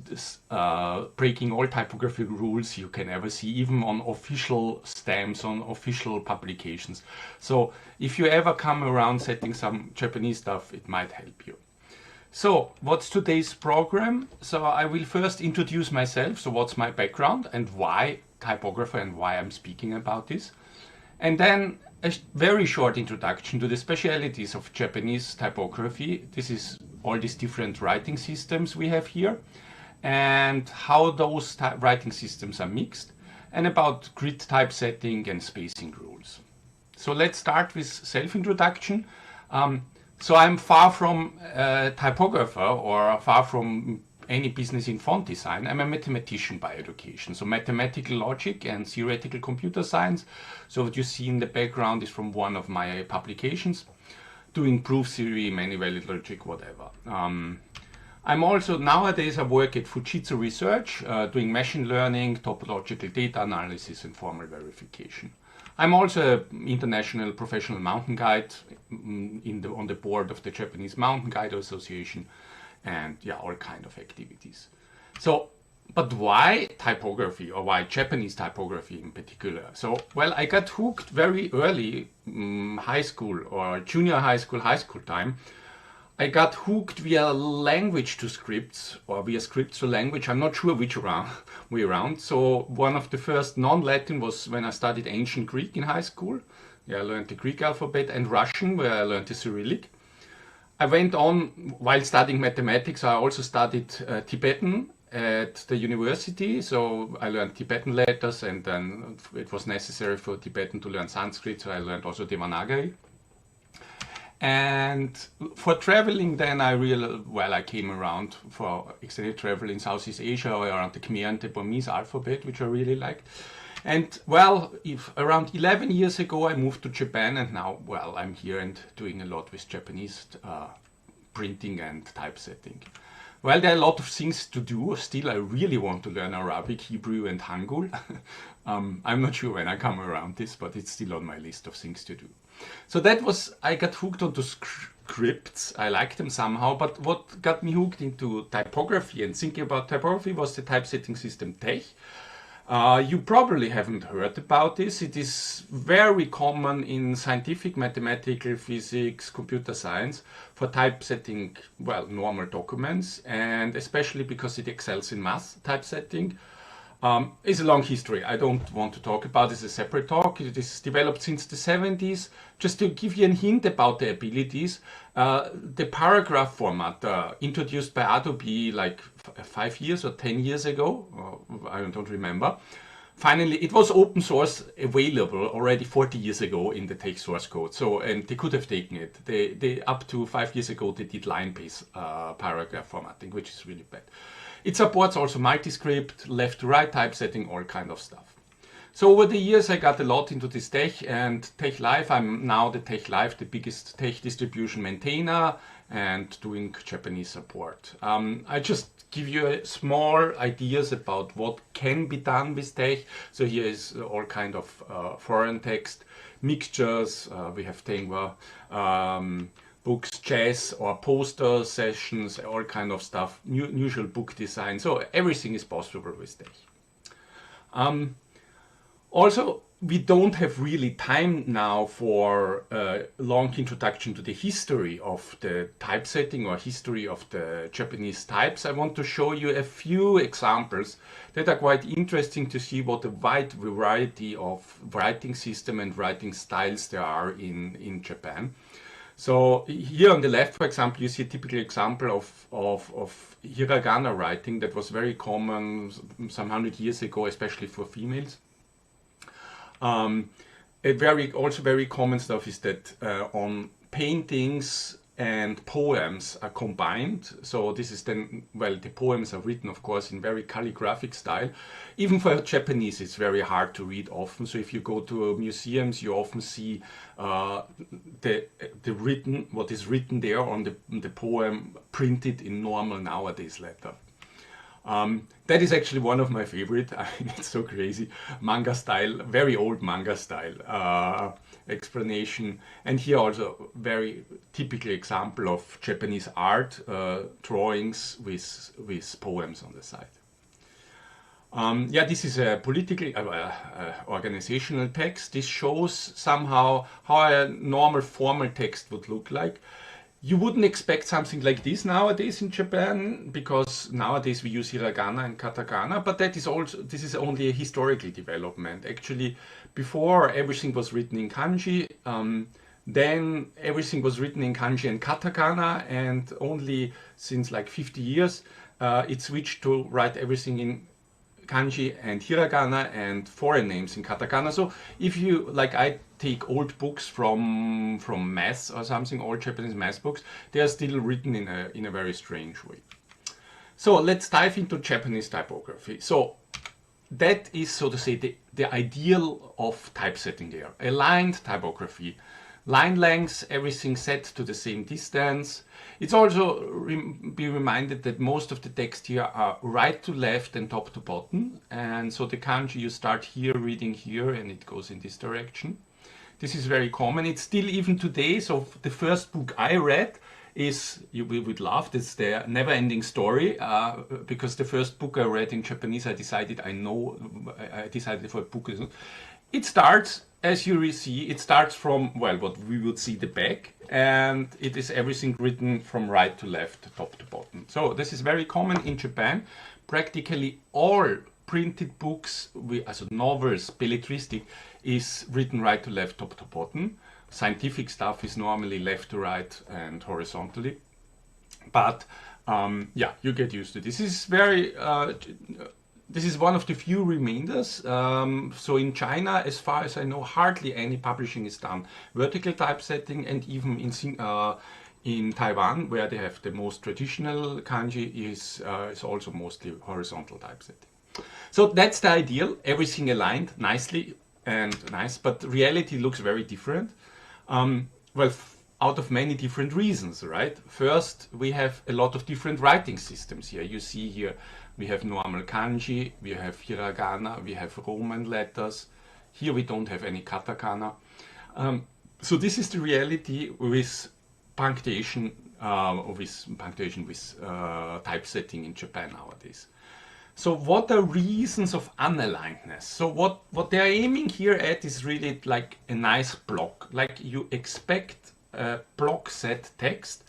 H: breaking all typographic rules you can ever see, even on official stamps, on official publications. So if you ever come around setting some Japanese stuff, it might help you. So what's today's program? So I will first introduce myself. So what's my background and why typographer and why I'm speaking about this. And then a very short introduction to the specialities of Japanese typography. This is all these different writing systems we have here and how those writing systems are mixed, and about grid typesetting and spacing rules. So let's start with self-introduction. So I'm far from a typographer or far from any business in font design. I'm a mathematician by education, so mathematical logic and theoretical computer science. So what you see in the background is from one of my publications, doing proof theory, many-valued logic, whatever. I'm also, nowadays I work at Fujitsu Research, doing machine learning, topological data analysis and formal verification. I'm also an international professional mountain guide on the board of the Japanese Mountain Guide Association, and yeah, all kind of activities. So, but why typography, or why Japanese typography in particular? So, well, I got hooked very early, high school or junior high school time. I got hooked via language to scripts, or via scripts to language. I'm not sure which way around. So one of the first non-Latin was when I studied ancient Greek in high school. Yeah, I learned the Greek alphabet, and Russian, where I learned the Cyrillic. I went on, while studying mathematics, I also studied Tibetan at the university. So I learned Tibetan letters, and then it was necessary for Tibetan to learn Sanskrit, so I learned also Devanagari. And for traveling then I came around for extended travel in Southeast Asia around the Khmer and the Burmese alphabet, which I really liked. And well, around 11 years ago I moved to Japan, and now, well, I'm here and doing a lot with Japanese printing and typesetting. Well, there are a lot of things to do. Still, I really want to learn Arabic, Hebrew and Hangul. I'm not sure when I come around this, but it's still on my list of things to do. So I got hooked onto scripts. I liked them somehow, but what got me hooked into typography and thinking about typography was the typesetting system TeX. You probably haven't heard about this. It is very common in scientific, mathematical, physics, computer science for typesetting, well, normal documents, and especially because it excels in math typesetting. It's a long history. I don't want to talk about it as a separate talk. It is developed since the 70s. Just to give you a hint about the abilities, the paragraph format introduced by Adobe like 5 years or 10 years ago, I don't remember. Finally, it was open source available already 40 years ago in the TeX source code. So, and they could have taken it. They up to 5 years ago, they did line-based paragraph formatting, which is really bad. It supports also multi-script, left to right typesetting, all kind of stuff. So over the years I got a lot into this TeX and TeX Live. I'm now the TeX Live, the biggest TeX distribution maintainer, and doing Japanese support. I just give you small ideas about what can be done with TeX. So here is all kind of foreign text, mixtures, we have Tengwa, books, jazz or poster sessions, all kind of stuff, usual book design. So everything is possible with TeX. Also, we don't have really time now for a long introduction to the history of the typesetting or history of the Japanese types. I want to show you a few examples that are quite interesting to see what a wide variety of writing system and writing styles there are in Japan. So here on the left, for example, you see a typical example of hiragana writing that was very common some 100 years ago, especially for females. Also very common stuff is that on paintings and poems are combined. So this is then, well, the poems are written, of course, in very calligraphic style. Even for Japanese, it's very hard to read often. So if you go to museums, you often see the written, what is written there on the poem printed in normal nowadays letter. That is actually one of my favorite. I mean, it's so crazy. Manga style, very old manga style explanation. And here also very typical example of Japanese art, drawings with poems on the side. Yeah, this is a political, organizational text. This shows somehow how a normal formal text would look like. You wouldn't expect something like this nowadays in Japan, because nowadays we use hiragana and katakana, but this is only a historical development. Actually, before everything was written in kanji, then everything was written in kanji and katakana, and only since like 50 years it switched to write everything in kanji and hiragana and foreign names in katakana. So if you, like I take old books from math or something, old Japanese math books, they are still written in a very strange way. So let's dive into Japanese typography. So that is, so to say, the ideal of typesetting there. Aligned typography. Line lengths, everything set to the same distance. It's also be reminded that most of the text here are right to left and top to bottom. And so the kanji, you start here, reading here, and it goes in this direction. This is very common. It's still even today. So the first book I read is, you would laugh, it's the Never-Ending Story, because the first book I read in Japanese, I decided for a book. It starts, as you will see, it starts from, well, what we would see the back, and it is everything written from right to left, top to bottom. So this is very common in Japan. Practically all printed books, also novels, belletristic, is written right to left, top to bottom. Scientific stuff is normally left to right and horizontally. But yeah, you get used to this. This is very this is one of the few remainders. So in China, as far as I know, hardly any publishing is done vertical typesetting, and even in Taiwan, where they have the most traditional kanji, is also mostly horizontal typesetting. So that's the ideal, everything aligned nicely and nice, but reality looks very different. Well, out of many different reasons, right? First, we have a lot of different writing systems here. You see here, we have normal kanji, we have hiragana, we have Roman letters. Here we don't have any katakana. So this is the reality with punctuation, with typesetting in Japan nowadays. So what are reasons of unalignedness? So what they are aiming here at is really like a nice block. Like you expect a block set text.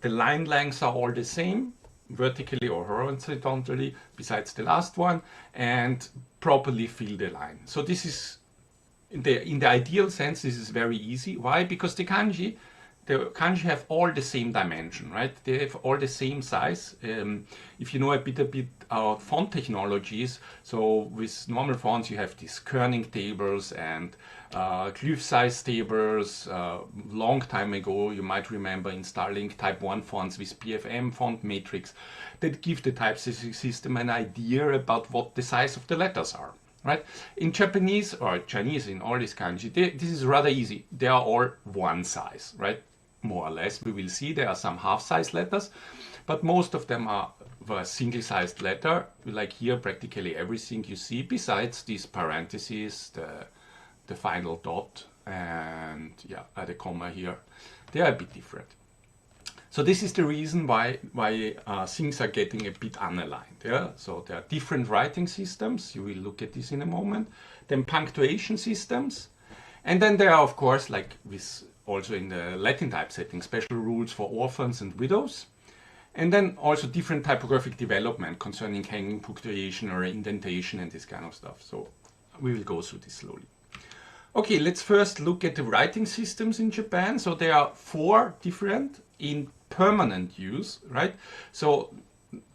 H: The line lengths are all the same, vertically or horizontally, besides the last one, and properly fill the line. So this is, in the ideal sense, this is very easy. Why? Because the kanji have all the same dimension, right? They have all the same size. If you know a bit about font technologies, so with normal fonts you have these kerning tables and glyph size tables. Long time ago, you might remember installing Type 1 fonts with PFM font matrix that give the typesetting system an idea about what the size of the letters are. Right? In Japanese or Chinese, in all these kanji, this is rather easy. They are all one size, right? More or less. We will see there are some half-size letters, but most of them are a single-sized letter. Like here, practically everything you see, besides these parentheses, the final dot, and yeah, the comma here, they are a bit different. So this is the reason why things are getting a bit unaligned. Yeah? So there are different writing systems. You will look at this in a moment. Then punctuation systems. And then there are, of course, like with also in the Latin typesetting, special rules for orphans and widows. And then also different typographic development concerning hanging punctuation or indentation and this kind of stuff. So we will go through this slowly. Okay, let's first look at the writing systems in Japan. So there are 4 different in permanent use, right? So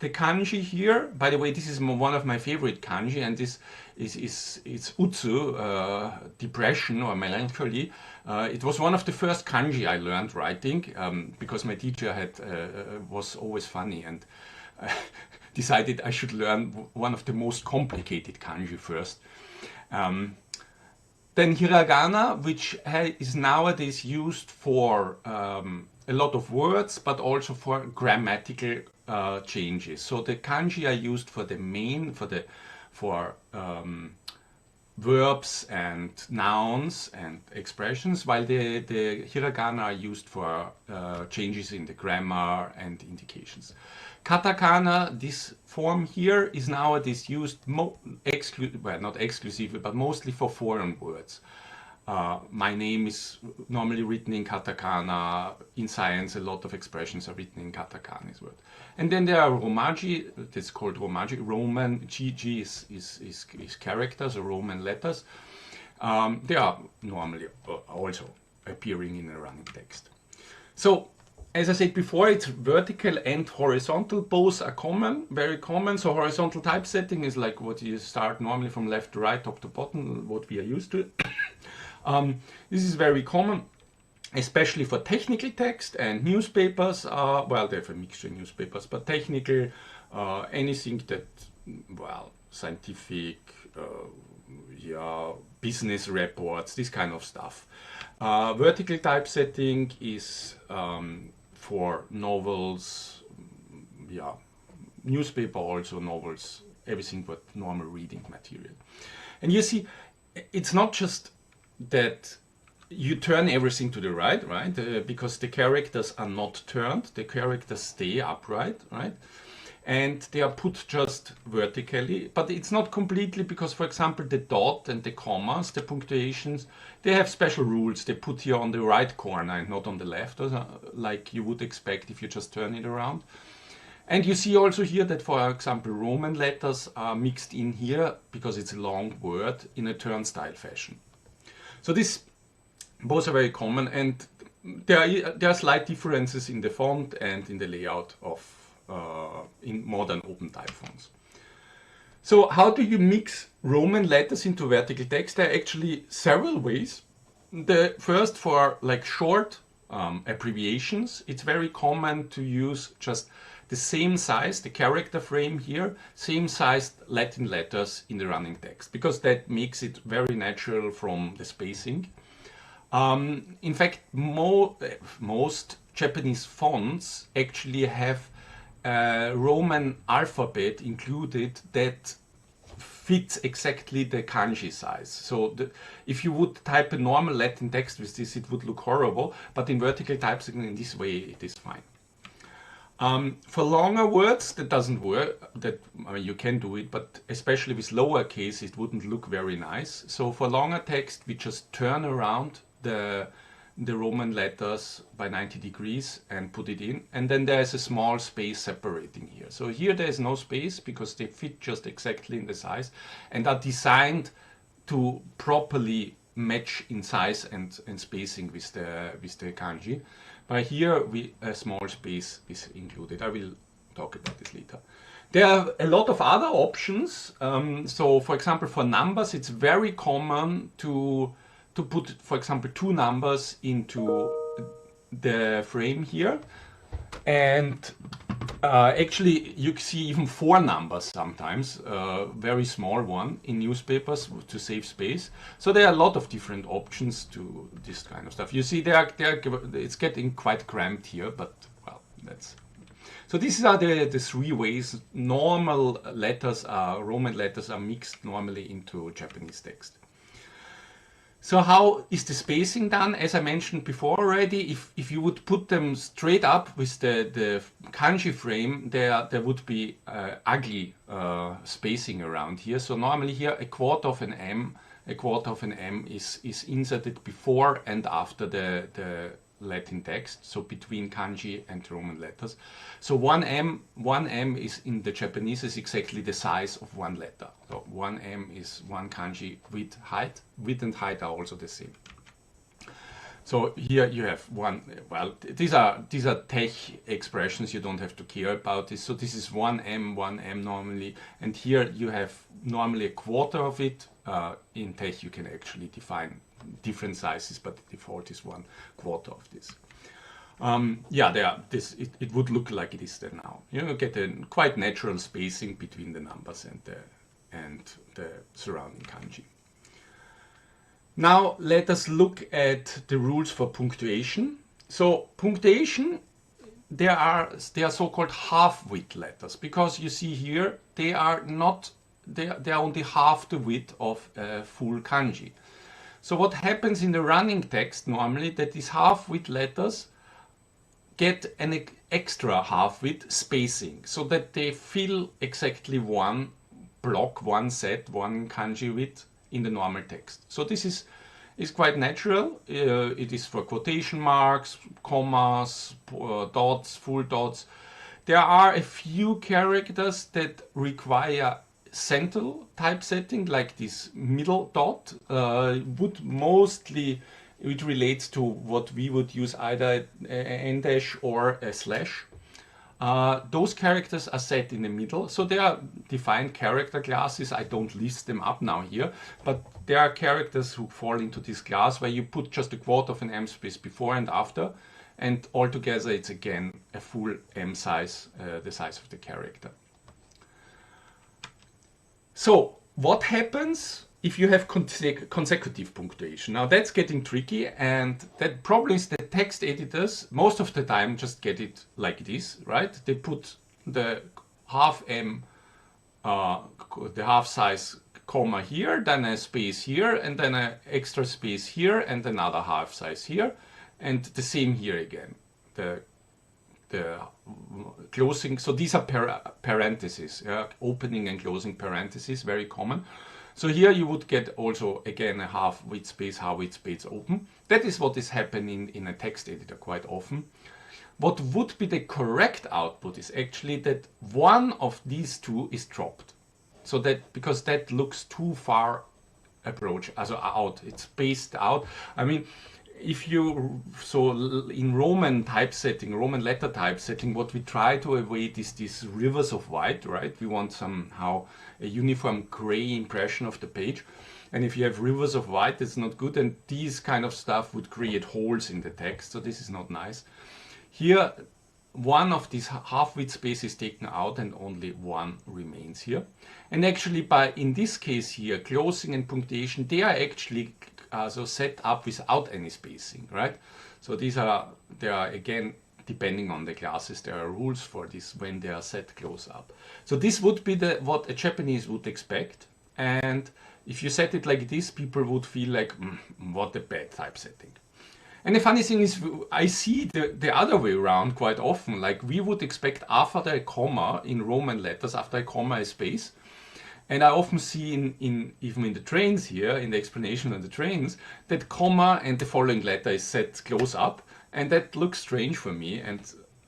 H: the kanji here, by the way, this is one of my favorite kanji, and this it's utsu, depression or melancholy. It was one of the first kanji I learned writing, because my teacher was always funny, and decided I should learn one of the most complicated kanji first. Then hiragana, which is nowadays used for a lot of words, but also for grammatical changes. So the kanji are used for the main, for verbs and nouns and expressions, while the hiragana are used for changes in the grammar and indications. Katakana, this form here, is nowadays used well, not exclusively, but mostly for foreign words. My name is normally written in katakana. In science, a lot of expressions are written in katakana as well. And then there are romaji, that's called romaji. Roman, GG is characters or Roman letters. They are normally also appearing in a running text. So, as I said before, it's vertical and horizontal. Both are common, very common. So horizontal typesetting is like what you start normally from left to right, top to bottom, what we are used to. This is very common, especially for technical text and newspapers. Well, they have a mixture of newspapers, but technical, anything that, well, scientific, yeah, business reports, this kind of stuff. Vertical typesetting is for novels, yeah, newspaper also, novels, everything but normal reading material. And you see, it's not just that you turn everything to the right, right? Because the characters are not turned, the characters stay upright, right? And they are put just vertically, but it's not completely, because, for example, the dot and the commas, the punctuations, they have special rules. They put here on the right corner and not on the left, like you would expect if you just turn it around. And you see also here that, for example, Roman letters are mixed in here because it's a long word in a turnstile fashion. So both are very common, and there are slight differences in the font and in the layout of in modern open type fonts. So how do you mix Roman letters into vertical text? There are actually several ways. The first, for like short abbreviations, it's very common to use just the same size, the character frame here, same sized Latin letters in the running text, because that makes it very natural from the spacing. In fact, most Japanese fonts actually have Roman alphabet included that fits exactly the kanji size. So if you would type a normal Latin text with this, it would look horrible, but in vertical typesetting in this way it is fine. For longer words, that doesn't work. I mean, you can do it, but especially with lowercase, it wouldn't look very nice. So for longer text, we just turn around the Roman letters by 90 degrees and put it in, and then there is a small space separating here. So here there is no space because they fit just exactly in the size and are designed to properly match in size and spacing with the kanji. But here a small space is included. I will talk about this later. There are a lot of other options. So for example, for numbers, it's very common to put, for example, 2 numbers into the frame here. And actually, you see even 4 numbers sometimes, very small one in newspapers to save space. So there are a lot of different options to this kind of stuff. You see, it's getting quite cramped here, but well, that's... So these are the 3 ways normal letters Roman letters are mixed normally into Japanese text. So how is the spacing done? As I mentioned before already, if you would put them straight up with the kanji frame, there would be ugly spacing around here. So normally here a quarter of an M is inserted before and after the Latin text, so between kanji and Roman letters. So 1M is in the Japanese is exactly the size of 1 letter. So 1M is 1 kanji with height. Width and height are also the same. So here you have one, well, these are tech expressions, you don't have to care about this. So this is 1M normally, and here you have normally a quarter of it. In tech you can actually define different sizes, but the default is 1/4 of this. Yeah, it would look like it is there now. You get a quite natural spacing between the numbers and the surrounding kanji. Now let us look at the rules for punctuation. So punctuation, they are so-called half-width letters, because you see here they are only half the width of a full kanji. So what happens in the running text normally, that these half-width letters get an extra half-width spacing, so that they fill exactly one block, one set, one kanji width in the normal text. So this is quite natural. It is for quotation marks, commas, dots, full dots. There are a few characters that require central typesetting, like this middle dot, it relates to what we would use, either an dash or a slash. Those characters are set in the middle, so they are defined character classes. I don't list them up now here, but there are characters who fall into this class where you put just a quarter of an M space before and after, and altogether it's again a full M size, the size of the character. So what happens if you have consecutive punctuation? Now that's getting tricky, and that problem is that text editors most of the time just get it like this, right? They put the half M, the half size comma here, then a space here, and then an extra space here, and another half size here, and the same here again. The closing, so these are parentheses, opening and closing parentheses, very common. So here you would get also again a half width space open. That is what is happening in a text editor quite often. What would be the correct output is actually that one of these two is dropped. So that, because that looks too far out, it's spaced out. I mean, if you, so in Roman typesetting, Roman letter typesetting, what we try to avoid is these rivers of white, right? We want somehow a uniform gray impression of the page. And if you have rivers of white, that's not good. And these kind of stuff would create holes in the text. So this is not nice. Here, one of these half-width spaces is taken out and only one remains here. And actually, in this case here, closing and punctuation, they are actually so set up without any spacing, right? So they are again, depending on the classes, there are rules for this when they are set close up. So this would be what a Japanese would expect. And if you set it like this, people would feel like, what a bad typesetting. And the funny thing is, I see the other way around quite often. Like, we would expect after a comma in Roman letters, after a comma, a space. And I often see even in the trains here, in the explanation of the trains, that comma and the following letter is set close up. And that looks strange for me. And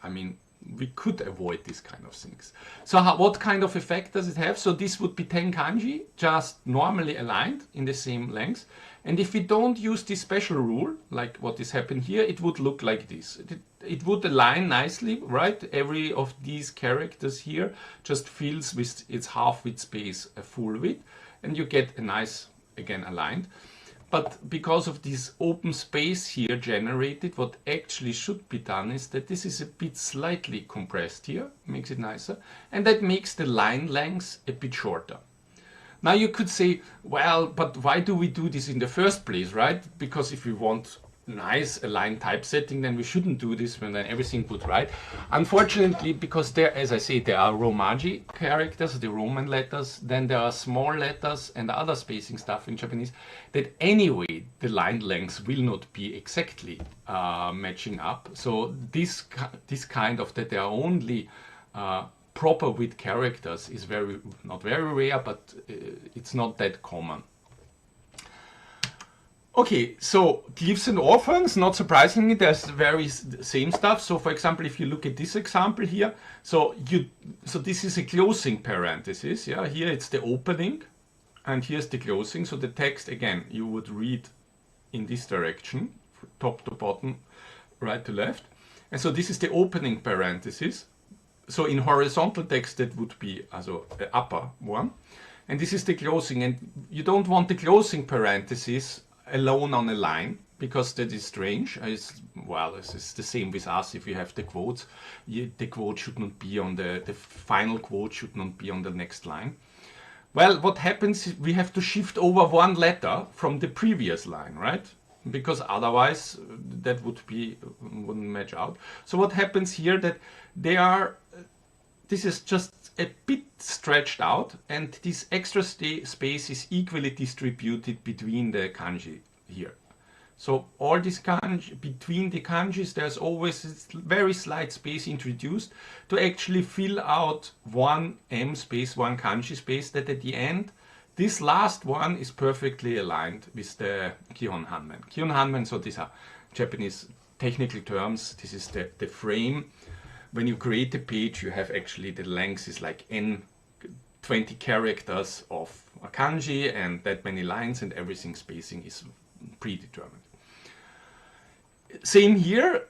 H: I mean, we could avoid these kind of things. So what kind of effect does it have? So this would be 10 kanji, just normally aligned in the same length. And if we don't use this special rule, like what is happening here, it would look like this. It would align nicely, right? Every of these characters here just fills with its half-width space a full width, and you get a nice, again, aligned. But because of this open space here generated, what actually should be done is that this is a bit slightly compressed here, makes it nicer, and that makes the line length a bit shorter. Now you could say, well, but why do we do this in the first place, right? Because if we want nice aligned typesetting, then we shouldn't do this when then everything put right. Unfortunately, because there, as I say, there are Romaji characters, the Roman letters, then there are small letters and other spacing stuff in Japanese, that anyway, the line lengths will not be exactly matching up. So this kind of, that there are only proper width characters is not very rare, but it's not that common. Okay, so glyphs and orphans, not surprisingly, there's the very same stuff. So for example, if you look at this example here, so this is a closing parenthesis, yeah, here it's the opening and here's the closing. So the text, again, you would read in this direction top to bottom, right to left. And so this is the opening parenthesis. So in horizontal text, that would be also the upper one. And this is the closing. And you don't want the closing parenthesis alone on a line, because that is strange. Well, it's the same with us. If you have the quotes, the quote should not be on the final quote should not be on the next line. Well, what happens is we have to shift over one letter from the previous line, right? Because otherwise that wouldn't match out. So what happens here, that this is just a bit stretched out, and this extra space is equally distributed between the kanji here. So all this kanji, between the kanjis, there's always a very slight space introduced to actually fill out one M space, one kanji space, that at the end, this last one is perfectly aligned with the Kihon Hanmen. Kihon Hanmen, so these are Japanese technical terms. This is the frame. When you create a page, you have actually the length is like 20 characters of a kanji and that many lines, and everything spacing is predetermined. Same here.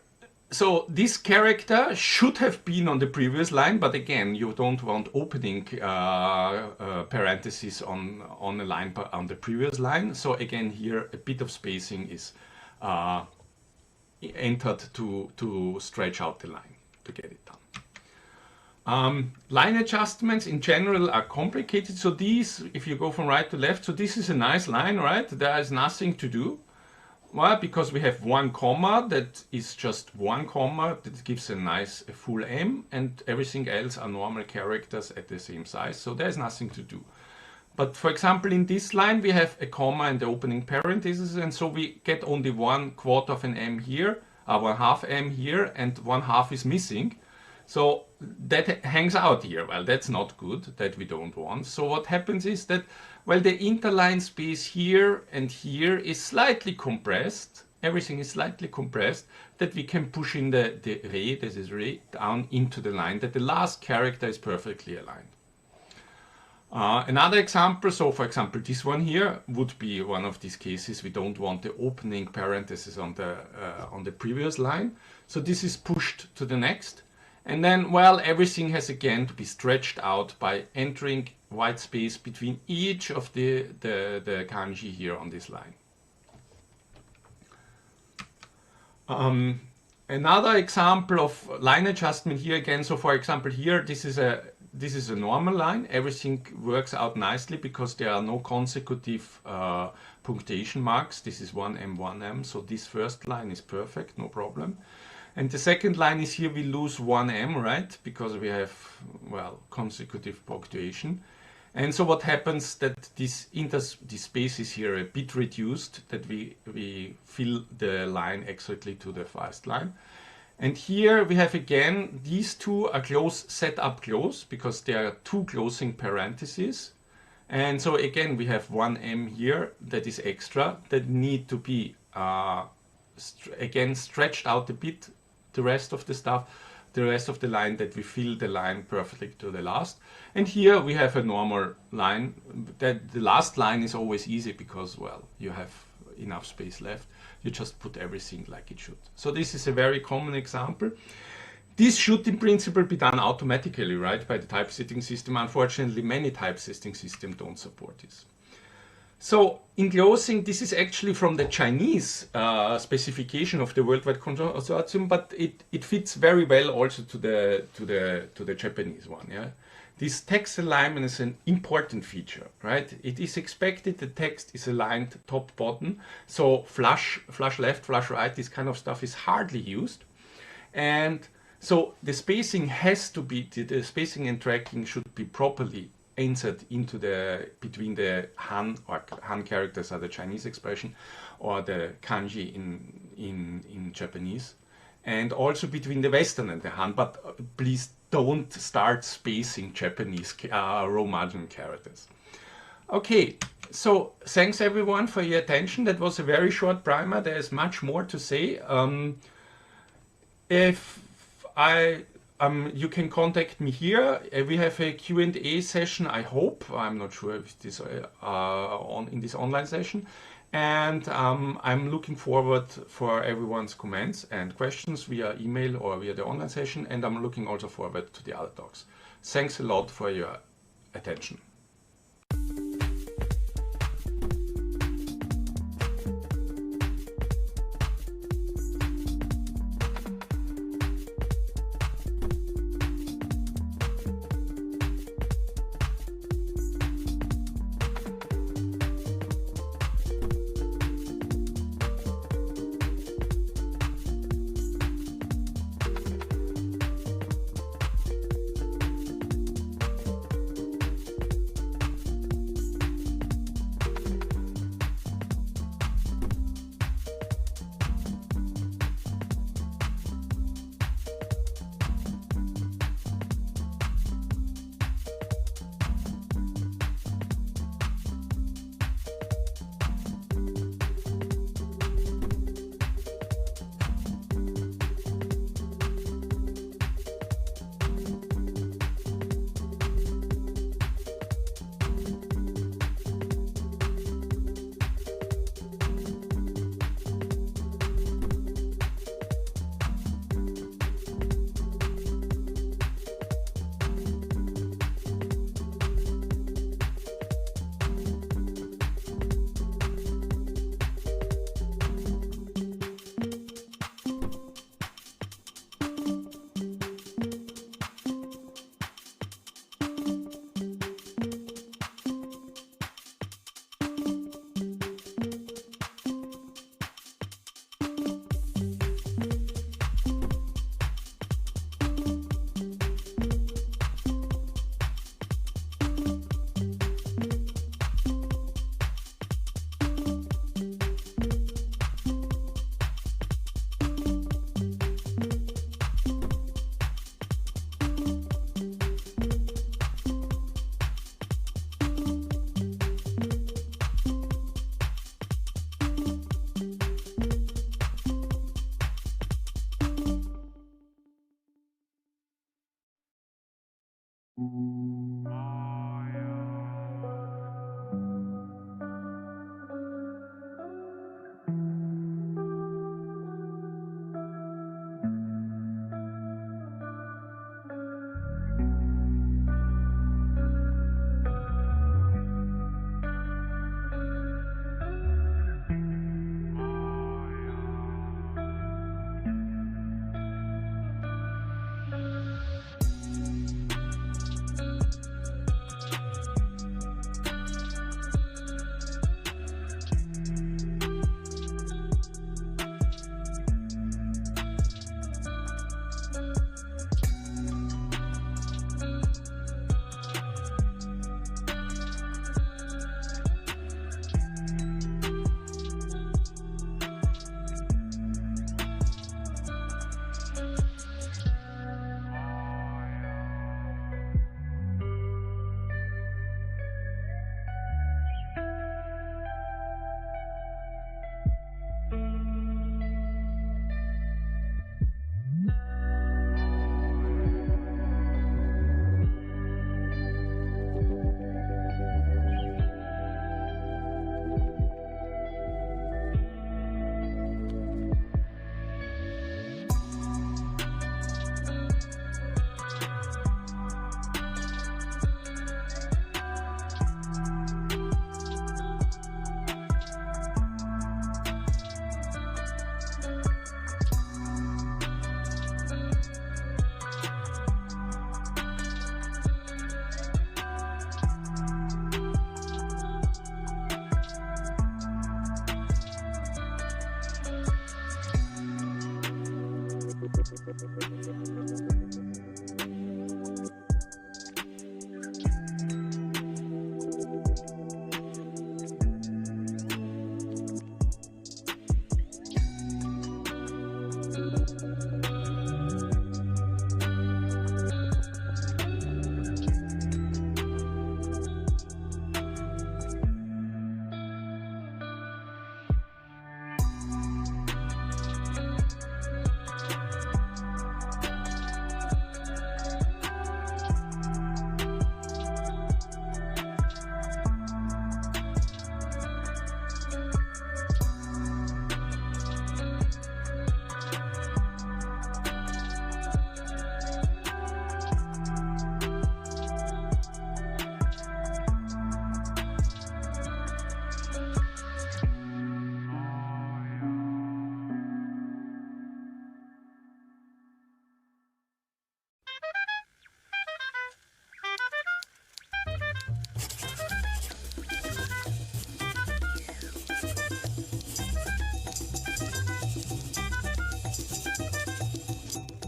H: So this character should have been on the previous line, but again, you don't want opening parentheses on a line on the previous line. So again, here a bit of spacing is entered to stretch out the line to get it done. Line adjustments in general are complicated. So these, if you go from right to left, so this is a nice line, right? There is nothing to do. Well, because we have one comma that is just one comma that gives a full M, and everything else are normal characters at the same size. So there's nothing to do. But for example, in this line, we have a comma and the opening parenthesis, and so we get only 1/4 of an M here, 1/2 M here, and 1/2 is missing. So that hangs out here. Well, that's not good, that we don't want. So what happens is that, well, the interline space here and here is slightly compressed. Everything is slightly compressed, that we can push in the re, this is re, down into the line, that the last character is perfectly aligned. Another example, so for example, this one here would be one of these cases. We don't want the opening parenthesis on the previous line. So this is pushed to the next. And then, well, everything has again to be stretched out by entering white space between each of the kanji here on this line. Another example of line adjustment here again. So for example, here, this is a normal line. Everything works out nicely because there are no consecutive punctuation marks. This is 1M, 1M. So this first line is perfect, no problem. And the second line is here we lose 1M, right? Because we have, well, consecutive punctuation. And so what happens that this space is here a bit reduced, that we fill the line exactly to the first line. And here we have again, these two are set up close because there are two closing parentheses. And so again, we have 1M here that is extra that need to be again stretched out a bit. The rest of the line, that we fill the line perfectly to the last. And here we have a normal line. That the last line is always easy because, well, you have enough space left. You just put everything like it should. So this is a very common example. This should in principle be done automatically, right, by the typesetting system. Unfortunately, many typesetting systems don't support this. So in closing, this is actually from the Chinese specification of the Worldwide Consortium, but it fits very well also to the Japanese one. Yeah, this text alignment is an important feature, right? It is expected the text is aligned top bottom, so flush left, flush right, this kind of stuff is hardly used, and so the spacing has to be the spacing and tracking should be properly insert into between the Han, or Han characters are the Chinese expression, or the kanji in Japanese, and also between the Western and the Han, but please don't start spacing Japanese row margin characters. Okay, so thanks everyone for your attention. That was a very short primer. There is much more to say. You can contact me here. We have a Q&A session, I hope. I'm not sure if this in this online session. And I'm looking forward for everyone's comments and questions via email or via the online session, and I'm looking also forward to the other talks. Thanks a lot for your attention.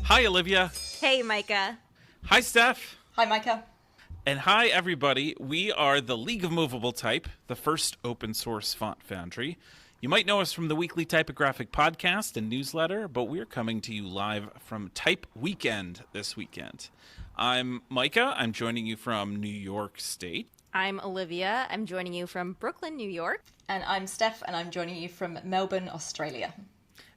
I: Hi, Olivia.
J: Hey, Micah.
I: Hi, Steph.
B: Hi, Micah.
I: And hi, everybody. We are the League of Movable Type, the first open source font foundry. You might know us from the weekly typographic podcast and newsletter, but we're coming to you live from TypeWknd this weekend. I'm Micah. I'm joining you from New York State.
J: I'm Olivia. I'm joining you from Brooklyn, New York.
B: And I'm Steph, and I'm joining you from Melbourne, Australia.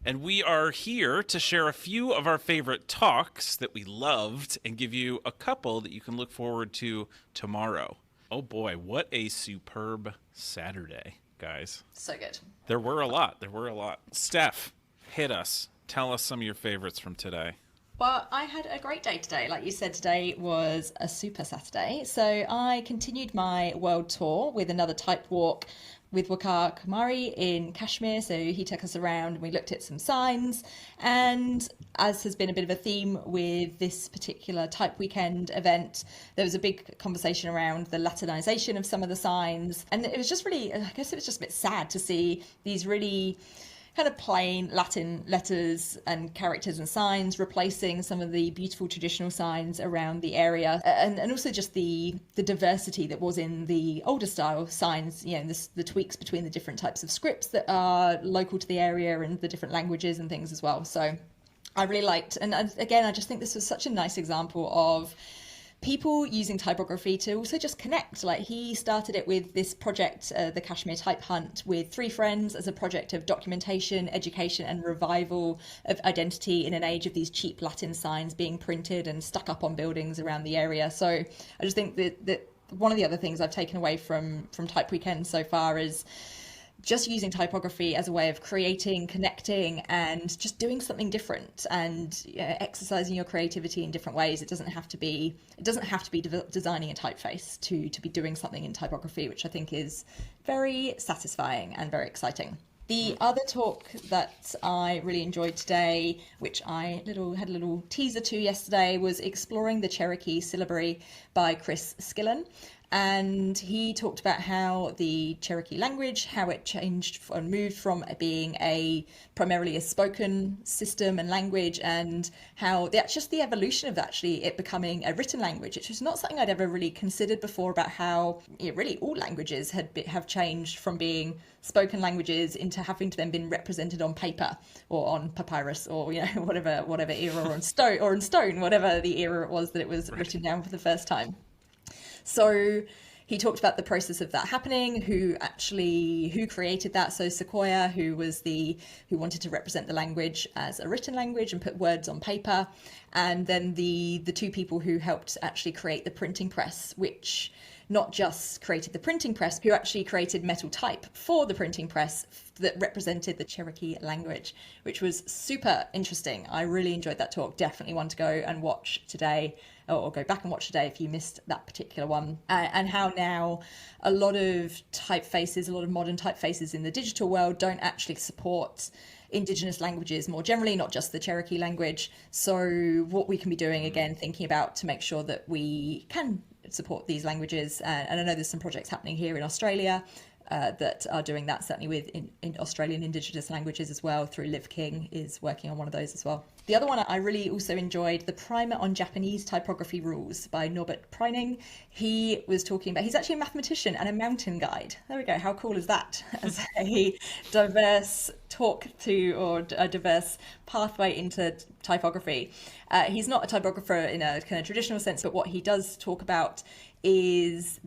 I: And we are here to share a few of our favorite talks that we loved and give you a couple that you can look forward to tomorrow. Oh boy, what a superb Saturday, guys.
B: So good.
I: There were a lot. Steph, hit us. Tell us some of your favorites from today.
B: Well, I had a great day today. Like you said, today was a super Saturday. So I continued my world tour with another type walk with Wakar Kumari in Kashmir. So he took us around and we looked at some signs. And as has been a bit of a theme with this particular TypeWknd event, there was a big conversation around the Latinization of some of the signs. And it was just really, I guess it was just a bit sad to see these really kind of plain Latin letters and characters and signs replacing some of the beautiful traditional signs around the area, and also just the diversity that was in the older style signs, you know, the tweaks between the different types of scripts that are local to the area and the different languages and things as well. So I really liked, and again, I just think this was such a nice example of people using typography to also just connect. Like, he started it with this project, the Kashmir Type Hunt, with 3 friends as a project of documentation, education, and revival of identity in an age of these cheap Latin signs being printed and stuck up on buildings around the area. So I just think that one of the other things I've taken away from TypeWknd so far is just using typography as a way of creating, connecting, and just doing something different, and exercising your creativity in different ways. It doesn't have to be designing a typeface to be doing something in typography, which I think is very satisfying and very exciting. The other talk that I really enjoyed today, which I had a little teaser to yesterday, was Exploring the Cherokee Syllabary by Cris Skillern. And he talked about how the Cherokee language, how it changed and moved from being primarily a spoken system and language, and how just the evolution of actually it becoming a written language, which is not something I'd ever really considered before, about how really all languages have changed from being spoken languages into having to then been represented on paper or on papyrus, or whatever era, or on stone, whatever the era it was that it was written down for the first time. So he talked about the process of that happening, who created that. So Sequoia, who wanted to represent the language as a written language and put words on paper. And then the 2 people who helped actually create the printing press, which not just created the printing press, who actually created metal type for the printing press that represented the Cherokee language, which was super interesting. I really enjoyed that talk. Definitely one to go and watch today, or go back and watch today if you missed that particular one. And how now a lot of modern typefaces in the digital world don't actually support Indigenous languages more generally, not just the Cherokee language. So what we can be doing, again, thinking about to make sure that we can support these languages. And I know there's some projects happening here in Australia that are doing that, certainly with in Australian Indigenous languages as well, through Liv King is working on one of those as well. The other one I really also enjoyed, The Primer on Japanese Typography Rules by Norbert Preining. He was talking about, he's actually a mathematician and a mountain guide. There we go, how cool is that? As a diverse a diverse pathway into typography. He's not a typographer in a kind of traditional sense, but what he does talk about is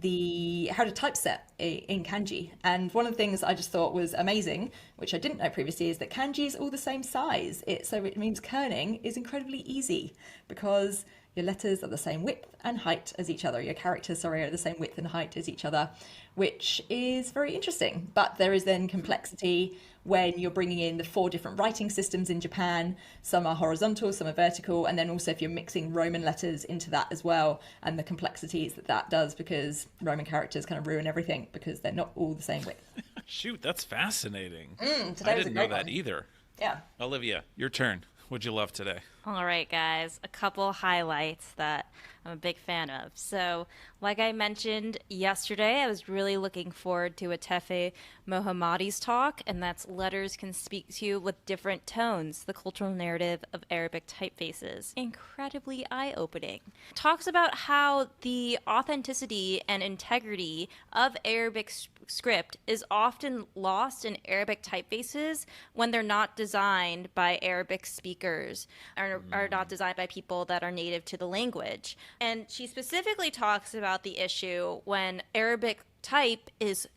B: how to typeset in kanji. And one of the things I just thought was amazing, which I didn't know previously, is that kanji is all the same size. So it means kerning is incredibly easy because your letters are the same width and height as each other. Your characters, are the same width and height as each other, which is very interesting. But there is then complexity when you're bringing in the 4 different writing systems in Japan. Some are horizontal, some are vertical, and then also if you're mixing Roman letters into that as well, and the complexities that does, because Roman characters kind of ruin everything because they're not all the same width.
I: Shoot, that's fascinating.
B: Today
I: I
B: was
I: didn't
B: a
I: know
B: great
I: that
B: one.
I: either.
B: Yeah.
I: Olivia, your turn. What'd you love today?
J: All right, guys, a couple highlights that I'm a big fan of. So, like I mentioned yesterday, I was really looking forward to Atefe Mohammadi's talk, and that's Letters Can Speak to You with Different Tones, the Cultural Narrative of Arabic Typefaces. Incredibly eye-opening. Talks about how the authenticity and integrity of Arabic script is often lost in Arabic typefaces when they're not designed by Arabic speakers or are not designed by people that are native to the language. And she specifically talks about the issue when Arabic type is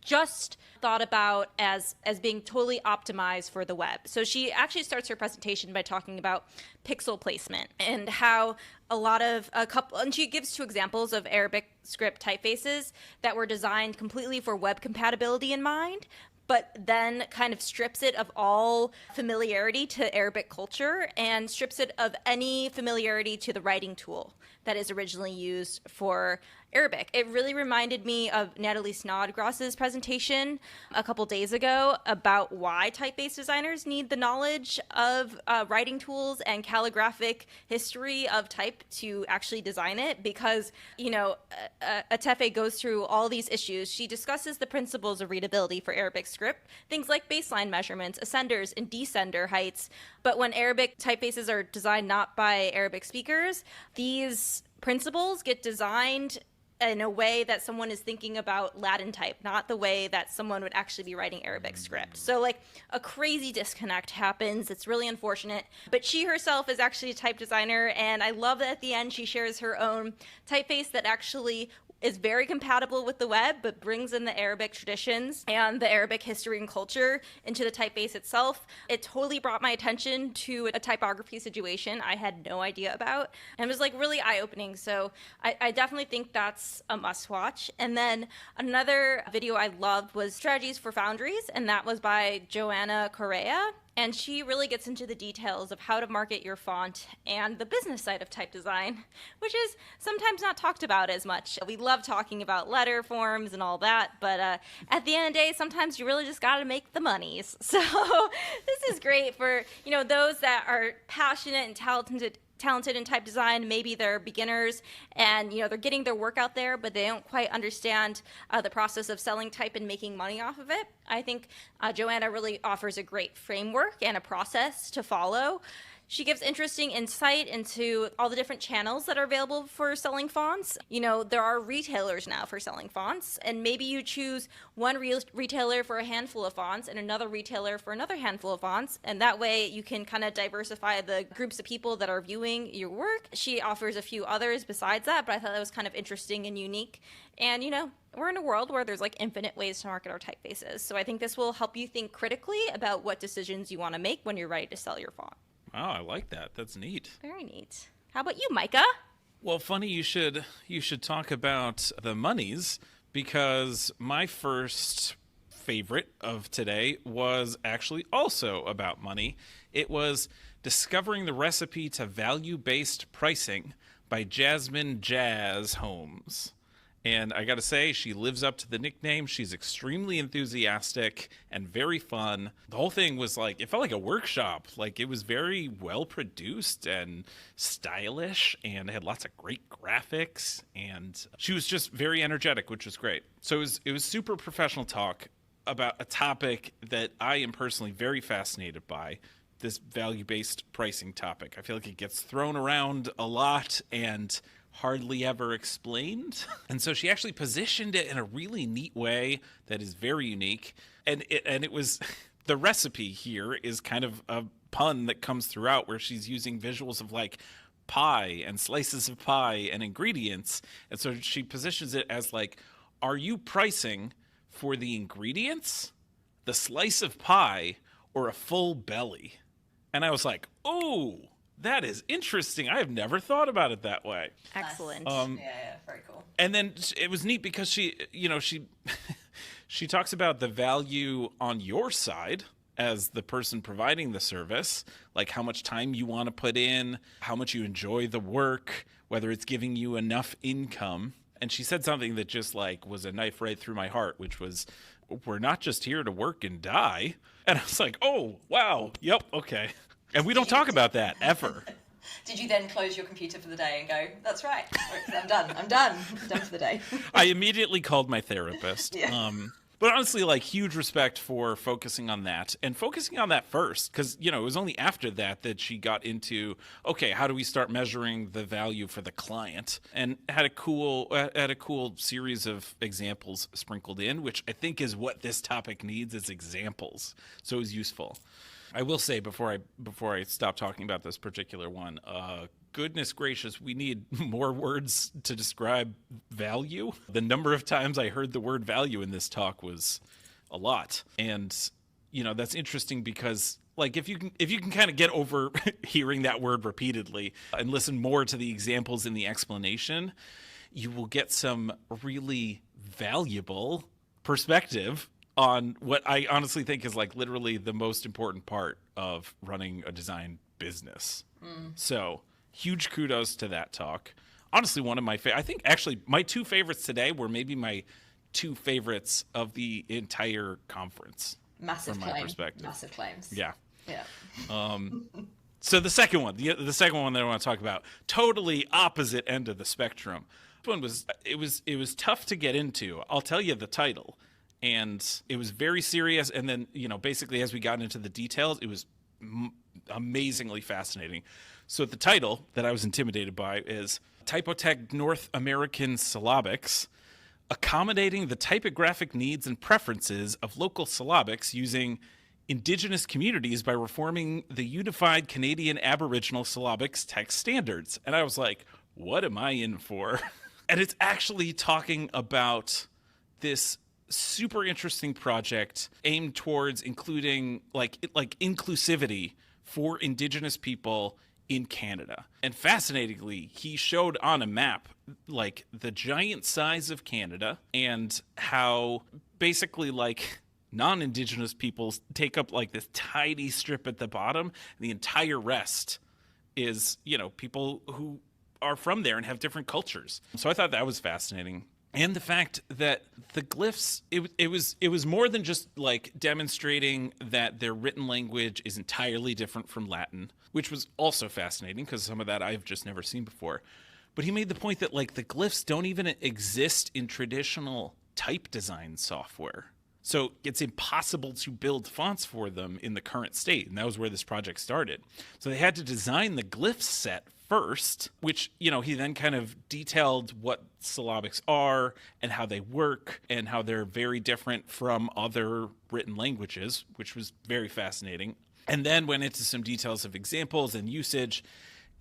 J: just thought about as being totally optimized for the web. So she actually starts her presentation by talking about pixel placement and how and she gives two examples of Arabic script typefaces that were designed completely for web compatibility in mind, but then kind of strips it of all familiarity to Arabic culture and strips it of any familiarity to the writing tool that is originally used for Arabic. It really reminded me of Natalie Snodgrass's presentation a couple days ago about why typeface designers need the knowledge of writing tools and calligraphic history of type to actually design it, because, Atefe goes through all these issues. She discusses the principles of readability for Arabic script, things like baseline measurements, ascenders and descender heights. But when Arabic typefaces are designed not by Arabic speakers, these principles get designed in a way that someone is thinking about Latin type, not the way that someone would actually be writing Arabic script. So a crazy disconnect happens. It's really unfortunate. But she herself is actually a type designer, and I love that at the end she shares her own typeface that actually is very compatible with the web, but brings in the Arabic traditions and the Arabic history and culture into the typeface itself. It totally brought my attention to a typography situation I had no idea about, and it was really eye-opening. So I definitely think that's a must-watch. And then another video I loved was Strategies for Foundries, and that was by Joanna Correa. And she really gets into the details of how to market your font and the business side of type design, which is sometimes not talked about as much. We love talking about letter forms and all that, but at the end of the day, sometimes you really just got to make the monies. So this is great for, those that are passionate and talented in type design. Maybe they're beginners and they're getting their work out there, but they don't quite understand the process of selling type and making money off of it. I think Joanna really offers a great framework and a process to follow. She gives interesting insight into all the different channels that are available for selling fonts. There are retailers now for selling fonts, and maybe you choose one retailer for a handful of fonts and another retailer for another handful of fonts, and that way you can kind of diversify the groups of people that are viewing your work. She offers a few others besides that, but I thought that was kind of interesting and unique. And, we're in a world where there's infinite ways to market our typefaces, so I think this will help you think critically about what decisions you want to make when you're ready to sell your font.
I: Wow, I like that. That's neat.
J: Very neat. How about you, Micah?
I: Well, funny you should talk about the monies, because my first favorite of today was actually also about money. It was Discovering the Recipe to Value-Based Pricing by Jasmine Jazz Holmes. And I gotta say, she lives up to the nickname. She's extremely enthusiastic and very fun. The whole thing was it felt like a workshop. It was very well produced and stylish and had lots of great graphics. And she was just very energetic, which was great. So it was super professional talk about a topic that I am personally very fascinated by, this value-based pricing topic. I feel like it gets thrown around a lot and hardly ever explained. And so she actually positioned it in a really neat way that is very unique. And it was, the recipe here is kind of a pun that comes throughout, where she's using visuals of pie and slices of pie and ingredients. And so she positions it as are you pricing for the ingredients, the slice of pie, or a full belly? And I was like, oh, that is interesting. I have never thought about it that way.
J: Excellent.
B: Yeah, very cool.
I: And then it was neat because she she talks about the value on your side as the person providing the service, how much time you want to put in, how much you enjoy the work, whether it's giving you enough income. And she said something that just was a knife right through my heart, which was, we're not just here to work and die. And I was like, oh, wow. Yep. Okay. And we don't talk about that ever.
B: Did you then close your computer for the day and go, that's right, I'm done. I'm done for the day.
I: I immediately called my therapist.
B: Yeah.
I: But honestly, like, huge respect for focusing on that and focusing on that first, because, you know, it was only after that that she got into, okay, how do we start measuring the value for the client? And had a cool series of examples sprinkled in, which I think is what this topic needs, is examples. So it was useful. I will say before I stop talking about this particular one, goodness gracious, we need more words to describe value. The number of times I heard the word value in this talk was a lot. And, you know, that's interesting because, like, if you can kind of get over hearing that word repeatedly and listen more to the examples in the explanation, you will get some really valuable perspective on what I honestly think is, like, literally the most important part of running a design business. So huge kudos to that talk. Honestly, one of my I think actually my two favorites today were maybe my two favorites of the entire conference.
B: Massive
I: from my
B: claim.
I: perspective.
B: Massive claims.
I: Yeah.
B: Yeah.
I: So the second one that I want to talk about, totally opposite end of the spectrum. This one was tough to get into. I'll tell you the title. And it was very serious. And then, you know, basically as we got into the details, it was amazingly fascinating. So the title that I was intimidated by is Typotech North American Syllabics, Accommodating the Typographic Needs and Preferences of Local Syllabics Using Indigenous Communities by Reforming the Unified Canadian Aboriginal Syllabics Text Standards. And I was like, what am I in for? And it's actually talking about this super interesting project aimed towards including like inclusivity for Indigenous people in Canada. And fascinatingly, he showed on a map like the giant size of Canada and how basically like non-Indigenous peoples take up like this tiny strip at the bottom, and the entire rest is, you know, people who are from there and have different cultures. So I thought that was fascinating. And the fact that the glyphs, it was more than just like demonstrating that their written language is entirely different from Latin, which was also fascinating because some of that I've just never seen before. But he made the point that like the glyphs don't even exist in traditional type design software. So it's impossible to build fonts for them in the current state. And that was where this project started. So they had to design the glyph set first, which, you know, he then kind of detailed what syllabics are and how they work and how they're very different from other written languages, which was very fascinating. And then went into some details of examples and usage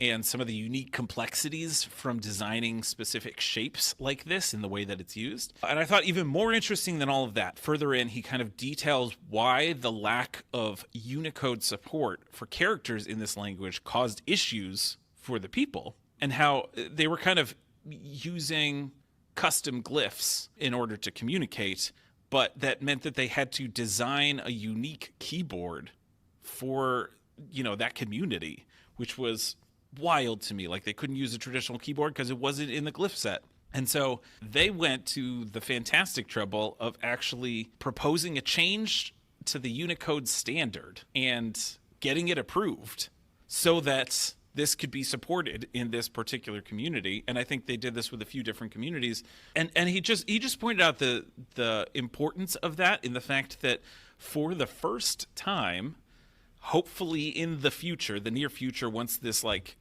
I: and some of the unique complexities from designing specific shapes like this in the way that it's used. And I thought even more interesting than all of that, further in, he kind of details why the lack of Unicode support for characters in this language caused issues for the people, and how they were kind of using custom glyphs in order to communicate, but that meant that they had to design a unique keyboard for, you know, that community, which was wild to me. Like they couldn't use a traditional keyboard because it wasn't in the glyph set. And so they went to the fantastic trouble of actually proposing a change to the Unicode standard and getting it approved so that this could be supported in this particular community. And I think they did this with a few different communities. And he just pointed out the importance of that in the fact that for the first time, hopefully in the future, the near future, once this like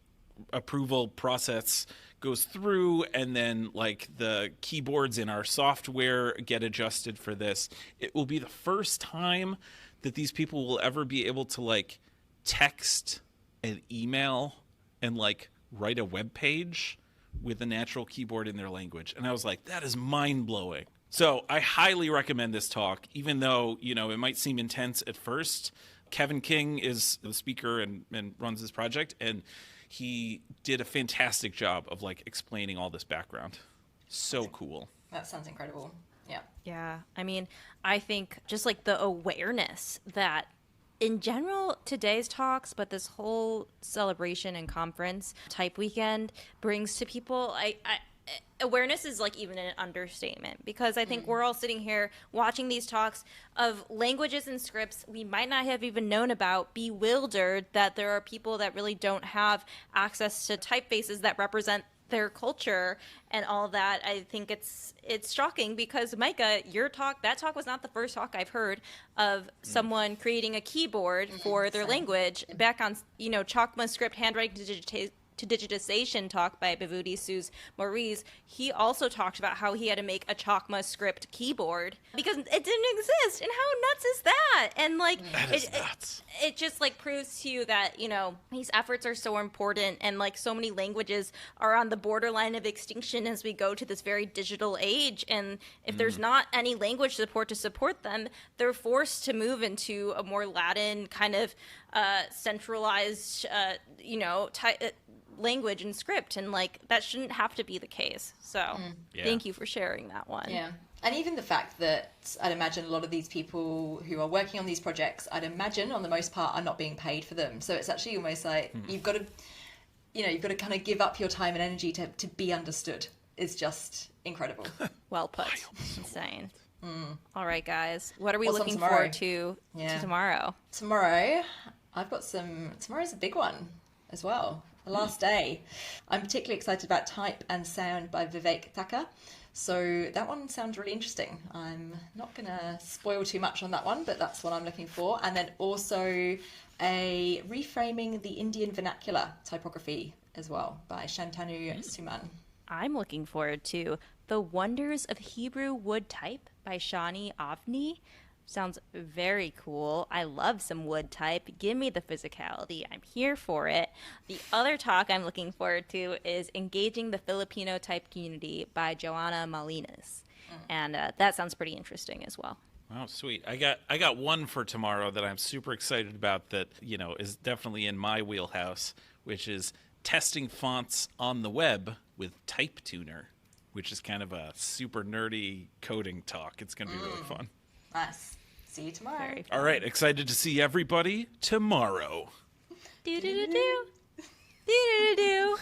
I: approval process goes through and then like the keyboards in our software get adjusted for this, it will be the first time that these people will ever be able to like text an email and like write a web page with a natural keyboard in their language. And I was like, that is mind-blowing. So I highly recommend this talk, even though, you know, it might seem intense at first. Kevin King is the speaker and runs this project, and he did a fantastic job of like explaining all this background. So cool.
B: That sounds incredible. Yeah.
J: Yeah. I mean, I think just like the awareness that in general, today's talks, but this whole celebration and conference, TypeWknd, brings to people, awareness is like even an understatement, because I think we're all sitting here watching these talks of languages and scripts we might not have even known about, bewildered that there are people that really don't have access to typefaces that represent their culture and all that. I think it's shocking, because Micah, that talk was not the first talk I've heard of someone creating a keyboard for their language. Back on, ChalkMA handwriting to digitization talk by Bavudi Suze Maurice, he also talked about how he had to make a ChalkMA script keyboard because it didn't exist. And how nuts is that? And like,
I: That is nuts.
J: It just like proves to you that, these efforts are so important, and like so many languages are on the borderline of extinction as we go to this very digital age. And if there's not any language support to support them, they're forced to move into a more Latin kind of centralized, language and script, and like that shouldn't have to be the case. So thank you for sharing that one.
K: Yeah. And even the fact that I'd imagine a lot of these people who are working on these projects, I'd imagine on the most part are not being paid for them. So it's actually almost like you've got to kind of give up your time and energy to be understood. It's just incredible.
J: Well put. Insane. All right, guys. What are we looking forward to tomorrow?
K: Tomorrow, I've got tomorrow's a big one as well. The last day. I'm particularly excited about Type and Sound by Vivek Thakkar. So that one sounds really interesting. I'm not going to spoil too much on that one, but that's what I'm looking for. And then also a Reframing the Indian Vernacular Typography as well by Shantanu Suman.
J: I'm looking forward to The Wonders of Hebrew Wood Type by Shani Avni. Sounds very cool. I love some wood type. Give me the physicality. I'm here for it. The other talk I'm looking forward to is Engaging the Filipino Type Community by Joanna Malinas. And that sounds pretty interesting as well.
I: Oh, sweet. I got one for tomorrow that I'm super excited about that, is definitely in my wheelhouse, which is testing fonts on the web with Type Tuner, which is kind of a super nerdy coding talk. It's going to be really fun.
K: Nice. See you tomorrow.
I: All right. Excited to see everybody tomorrow.
J: Do do do do. Do do do do.